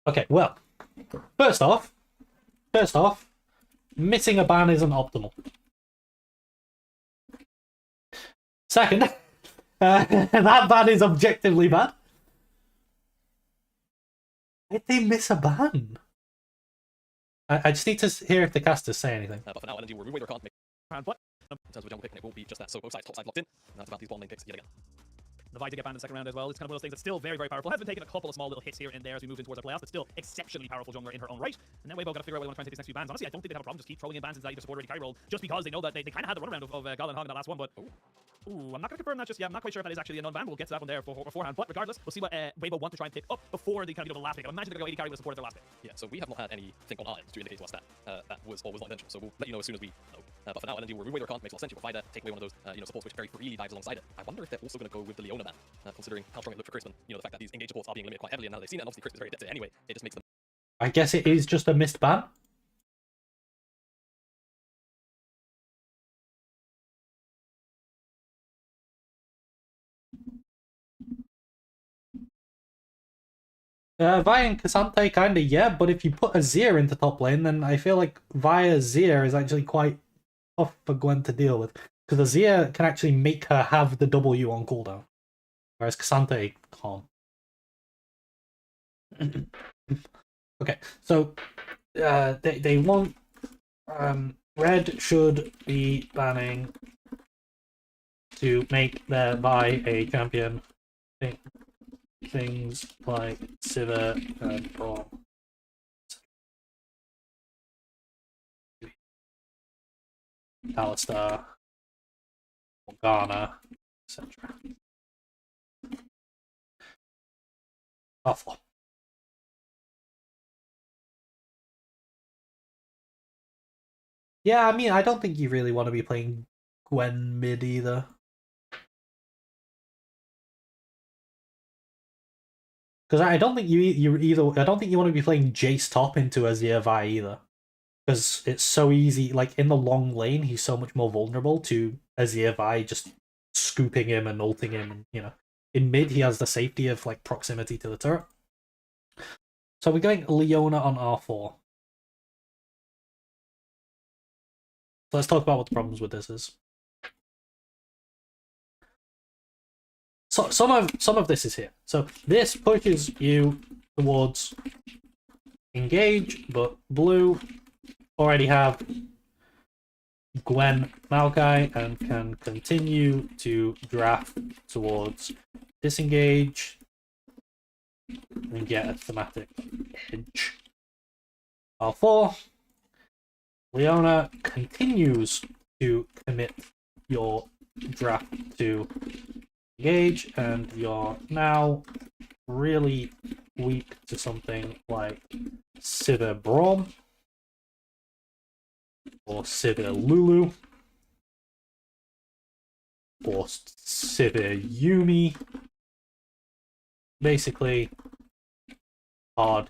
Okay, well, first off, missing a ban isn't optimal. Second, that ban is objectively bad. Why did they miss a ban? I just need to hear if the casters say anything. But for now, LNG will remove their can't make round what? In terms of the jungle pick, and it won't be just that. So both sides, top side locked in. Now it's about these ball lane picks yet again. The Vi to get banned in the second round as well. It's kind of one of those things that's still very, very powerful. Has been taking a couple of small little hits here and there as we move in towards our playoffs, but still exceptionally powerful jungler in her own right. And then Weibo got to figure out what they want to try and take these next few bans. Honestly, I don't think they have a problem just keep throwing in bans into that either support or carry role, just because they know that they kind of had the runaround of Gala and Hog in that last one, but ooh, I'm not going to confirm that just yet. I'm not quite sure if that is actually a non-ban. We'll get to that one there beforehand. But regardless, we'll see what Weibo want to try and pick up before they kind of do the last pick. I imagine they're going to go 80 carry with support at their last pick. Yeah, so we have not had anything on our end to indicate to us that that was or was not intentional. So we'll let you know as soon as we know. But for now, LND will remove their can't makes a lot of sense. You will find take away one of those supports which very freely dives alongside it. I wonder if they're also going to go with the Leona ban, considering how strong it looked for Crispin. The fact that these engage supports are being limited quite heavily, and now they've seen it, and obviously Crispin is very adept at it anyway. It just makes them. I guess it is just a missed ban. Vi and Cassante kinda, yeah, but if you put Azir into top lane, then I feel like via Azir is actually quite tough for Gwen to deal with. Because Azir can actually make her have the W on cooldown. Whereas Cassante can't. Okay, so they want Red should be banning to make their Vi a champion. Things like Sivir and Braum. Alistar, Morgana, etc. Awful. Yeah, I mean, I don't think you really want to be playing Gwen mid either. Because I don't think I don't think you want to be playing Jace top into Azir Vi either. Because it's so easy, like in the long lane, he's so much more vulnerable to Azir Vi just scooping him and ulting him, and in mid he has the safety of like proximity to the turret. So we're going Leona on R4. So let's talk about what the problems with this is. So some of this is here. So this pushes you towards engage, but blue already have Gwen Maokai and can continue to draft towards disengage and get a thematic edge. R4, Leona continues to commit your draft to engage, and you're now really weak to something like Sivir Braum or Sivir Lulu or Sivir Yumi. Basically, hard,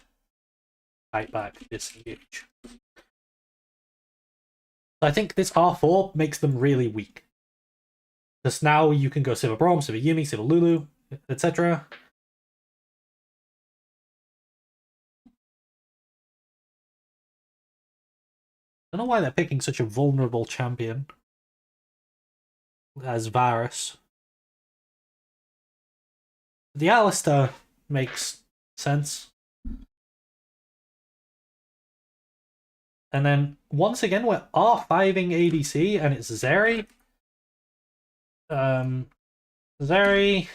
fight back, disengage. I think this R4 makes them really weak. Because now you can go Sivir Braum, Sivir Yuumi, Sivir Lulu, etc. I don't know why they're picking such a vulnerable champion as Varus. The Alistar makes sense. And then, once again, we're R5ing ADC, and it's Zeri. Zeri...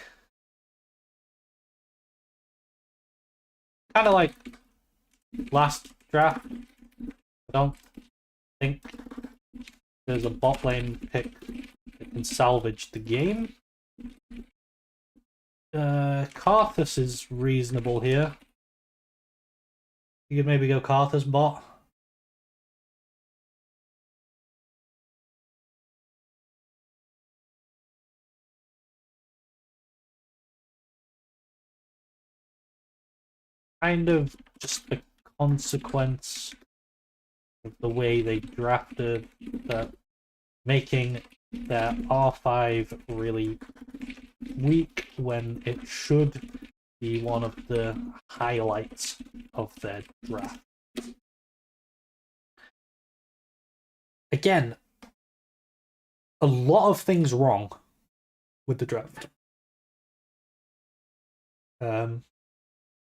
kind of like last draft. I don't think there's a bot lane pick that can salvage the game. Karthus is reasonable here. You could maybe go Karthus bot. Kind of just a consequence of the way they drafted that, making their R5 really weak when it should be one of the highlights of their draft. Again, a lot of things wrong with the draft.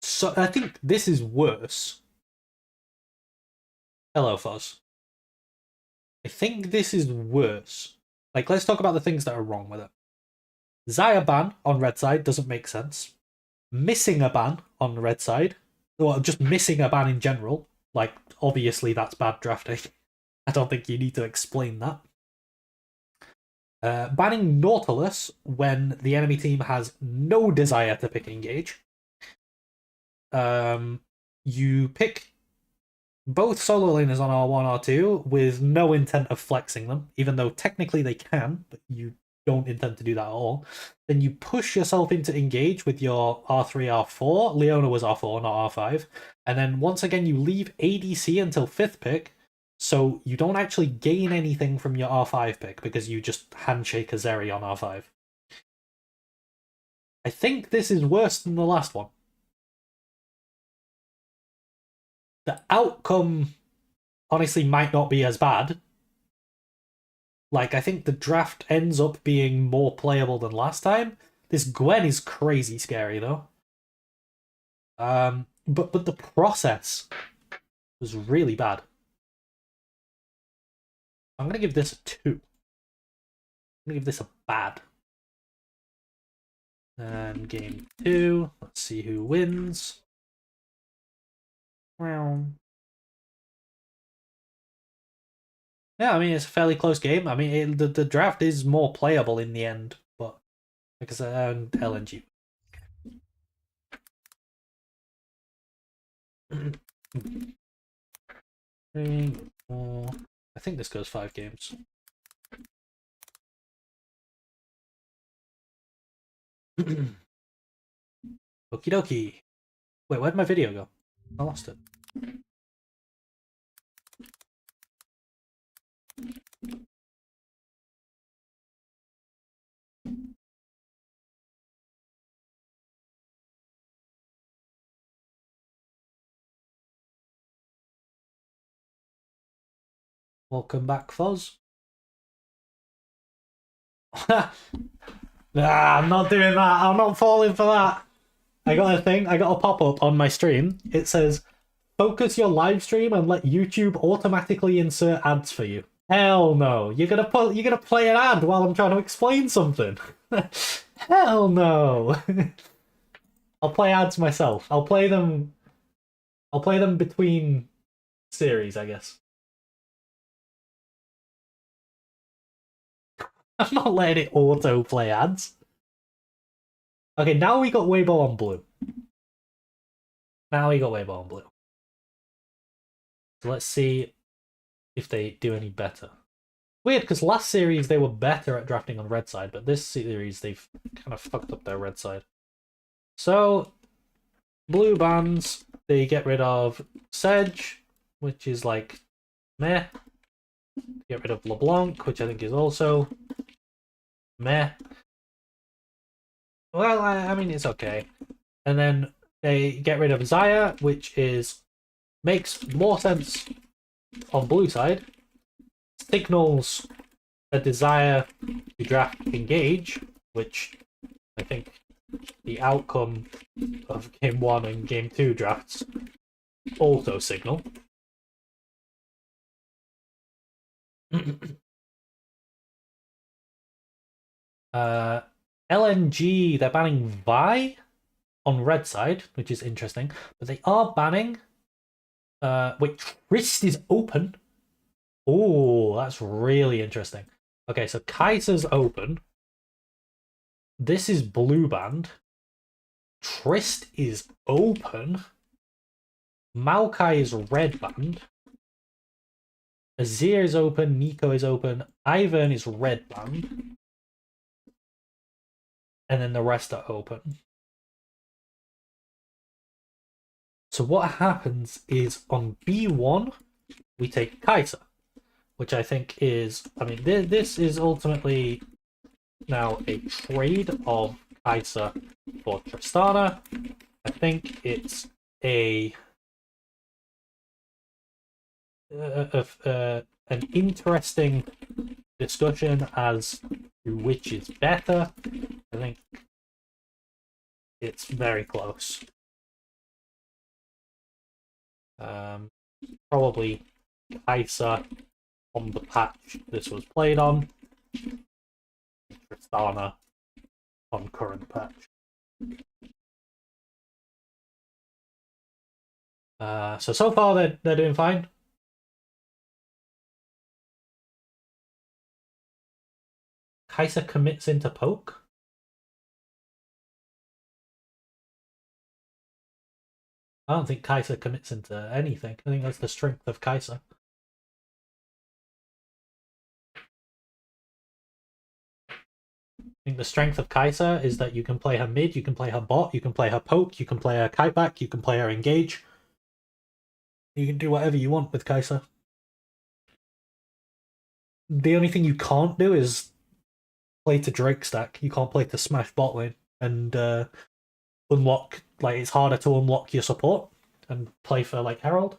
So I think this is worse. Hello, Foz. I think this is worse. Like, let's talk about the things that are wrong with it. Xayah ban on red side doesn't make sense. Missing a ban on red side, or just missing a ban in general, like, obviously that's bad drafting. I don't think you need to explain that. Banning Nautilus when the enemy team has no desire to pick engage. You pick both solo laners on R1, R2 with no intent of flexing them, even though technically they can, but you don't intend to do that at all. Then you push yourself into engage with your R3, R4. Leona was R4, not R5. And then once again, you leave ADC until 5th pick, so you don't actually gain anything from your R5 pick because you just handshake a Zeri on R5. I think this is worse than the last one. The outcome, honestly, might not be as bad. Like, I think the draft ends up being more playable than last time. This Gwen is crazy scary, though. But the process was really bad. I'm gonna give this a 2. I'm gonna give this a bad. And game 2, let's see who wins. Well, yeah, I mean, it's a fairly close game. I mean, the draft is more playable in the end, but because LNG. 3, 4. I think this goes 5 games. Okie dokie. Wait, where'd my video go? I lost it. Welcome back, Foz. Nah, I'm not doing that. I'm not falling for that. I got a thing. I got a pop-up on my stream. It says, focus your live stream and let YouTube automatically insert ads for you. Hell no. You're gonna play an ad while I'm trying to explain something. Hell no. I'll play ads myself. I'll play them between series, I guess. I'm not letting it auto-play ads. Okay, now we got Weibo on blue. Now we got Weibo on blue. So let's see if they do any better. Weird, because last series they were better at drafting on red side, but this series they've kind of fucked up their red side. So, blue bans, they get rid of Sedge, which is like, meh. Get rid of LeBlanc, which I think is also meh. Well, I mean, it's okay. And then they get rid of Zaya, which makes more sense on blue side. Signals a desire to draft Engage, which I think the outcome of Game 1 and Game 2 drafts also signal. LNG, they're banning Vi on red side, which is interesting, but they are banning. Wait, Trist is open. Oh, that's really interesting. Okay, so Kaiser's open. This is blue banned. Trist is open. Maokai is red banned. Azir is open. Nico is open. Ivern is red banned. And then the rest are open. So what happens is on B1, we take Kaiser, which I think is, I mean, this is ultimately now a trade of Kaiser for Tristana. I think it's an interesting discussion as to which is better. I think it's very close. Probably Kaiser on the patch this was played on. Tristana on current patch. So far they're doing fine. Kaiser commits into poke. I don't think Kaiser commits into anything. I think that's the strength of Kaiser. I think the strength of Kaiser is that you can play her mid, you can play her bot, you can play her poke, you can play her kite back, you can play her engage. You can do whatever you want with Kaiser. The only thing you can't do is play to Drake stack. You can't play to smash bot lane and unlock, like, it's harder to unlock your support and play for like Herald.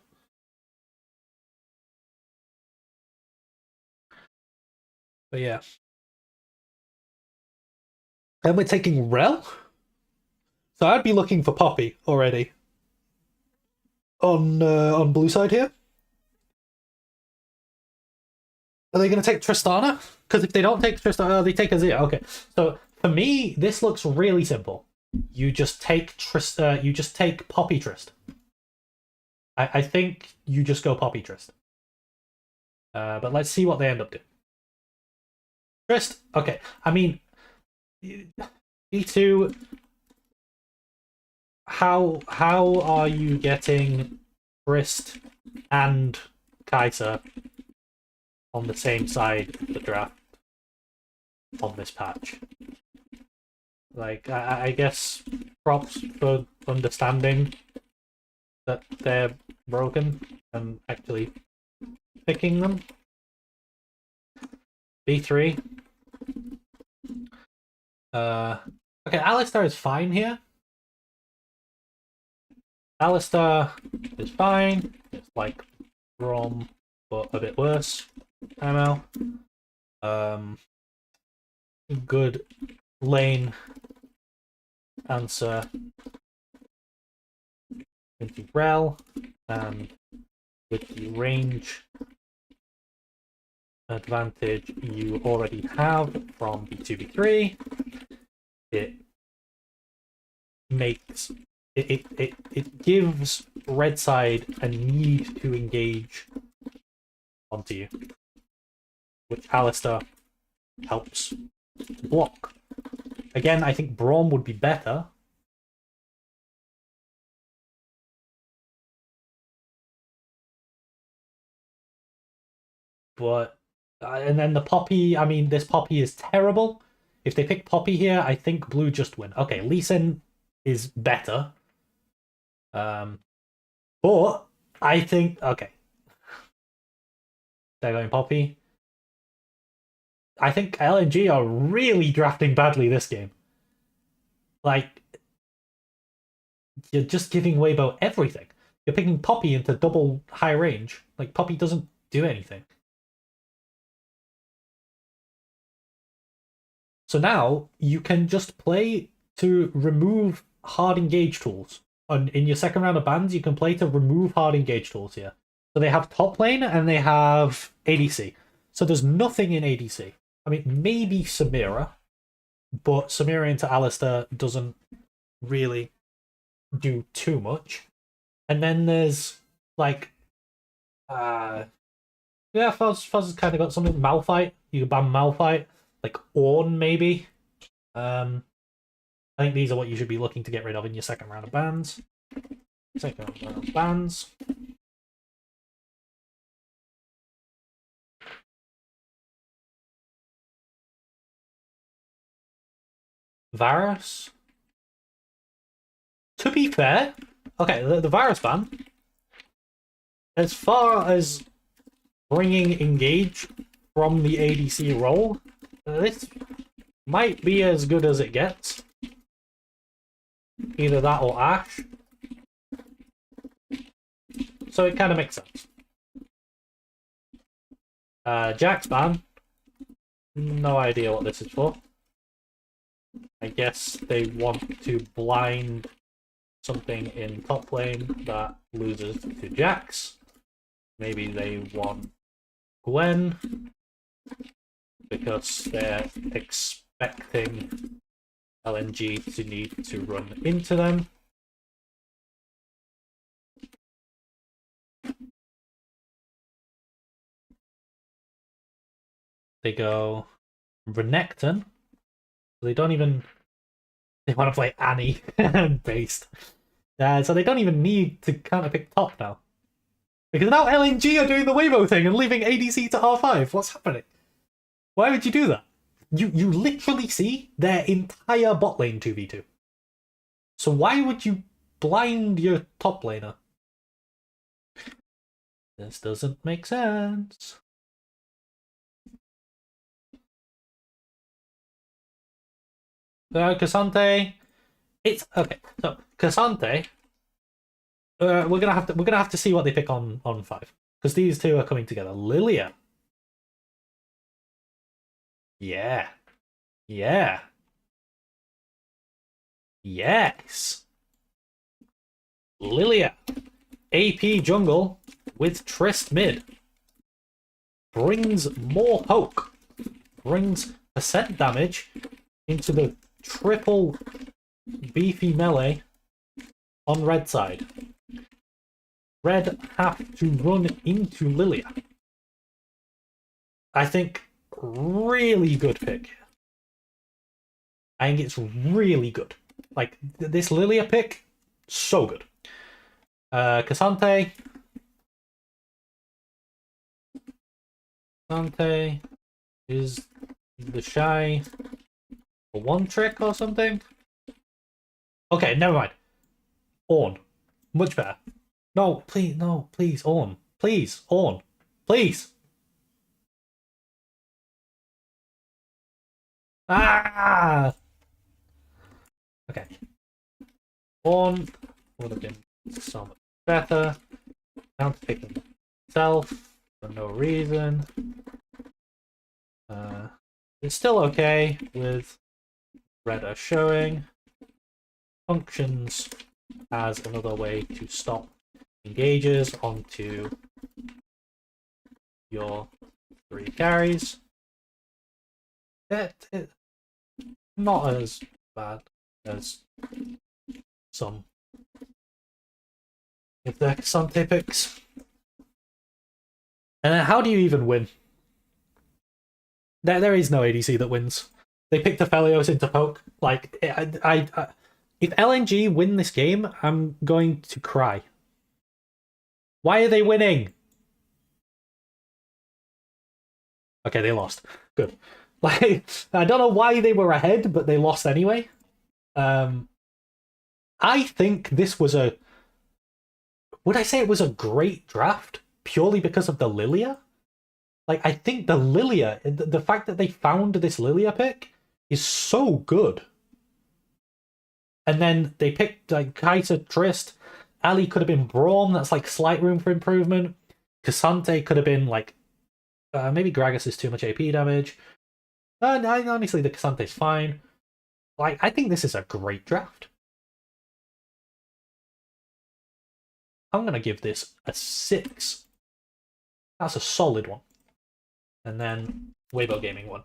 But yeah. Then we're taking Rel. So I'd be looking for Poppy already on blue side here. Are they going to take Tristana? Because if they don't take Tristana, they take Azir. Okay, so for me, this looks really simple. You just take you just take Poppy Trist. I think you just go Poppy Trist. But let's see what they end up doing. Trist, okay. I mean, E2. How are you getting Trist and Kaiser on the same side of the draft on this patch? Like, I guess props for understanding that they're broken and actually picking them. B3. Okay, Alistar is fine here. Alistar is fine. It's like Rom, but a bit worse. ML. Good lane answer into Rel, and with the range advantage you already have from B2B3, it makes it gives red side a need to engage onto you, which Alistar helps to block. Again, I think Braum would be better. But and then the Poppy, I mean, this Poppy is terrible. If they pick Poppy here, I think blue just win. Okay, Lee Sin is better. But I think, okay. They're going Poppy. I think LNG are really drafting badly this game. Like, you're just giving Weibo everything. You're picking Poppy into double high range. Like, Poppy doesn't do anything. So now you can just play to remove hard engage tools. In your second round of bans, you can play to remove hard engage tools here. So they have top lane and they have ADC. So there's nothing in ADC. I mean, maybe Samira, but Samira into Alistair doesn't really do too much. And then there's like, yeah, Fuzz has kind of got something. Malphite, you can ban Malphite, like Ornn maybe. I think these are what you should be looking to get rid of in your second round of bans. Second round of bans. Varus. To be fair, okay, the Varus ban, as far as bringing engage from the ADC role, this might be as good as it gets. Either that or Ashe. So it kind of makes sense. Jack's ban. No idea what this is for. I guess they want to blind something in top lane that loses to Jax. Maybe they want Gwen because they're expecting LNG to need to run into them. They go Renekton. They don't even... They want to play Annie based. So they don't even need to kind of pick top now. Because now LNG are doing the Weibo thing and leaving ADC to R5. What's happening? Why would you do that? You literally see their entire bot lane 2v2. So why would you blind your top laner? This doesn't make sense. Cassante. It's okay. So Cassante. We're gonna have to see what they pick on 5 because these two are coming together. Lilia. Yeah. Yeah. Yes. Lilia. AP jungle with Trist mid. Brings more poke. Brings percent damage into the triple beefy melee on red side. Red have to run into Lilia. I think really good pick. I think it's really good. Like, this Lilia pick, so good. Cassante. Cassante is the shy one trick or something. Okay, never mind. Ornn. Much better. No, please, Ornn. Please, Ornn. Please. Ah! Okay. Ornn would have been so much better. Down to picking himself for no reason. It's still okay with red are showing. Functions as another way to stop engages onto your 3 carries. It not as bad as some of the Xante picks. And how do you even win? There is no ADC that wins. They picked Aphelios into poke. Like, if LNG win this game, I'm going to cry. Why are they winning? Okay, they lost. Good. Like, I don't know why they were ahead, but they lost anyway. I think this was a... Would I say it was a great draft purely because of the Lilia? Like, I think the Lilia, the fact that they found this Lilia pick is so good. And then they picked like Kai'Sa, Trist. Ali could have been Braum. That's like slight room for improvement. Cassante could have been like maybe Gragas is too much AP damage. Honestly, the Cassante's fine. Like, I think this is a great draft. I'm gonna give this a 6. That's a solid one. And then Weibo Gaming one.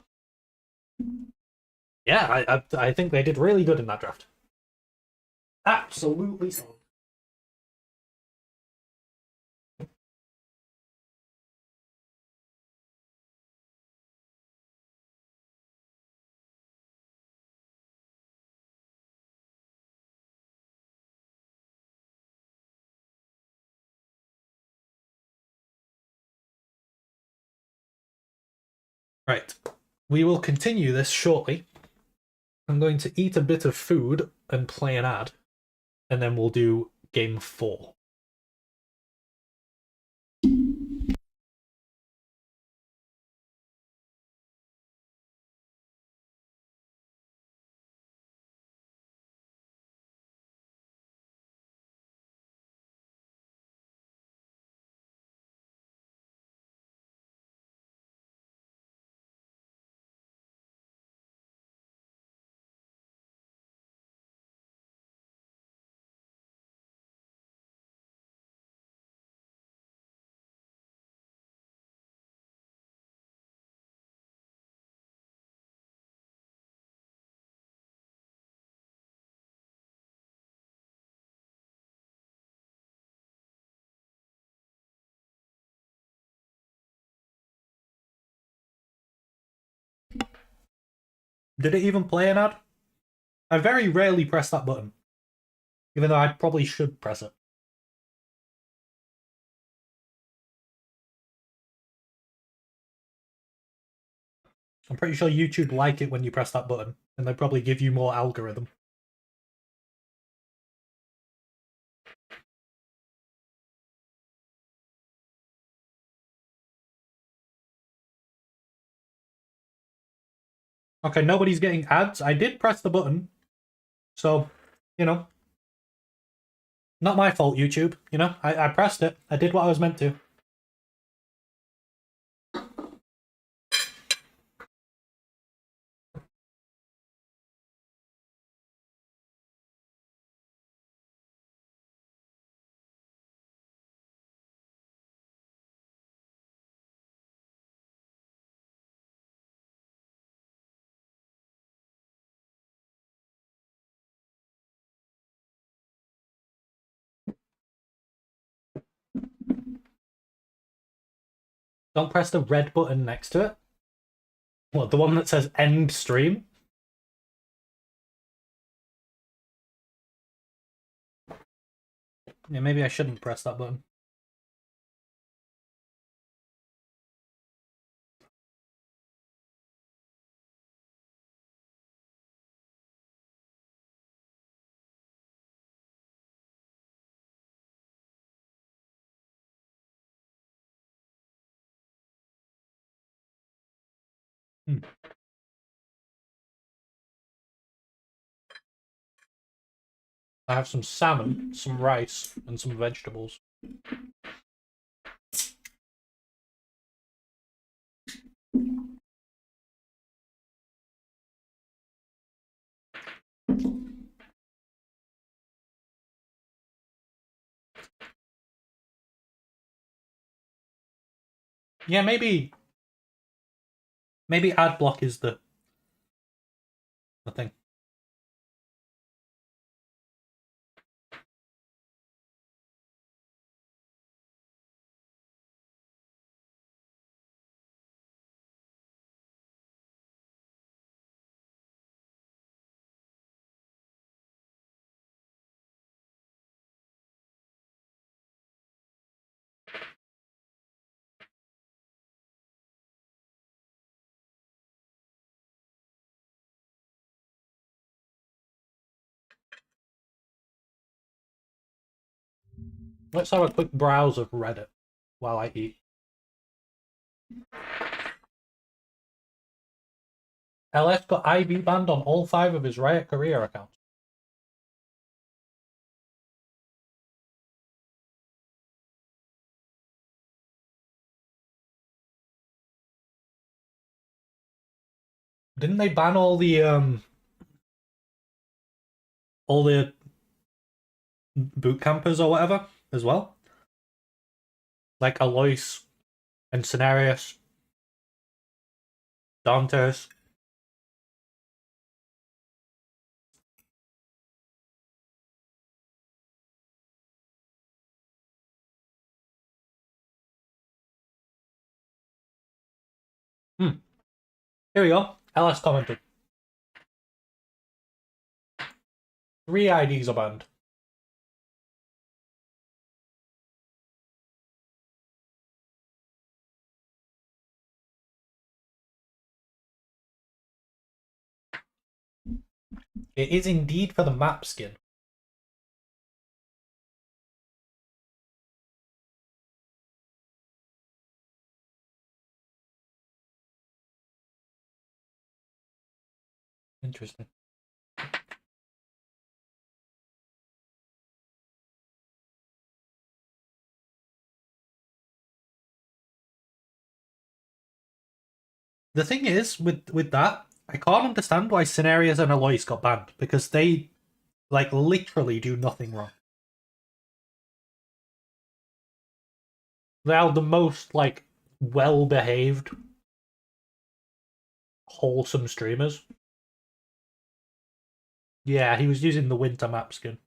Yeah, I think they did really good in that draft. Absolutely solid. Right. We will continue this shortly. I'm going to eat a bit of food and play an ad, and then we'll do game 4. Did it even play an ad? I very rarely press that button, even though I probably should press it. I'm pretty sure YouTube like it when you press that button, and they probably give you more algorithm. Okay, nobody's getting ads. I did press the button, so, you know, not my fault, YouTube. You know, I pressed it. I did what I was meant to. Don't press the red button next to it. What, the one that says end stream? Yeah, maybe I shouldn't press that button. Hmm. I have some salmon, some rice, and some vegetables. Yeah, maybe ad block is the thing. Let's have a quick browse of Reddit while I eat. LS got IB banned on all 5 of his Riot career accounts. Didn't they ban all the boot campers or whatever as well? Like Alois and Cenarius, Dantes. Here we go. LS commented. 3 IDs are banned. It is indeed for the map skin. Interesting. The thing is, with that, I can't understand why Cenarius and Alois got banned, because they, like, literally do nothing wrong. They are the most, like, well-behaved, wholesome streamers. Yeah, he was using the winter map skin.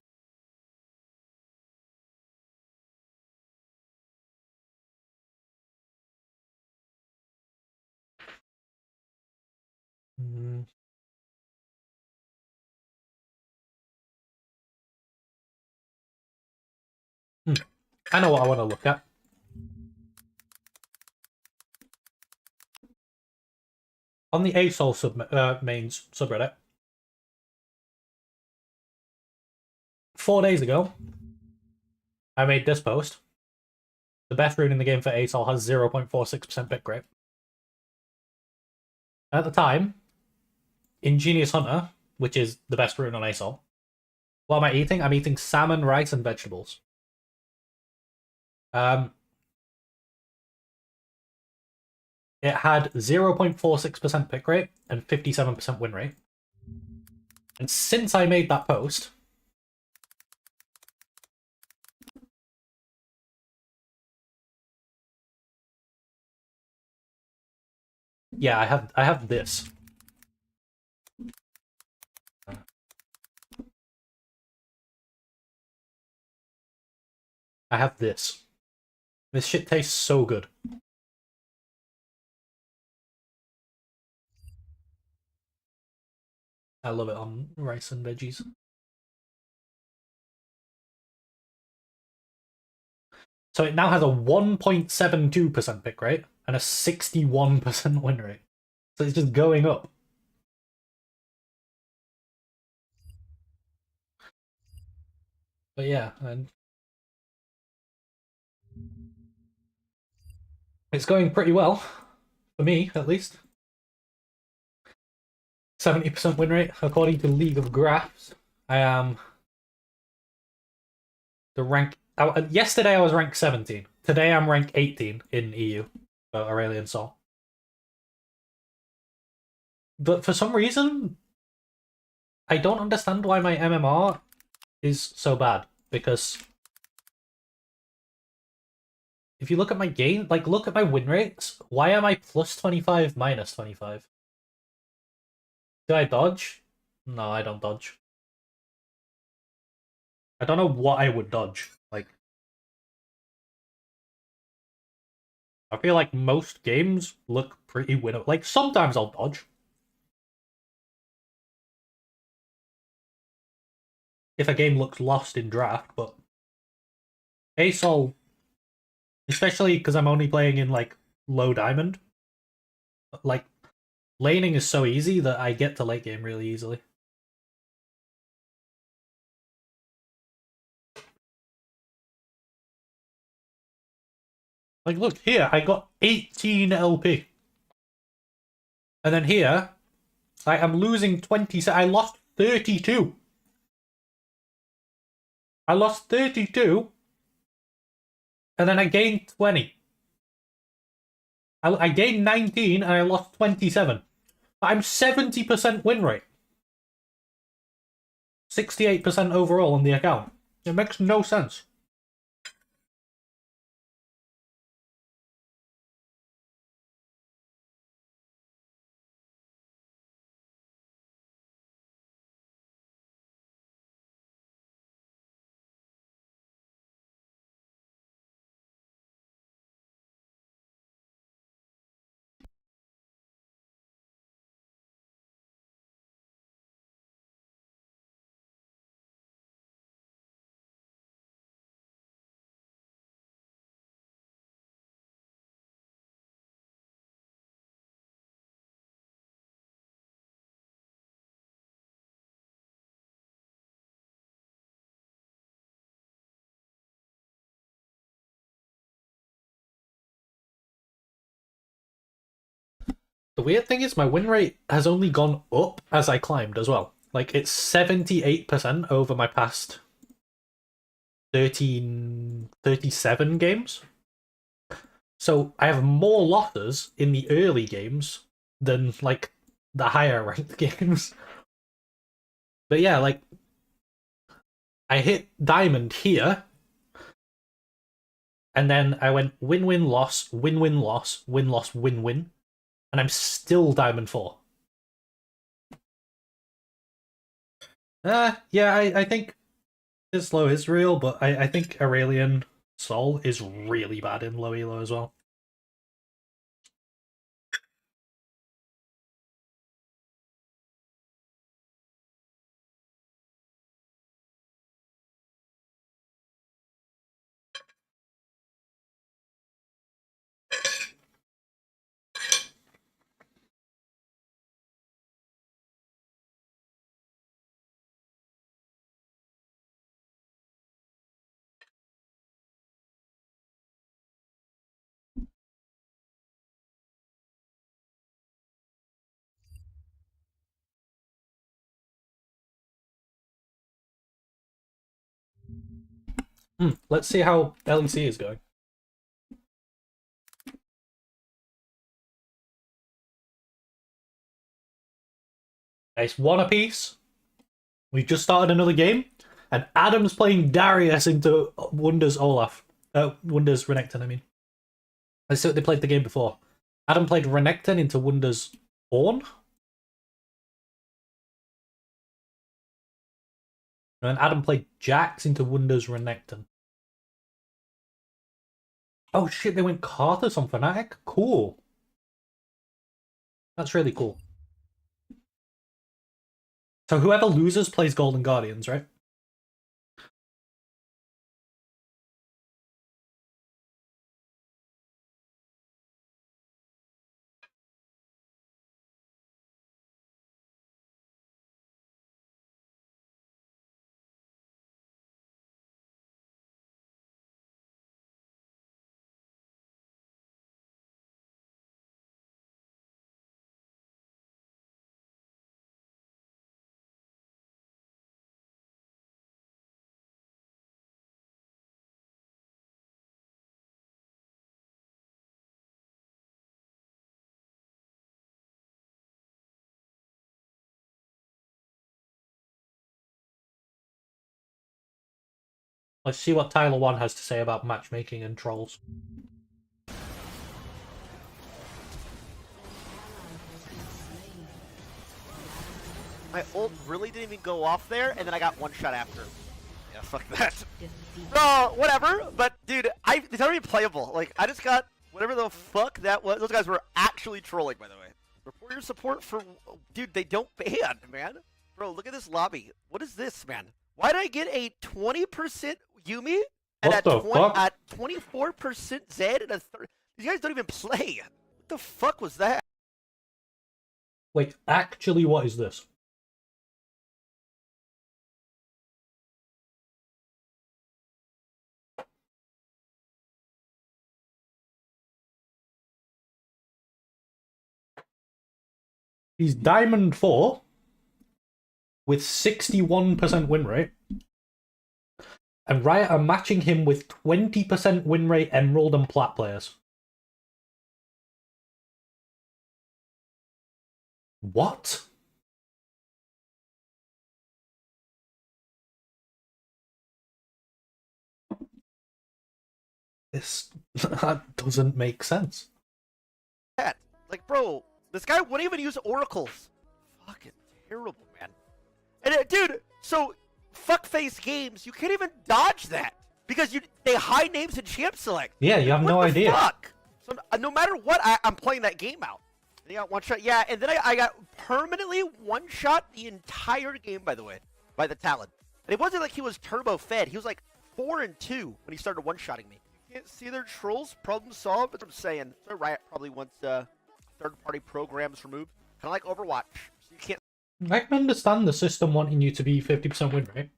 Mm. I know what I want to look at. On the ASOL mains subreddit, 4 days ago, I made this post. The best rune in the game for ASOL has 0.46% pick rate. At the time, Ingenious Hunter, which is the best rune on ASOL, what am I eating? I'm eating salmon, rice, and vegetables. It had 0.46% pick rate and 57% win rate. And since I made that post, yeah, I have this. I have this. This shit tastes so good. I love it on rice and veggies. So it now has a 1.72% pick rate and a 61% win rate. So it's just going up. But yeah, and it's going pretty well. For me, at least. 70% win rate, according to League of Graphs. I am the rank. Yesterday I was rank 17. Today I'm rank 18 in EU for Aurelian Sol. But for some reason, I don't understand why my MMR is so bad. Because if you look at my game, like look at my win rates, why am I plus 25, minus 25? Do I dodge? No, I don't dodge. I don't know what I would dodge. Like, I feel like most games look pretty winnable. Like, sometimes I'll dodge. If a game looks lost in draft, but ASOL, especially because I'm only playing in, like, low diamond, like, laning is so easy that I get to late game really easily. Like, look, here, I got 18 LP. And then here, Like, I'm losing 20. I lost 32. I lost 32, and then I gained 20. I gained 19, and I lost 27. I'm 70% win rate. 68% overall on the account. It makes no sense. The weird thing is my win rate has only gone up as I climbed as well. Like, it's 78% over my past 37 games. So I have more losses in the early games than, like, the higher ranked games. But yeah, like, I hit diamond here, and then I went win-win loss, win-win loss, win-loss, win-win, and I'm still diamond 4. Yeah, I think this low is real, but I think Aurelian Sol is really bad in low elo as well. Let's see how LEC is going. Nice, one apiece. We've just started another game, and Adam's playing Darius into Wonders Olaf. Wonders Renekton, I mean. Let's see what they played the game before. Adam played Renekton into Wonders Ornn. And then Adam played Jax into Wonders Renekton. Oh shit, they went Karthus on Fnatic? Cool. That's really cool. So whoever loses plays Golden Guardians, right? Let's see what Tyler 1 has to say about matchmaking and trolls. My ult really didn't even go off there, and then I got one shot after. Yeah, fuck that. Bro, whatever. But dude, it's not even playable. Like, I just got whatever the fuck that was. Those guys were actually trolling, by the way. Report your support for, dude. They don't ban, man. Bro, look at this lobby. What is this, man? Why did I get a 20% Yumi and What the fuck? at 24% Zed and a third? These guys don't even play. What the fuck was that? Wait, actually, what is this? He's Diamond 4 with 61% win rate. And Riot are matching him with 20% win rate Emerald and Plat players. What? That doesn't make sense. Like, bro, this guy wouldn't even use oracles. Fucking terrible, man. And dude, so fuckface games, you can't even dodge that because they hide names in champ select. Yeah, you have no idea. Fuck. So no matter what, I'm playing that game out. And he got one shot. Yeah, and then I got permanently one shot the entire game. By the way, by the Talon. And it wasn't like he was turbo fed. He was like 4-2 when he started one shotting me. You can't see their trolls. Problem solved. That's what I'm saying. So Riot probably wants third-party programs removed, kind of like Overwatch. So you can't. I can understand the system wanting you to be 50% win rate,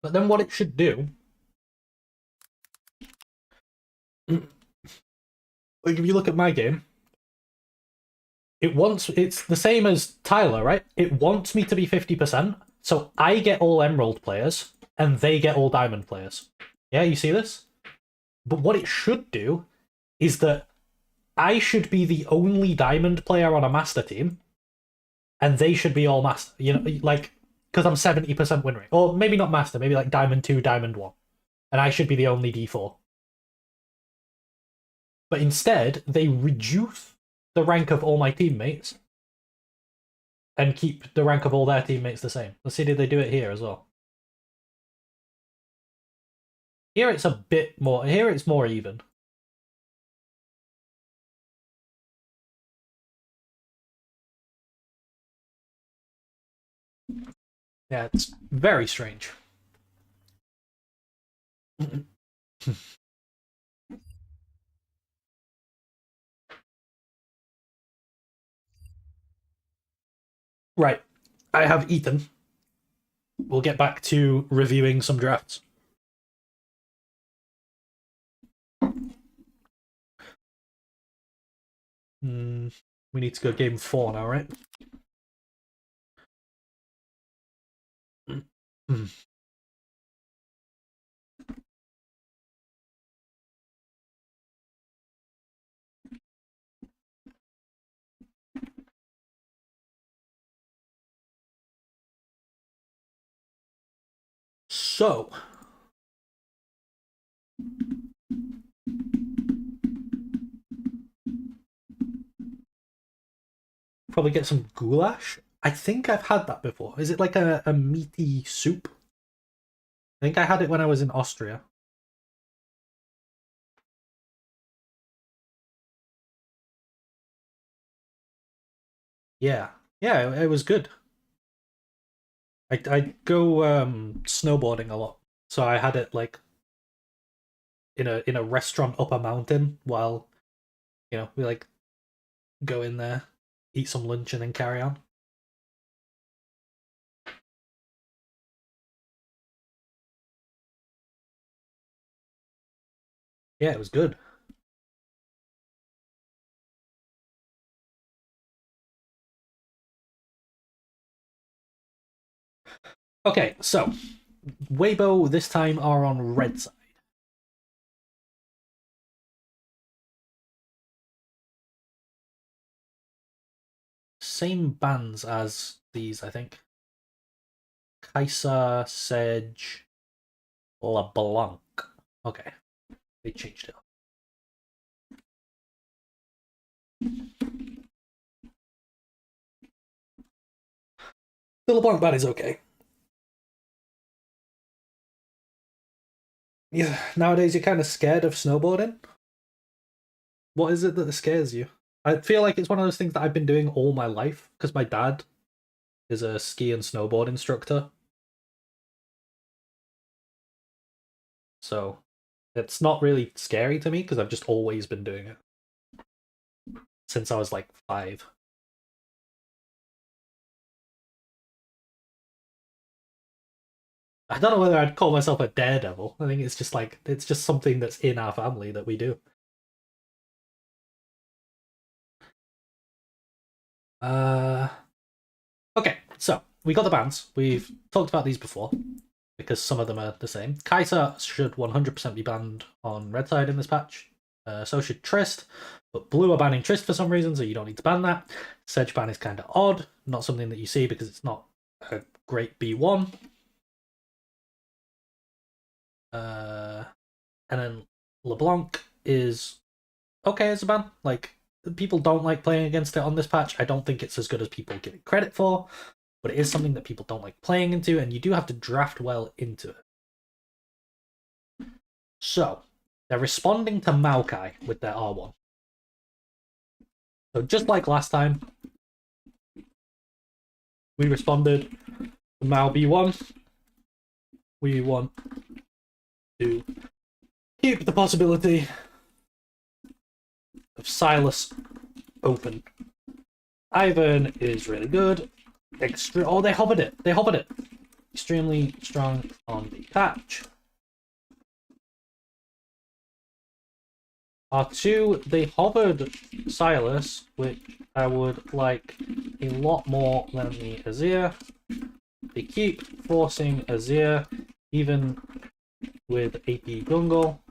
but then what it should do, like if you look at my game, it's the same as Tyler, right? It wants me to be 50%, so I get all Emerald players and they get all Diamond players. Yeah, you see this? But what it should do is that I should be the only Diamond player on a Master team, and they should be all Master, you know, like, because I'm 70% win rate. Or maybe not Master, maybe like Diamond 2, Diamond 1. And I should be the only D4. But instead, they reduce the rank of all my teammates and keep the rank of all their teammates the same. Let's see, did they do it here as well? Here it's a bit more, here it's more even. Yeah, it's very strange. Right, I have Ethan. We'll get back to reviewing some drafts. We need to go game 4 now, right? So, probably get some goulash. I think I've had that before. Is it like a meaty soup? I think I had it when I was in Austria. Yeah, yeah, it was good. I go snowboarding a lot, so I had it like in a restaurant up a mountain while, you know, we like go in there, eat some lunch, and then carry on. Yeah, it was good. Okay, so Weibo this time are on red side. Same bands as these, I think. Kaiser, Sedge, LeBlanc. Okay, they changed it. The LeBlanc band is okay. Yeah, nowadays you're kind of scared of snowboarding. What is it that scares you? I feel like it's one of those things that I've been doing all my life because my dad is a ski and snowboard instructor. So it's not really scary to me because I've just always been doing it since I was like 5. I don't know whether I'd call myself a daredevil. I think it's just like, it's just something that's in our family that we do. Okay, so we got the bans. We've talked about these before because some of them are the same. Kai'Sa should 100% be banned on red side in this patch. So should Trist, but blue are banning Trist for some reason, so you don't need to ban that. Sedge ban is kind of odd, not something that you see because it's not a great B1. And then LeBlanc is okay as a ban. Like, people don't like playing against it on this patch. I don't think it's as good as people give it credit for, but it is something that people don't like playing into, and you do have to draft well into it. So, they're responding to Maokai with their R1. So just like last time, we responded to Mao B1. We want to keep the possibility of Silas open. Ivern is really good. Oh, they hovered it. They hovered it. Extremely strong on the patch. R2, they hovered Silas, which I would like a lot more than the Azir. They keep forcing Azir, even with AP jungle.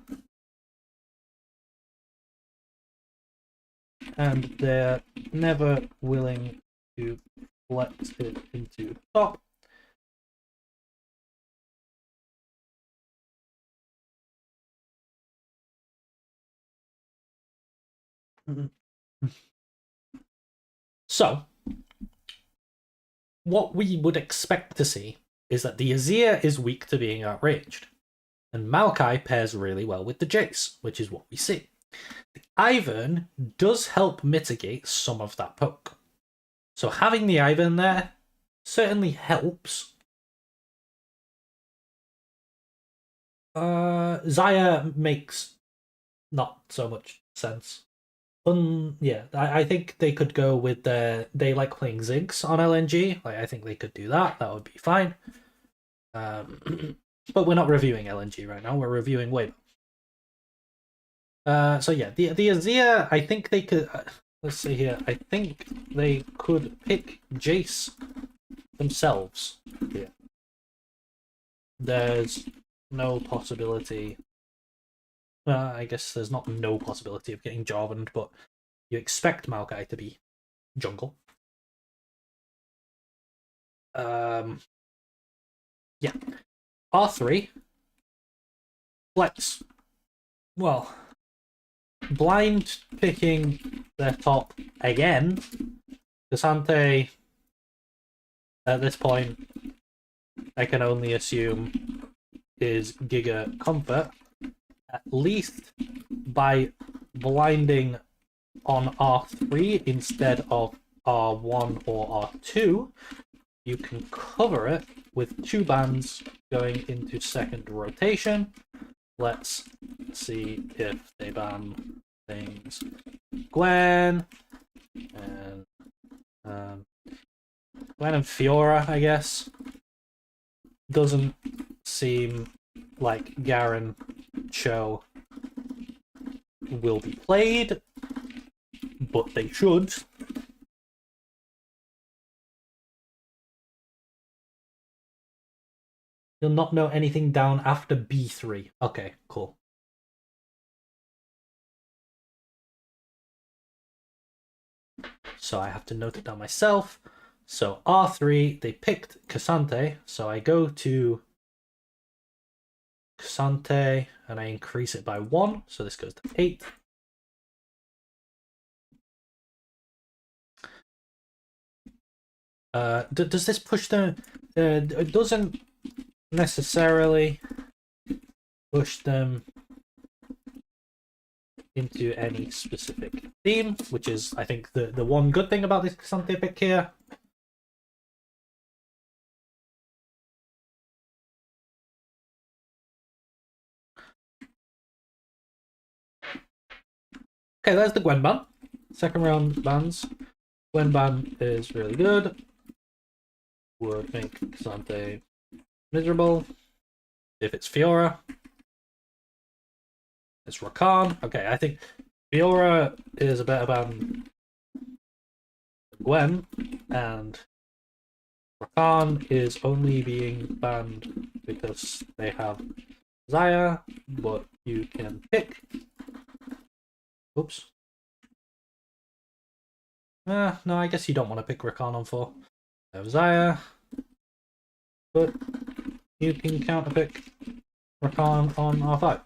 And they're never willing to flex it into top. So, what we would expect to see is that the Azir is weak to being outranged, and Maokai pairs really well with the Jace, which is what we see. The Ivern does help mitigate some of that poke. So having the Ivern there certainly helps. Xayah makes not so much sense. Yeah, I think they could go with they like playing Ziggs on LNG. Like, I think they could do that. That would be fine. But we're not reviewing LNG right now. We're reviewing Weibo. So yeah, the Azir, I think they could. Let's see here. I think they could pick Jace themselves here. There's no possibility. I guess there's not no possibility of getting Jarvaned, but you expect Maokai to be jungle. Yeah. R3. Flex. Well, blind picking their top again. Cassante, at this point, I can only assume is Giga Comfort. At least by blinding on R3 instead of R1 or R2, you can cover it with 2 bans going into second rotation. Let's see if they ban things. Gwen and Fiora, I guess. Doesn't seem like Garen Cho will be played, but they should. You'll not know anything down after B3. Okay, cool. So I have to note it down myself. So R3, they picked Cassante, so I go to Cassante and I increase it by 1, so this goes to 8. Does this push them? It doesn't necessarily push them into any specific theme, which is, I think, the one good thing about this Cassante pick here. Okay, there's the Gwen ban. Second round bans. Gwen ban is really good. Would make Cassante miserable. If it's Fiora, it's Rakan. Okay, I think Fiora is a better ban than Gwen, and Rakan is only being banned because they have Zaya, but you can pick. Oops. No, I guess you don't want to pick Rakan on 4. Zaya, but you can counterpick Rakan on R5.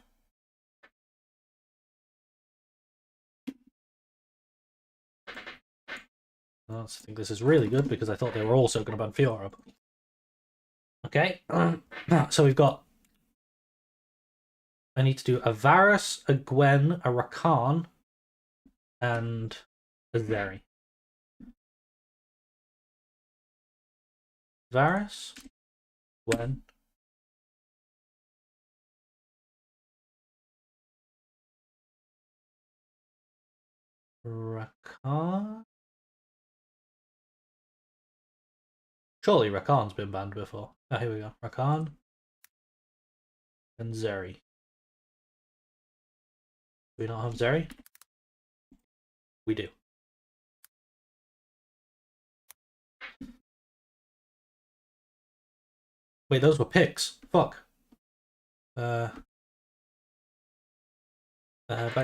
I think this is really good because I thought they were also going to ban Fiora. Okay, so we've got. I need to do a Varus, a Gwen, a Rakan, and a Zeri. Varus, Gwen, Rakan. Surely Rakan's been banned before. Oh, here we go. Rakan and Zeri. Do we not have Zeri? We do. Wait, those were picks. Fuck. Back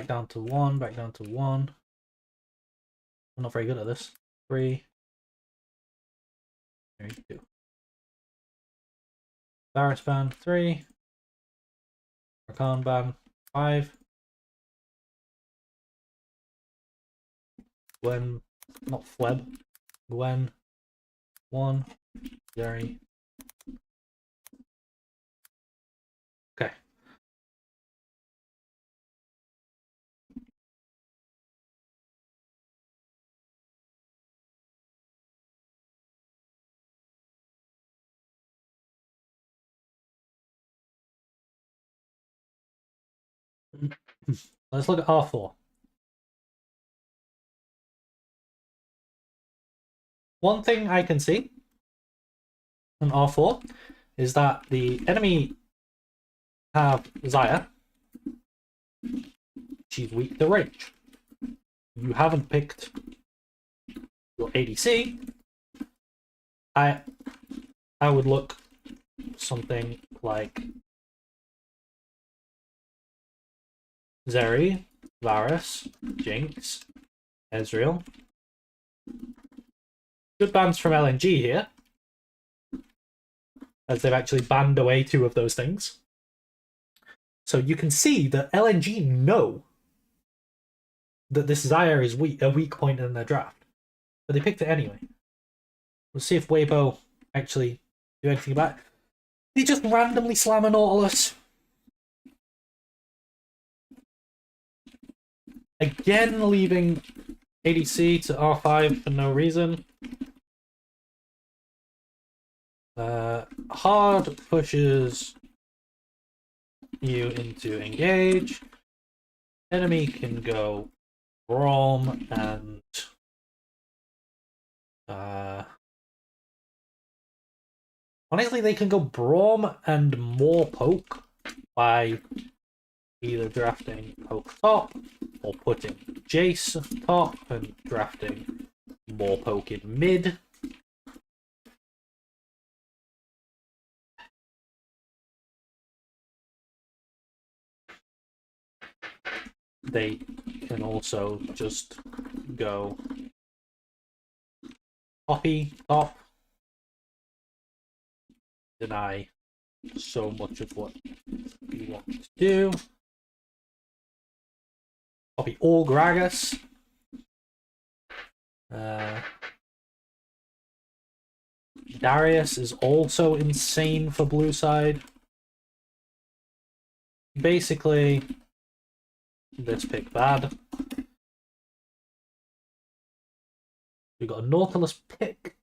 down to 1, back down to 1. I'm not very good at this. 3. 2. Varus ban 3. Rakan ban 5. Gwen, not Fleb. Gwen 1. Zeri. Okay. Let's look at R4. One thing I can see in R4 is that the enemy have Zaya. She's weak to range. You haven't picked your ADC. I would look something like Zeri, Varus, Jinx, Ezreal. Good bans from LNG here, as they've actually banned away 2 of those things. So you can see that LNG know that this Zaya is a weak point in their draft, but they picked it anyway. We'll see if Weibo actually do anything about it. They just randomly slam a Nautilus. Again, leaving ADC to R5 for no reason. Hard pushes you into engage. Enemy can go Braum and honestly, they can go Braum and more poke by either drafting poke top or putting Jace top and drafting more poke in mid. They can also just go Poppy top, deny so much of what you want to do. Poppy or Gragas. Darius is also insane for blue side. Basically, this pick bad. We got a Nautilus pick.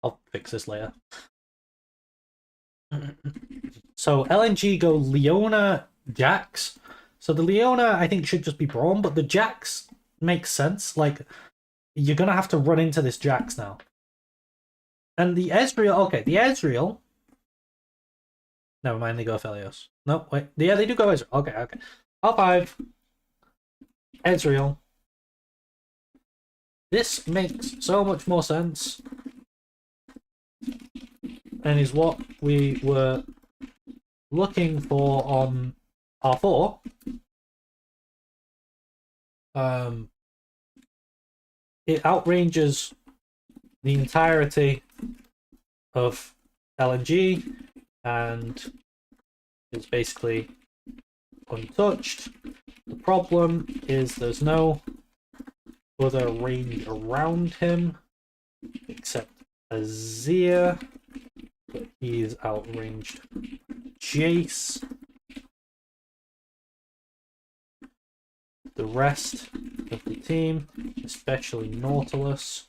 I'll fix this later. So LNG go Leona Jax. So the Leona I think should just be Braum, but the Jax makes sense. Like, you're gonna have to run into this Jax now. And the Ezreal, okay, the Ezreal. Never mind, they go Aphelios. No, wait. Yeah, they do go Ezreal. Okay, okay. R5. Ezreal. This makes so much more sense. And is what we were looking for on R4. It outranges the entirety of LNG and is basically untouched. The problem is there's no other range around him except Azir, but he's outranged Jace. The rest of the team, especially Nautilus,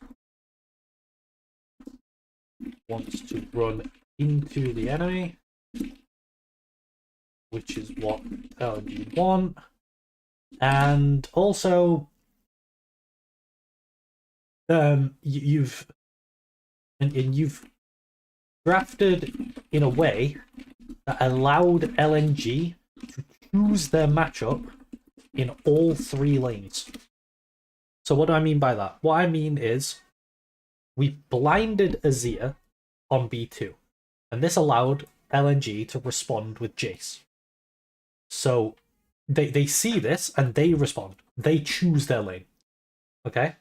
wants to run into the enemy, which is what LNG want. And also, you've drafted in a way that allowed LNG to choose their matchup in all 3 lanes. So what do I mean by that? What I mean is we blinded Azir on B2, and this allowed LNG to respond with Jace. So they see this and they respond. They choose their lane. Okay?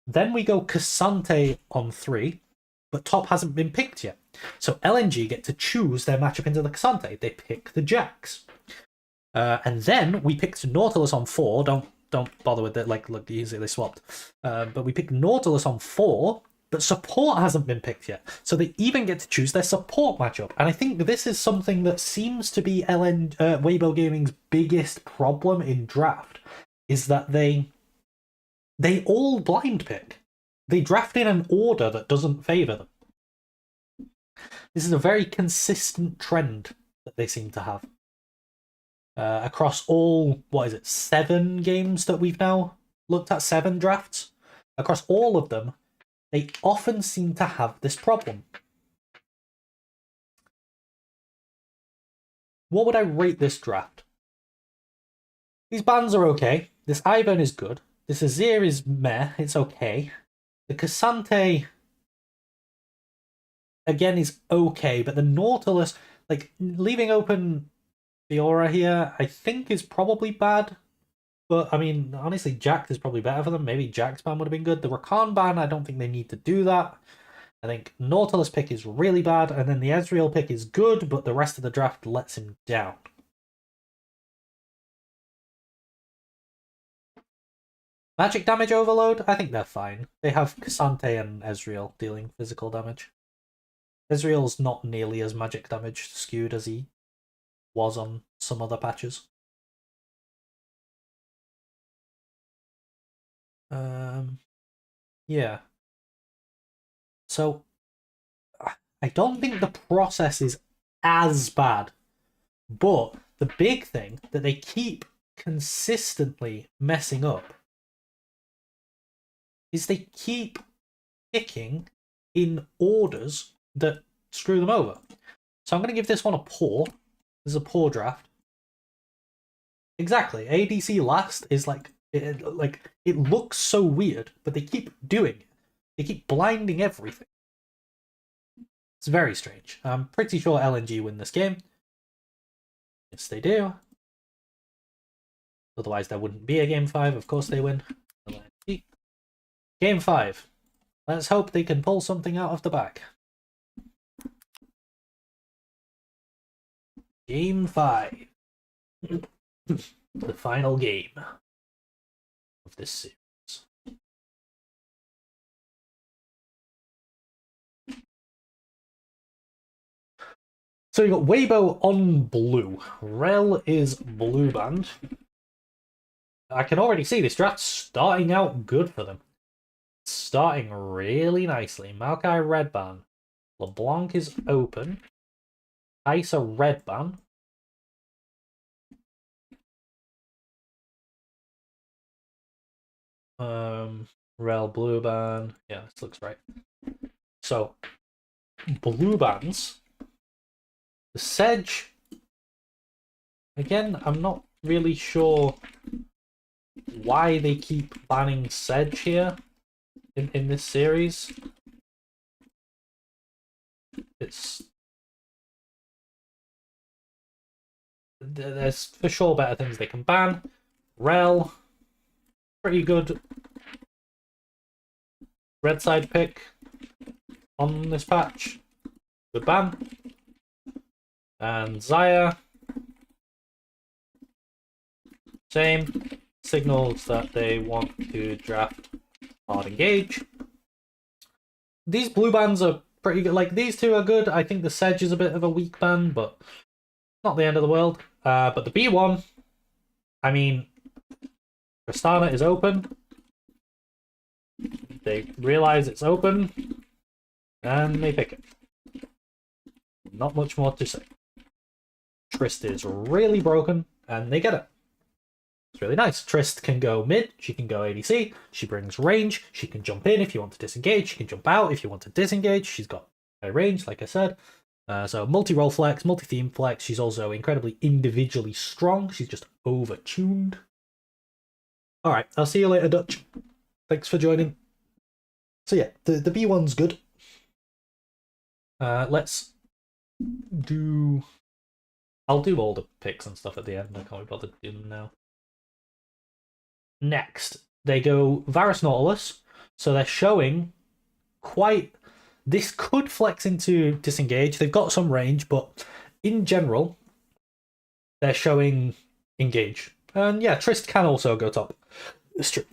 Then we go Cassante on 3, but top hasn't been picked yet. So LNG get to choose their matchup into the Cassante. They pick the Jax. And then we picked Nautilus on 4. Don't bother with it. Like, look, easily they swapped. But we picked Nautilus on 4, but support hasn't been picked yet. So they even get to choose their support matchup. And I think this is something that seems to be Weibo Gaming's biggest problem in draft, is that they all blind pick. They draft in an order that doesn't favour them. This is a very consistent trend that they seem to have. Across all, 7 games that we've now looked at, 7 drafts. Across all of them, they often seem to have this problem. What would I rate this draft? These bans are okay. This Ivern is good. This Azir is meh, it's okay. The Cassante, again, is okay, but the Nautilus, like, leaving open Fiora here, I think is probably bad. But, I mean, honestly, Jax is probably better for them. Maybe Jax ban would have been good. The Rakan ban, I don't think they need to do that. I think Nautilus pick is really bad, and then the Ezreal pick is good, but the rest of the draft lets him down. Magic damage overload, I think they're fine. They have Cassante and Ezreal dealing physical damage. Ezreal's not nearly as magic damage skewed as he was on some other patches. Yeah. So, I don't think the process is as bad, but the big thing that they keep consistently messing up is they keep picking in orders that screw them over. So I'm going to give this one a poor. This is a poor draft. Exactly. ADC last is like it looks so weird, but they keep doing it. They keep blinding everything. It's very strange. I'm pretty sure LNG win this game. Yes, they do. Otherwise, there wouldn't be a game 5. Of course, they win. LNG. Game 5. Let's hope they can pull something out of the bag. Game 5. The final game of this series. So you got Weibo on blue. Rel is blue band. I can already see this draft starting out good for them. Starting really nicely. Maokai red band. LeBlanc is open. Ice a red ban. Rel blue ban. Yeah, this looks right. So, blue bans. The Sedge. Again, I'm not really sure why they keep banning Sedge here in this series. There's for sure better things they can ban. Rel, pretty good red side pick on this patch. Good ban. And Xayah, same. Signals that they want to draft hard engage. These blue bans are pretty good. Like, these two are good. I think the Sedge is a bit of a weak ban, but not the end of the world. But the B1, I mean, Tristana is open. They realize it's open, and they pick it. Not much more to say. Trist is really broken, and they get it. It's really nice. Trist can go mid, she can go ADC, she brings range, she can jump in if you want to disengage, she can jump out if you want to disengage, she's got high range, like I said. So multi-role flex, multi-theme flex, she's also incredibly individually strong, she's just over-tuned. Alright, I'll see you later, Dutch. Thanks for joining. So yeah, the B1's good. Let's do... I'll do all the picks and stuff at the end, I can't be bothered to do them now. Next, they go Varus Nautilus, so they're showing quite... This could flex into disengage, they've got some range, but in general, they're showing engage. And yeah, Trist can also go top. It's true.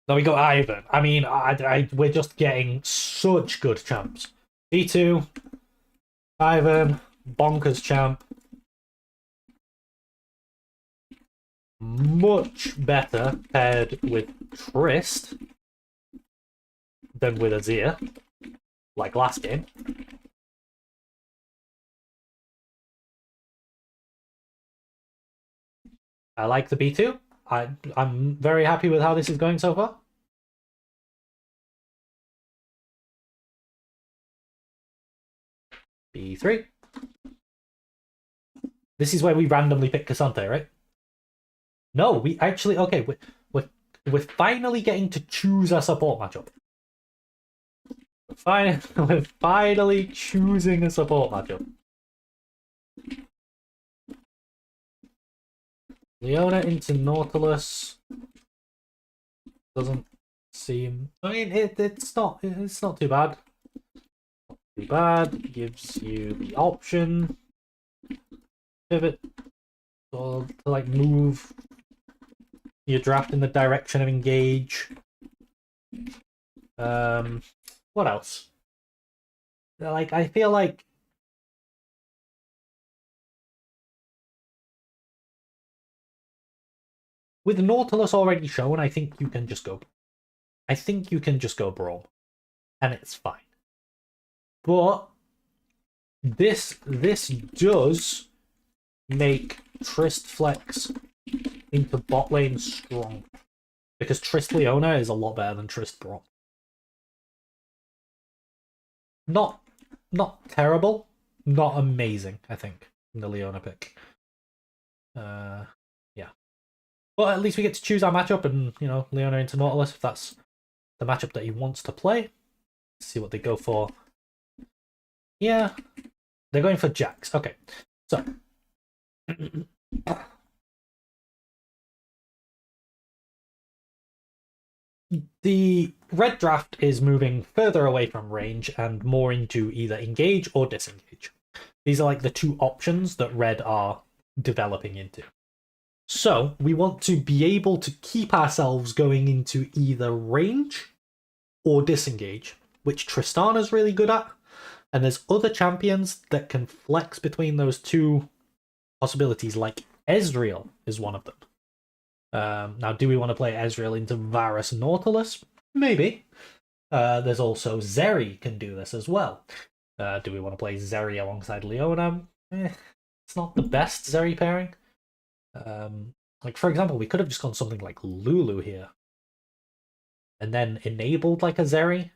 Then we got Ivan. I mean, we're just getting such good champs. B2, Ivan, bonkers champ. Much better paired with Trist than with Azir, like last game. I like the B2. I'm very happy with how this is going so far. B3. This is where we randomly pick Cassante, right? No, we actually... Okay, we're finally getting to choose our support matchup. We're finally choosing a support matchup. Leona into Nautilus doesn't seem... I mean, it's not too bad. Not too bad. Gives you the option. Pivot. Or to like move your draft in the direction of engage. What else? Like, I feel like with Nautilus already shown, I think you can just go. I think you can just go Brawl, and it's fine. But this does make Trist flex into bot lane strong, because Trist Leona is a lot better than Trist Brawl. Not terrible, not amazing, I think, in the Leona pick. Yeah. But at least we get to choose our matchup, and, you know, Leona into Nautilus, if that's the matchup that he wants to play. Let's see what they go for. Yeah. They're going for Jax. Okay. So. The red draft is moving further away from range and more into either engage or disengage. These are like the two options that red are developing into. So we want to be able to keep ourselves going into either range or disengage, which Tristana's really good at. And there's other champions that can flex between those two possibilities, like Ezreal is one of them. Now, do we want to play Ezreal into Varus Nautilus? Maybe. There's also Zeri can do this as well. Do we want to play Zeri alongside Leona? It's not the best Zeri pairing. Like, for example, we could have just gone something like Lulu here. And then enabled like a Zeri.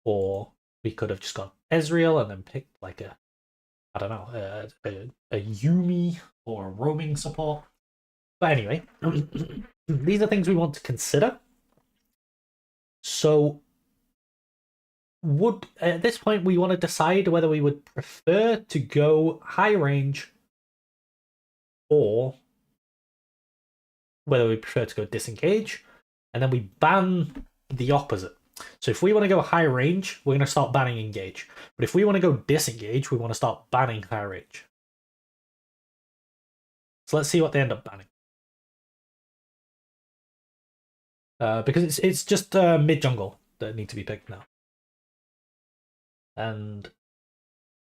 Or we could have just gone Ezreal and then picked like a, I don't know, a Yumi or a roaming support. But anyway, these are things we want to consider. So, at this point we want to decide whether we would prefer to go high range or whether we prefer to go disengage, and then we ban the opposite. So if we want to go high range, we're going to start banning engage. But if we want to go disengage, we want to start banning high range. So let's see what they end up banning. Because it's just mid jungle that need to be picked now. And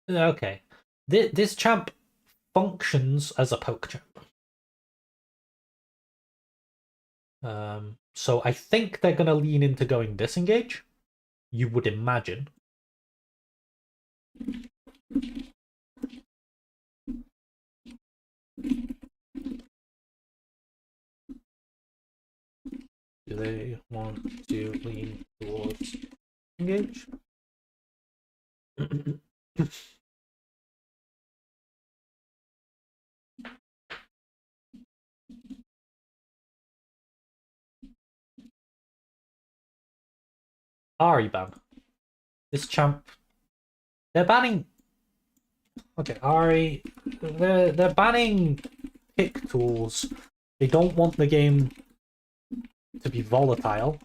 okay, this champ functions as a poke champ. So I think they're gonna lean into going disengage. You would imagine. Do they want to lean towards engage? Ari ban. This champ. They're banning. Okay, Ari. They're banning pick tools. They don't want the game to be volatile.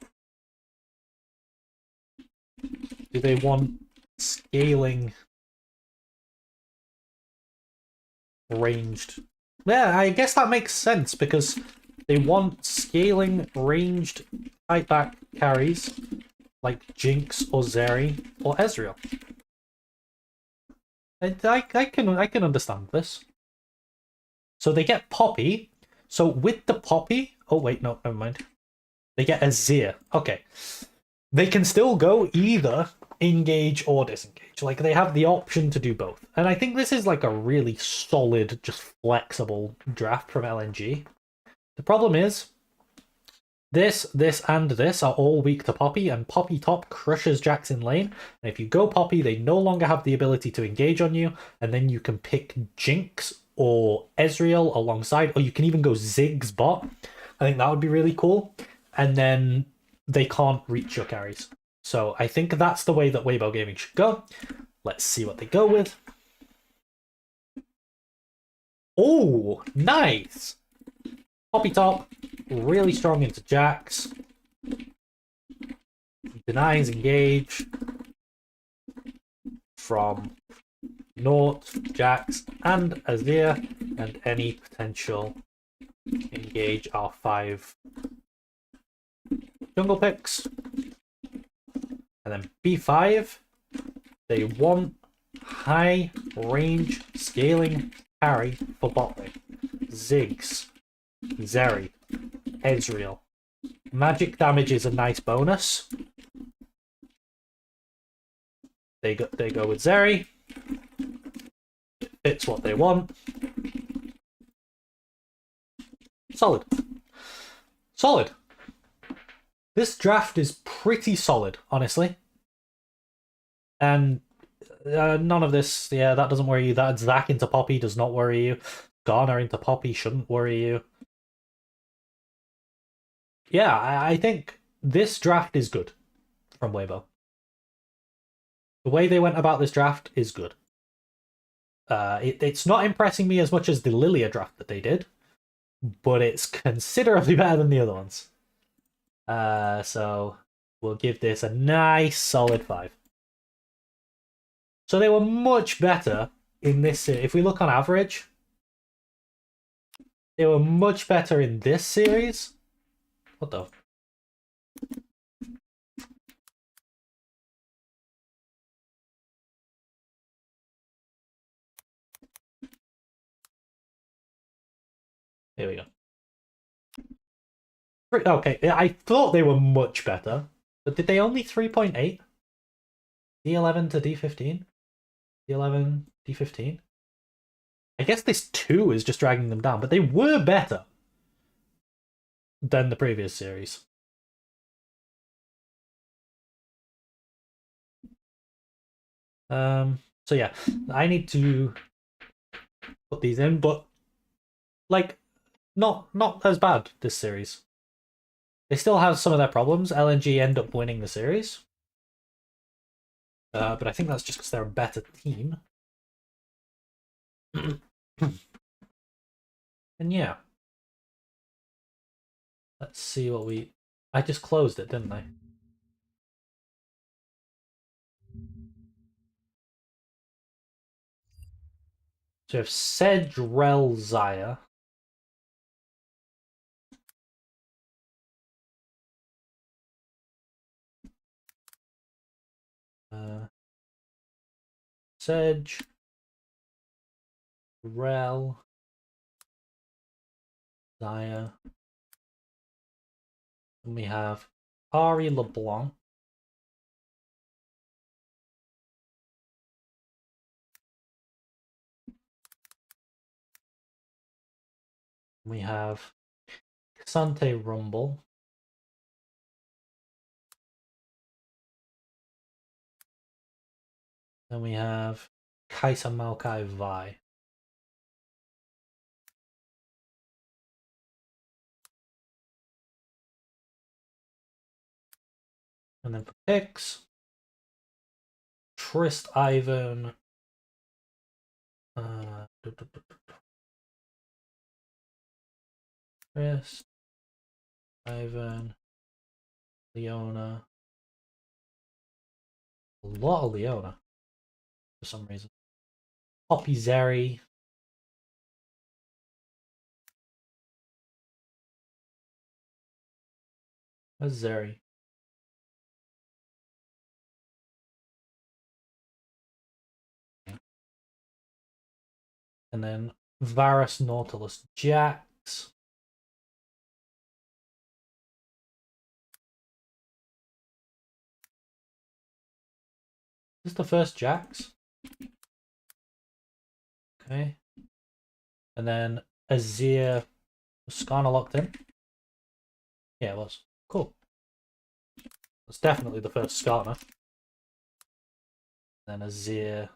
Do they want scaling ranged? Yeah, I guess that makes sense because they want scaling ranged fight back carries like Jinx or Zeri or Ezreal. I can understand this. So they get Poppy. So with the Poppy, oh wait, no, never mind. They get Azir. Okay, they can still go either engage or disengage. Like they have the option to do both, and I think this is like a really solid, just flexible draft from LNG. The problem is, this, and this are all weak to Poppy, and Poppy top crushes Jax in lane. And if you go Poppy, they no longer have the ability to engage on you, and then you can pick Jinx or Ezreal alongside, or you can even go Ziggs bot. I think that would be really cool. And then they can't reach your carries. So I think that's the way that Weibo Gaming should go. Let's see what they go with. Oh, nice! Poppy top, really strong into Jax. Denies engage from Nort, Jax, and Azir, and any potential engage are 5 jungle picks. And then B5, they want high range scaling carry for bot lane. Ziggs, Zeri, Ezreal. Magic damage is a nice bonus. They go with Zeri. Fits what they want. Solid. Solid. This draft is pretty solid, honestly. And none of this, yeah, that doesn't worry you. That Zac into Poppy does not worry you. Garner into Poppy shouldn't worry you. Yeah, I think this draft is good from Weibo. The way they went about this draft is good. It's not impressing me as much as the Lilia draft that they did, but it's considerably better than the other ones. So we'll give this a nice solid 5. So they were much better in this. If we look on average, they were much better in this series. What the? Here we go. Okay, I thought they were much better. But did they only 3.8? D11 to D15? D11, D15? I guess this 2 is just dragging them down, but they were better than the previous series. So yeah, I need to put these in, but like not as bad this series. They still have some of their problems. LNG end up winning the series. But I think that's just because they're a better team. And yeah. Let's see what we... I just closed it, didn't I? So we have Sedge, Rel, Zaya. Sedge, Rel, Zaya. And we have Ari LeBlanc. We have Sante Rumble. Then we have Kaisa Maokai Vi. And then for picks, Trist Ivan. Trist Ivan. Leona. A lot of Leona for some reason. Poppy Zeri. Where's Zeri? And then Varus, Nautilus, Jax. Is this the first Jax? Okay. And then Azir. Was Skarner locked in? Yeah, it was. Cool. That's definitely the first Skarner. Then Azir.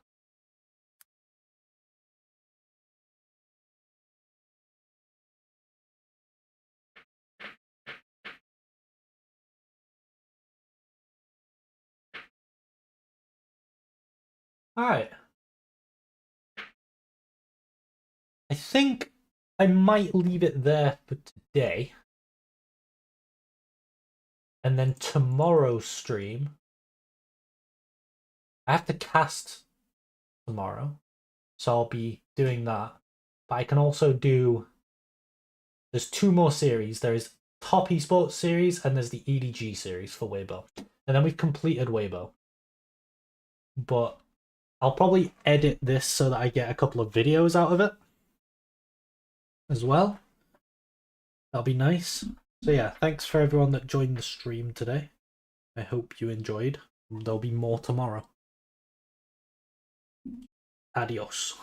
Alright. I think I might leave it there for today. And then tomorrow's stream, I have to cast tomorrow, so I'll be doing that. But I can also do... There's 2 more series. There is Top Esports series, and there's the EDG series for Weibo. And then we've completed Weibo. But I'll probably edit this so that I get a couple of videos out of it as well. That'll be nice. So yeah, thanks for everyone that joined the stream today. I hope you enjoyed. There'll be more tomorrow. Adios.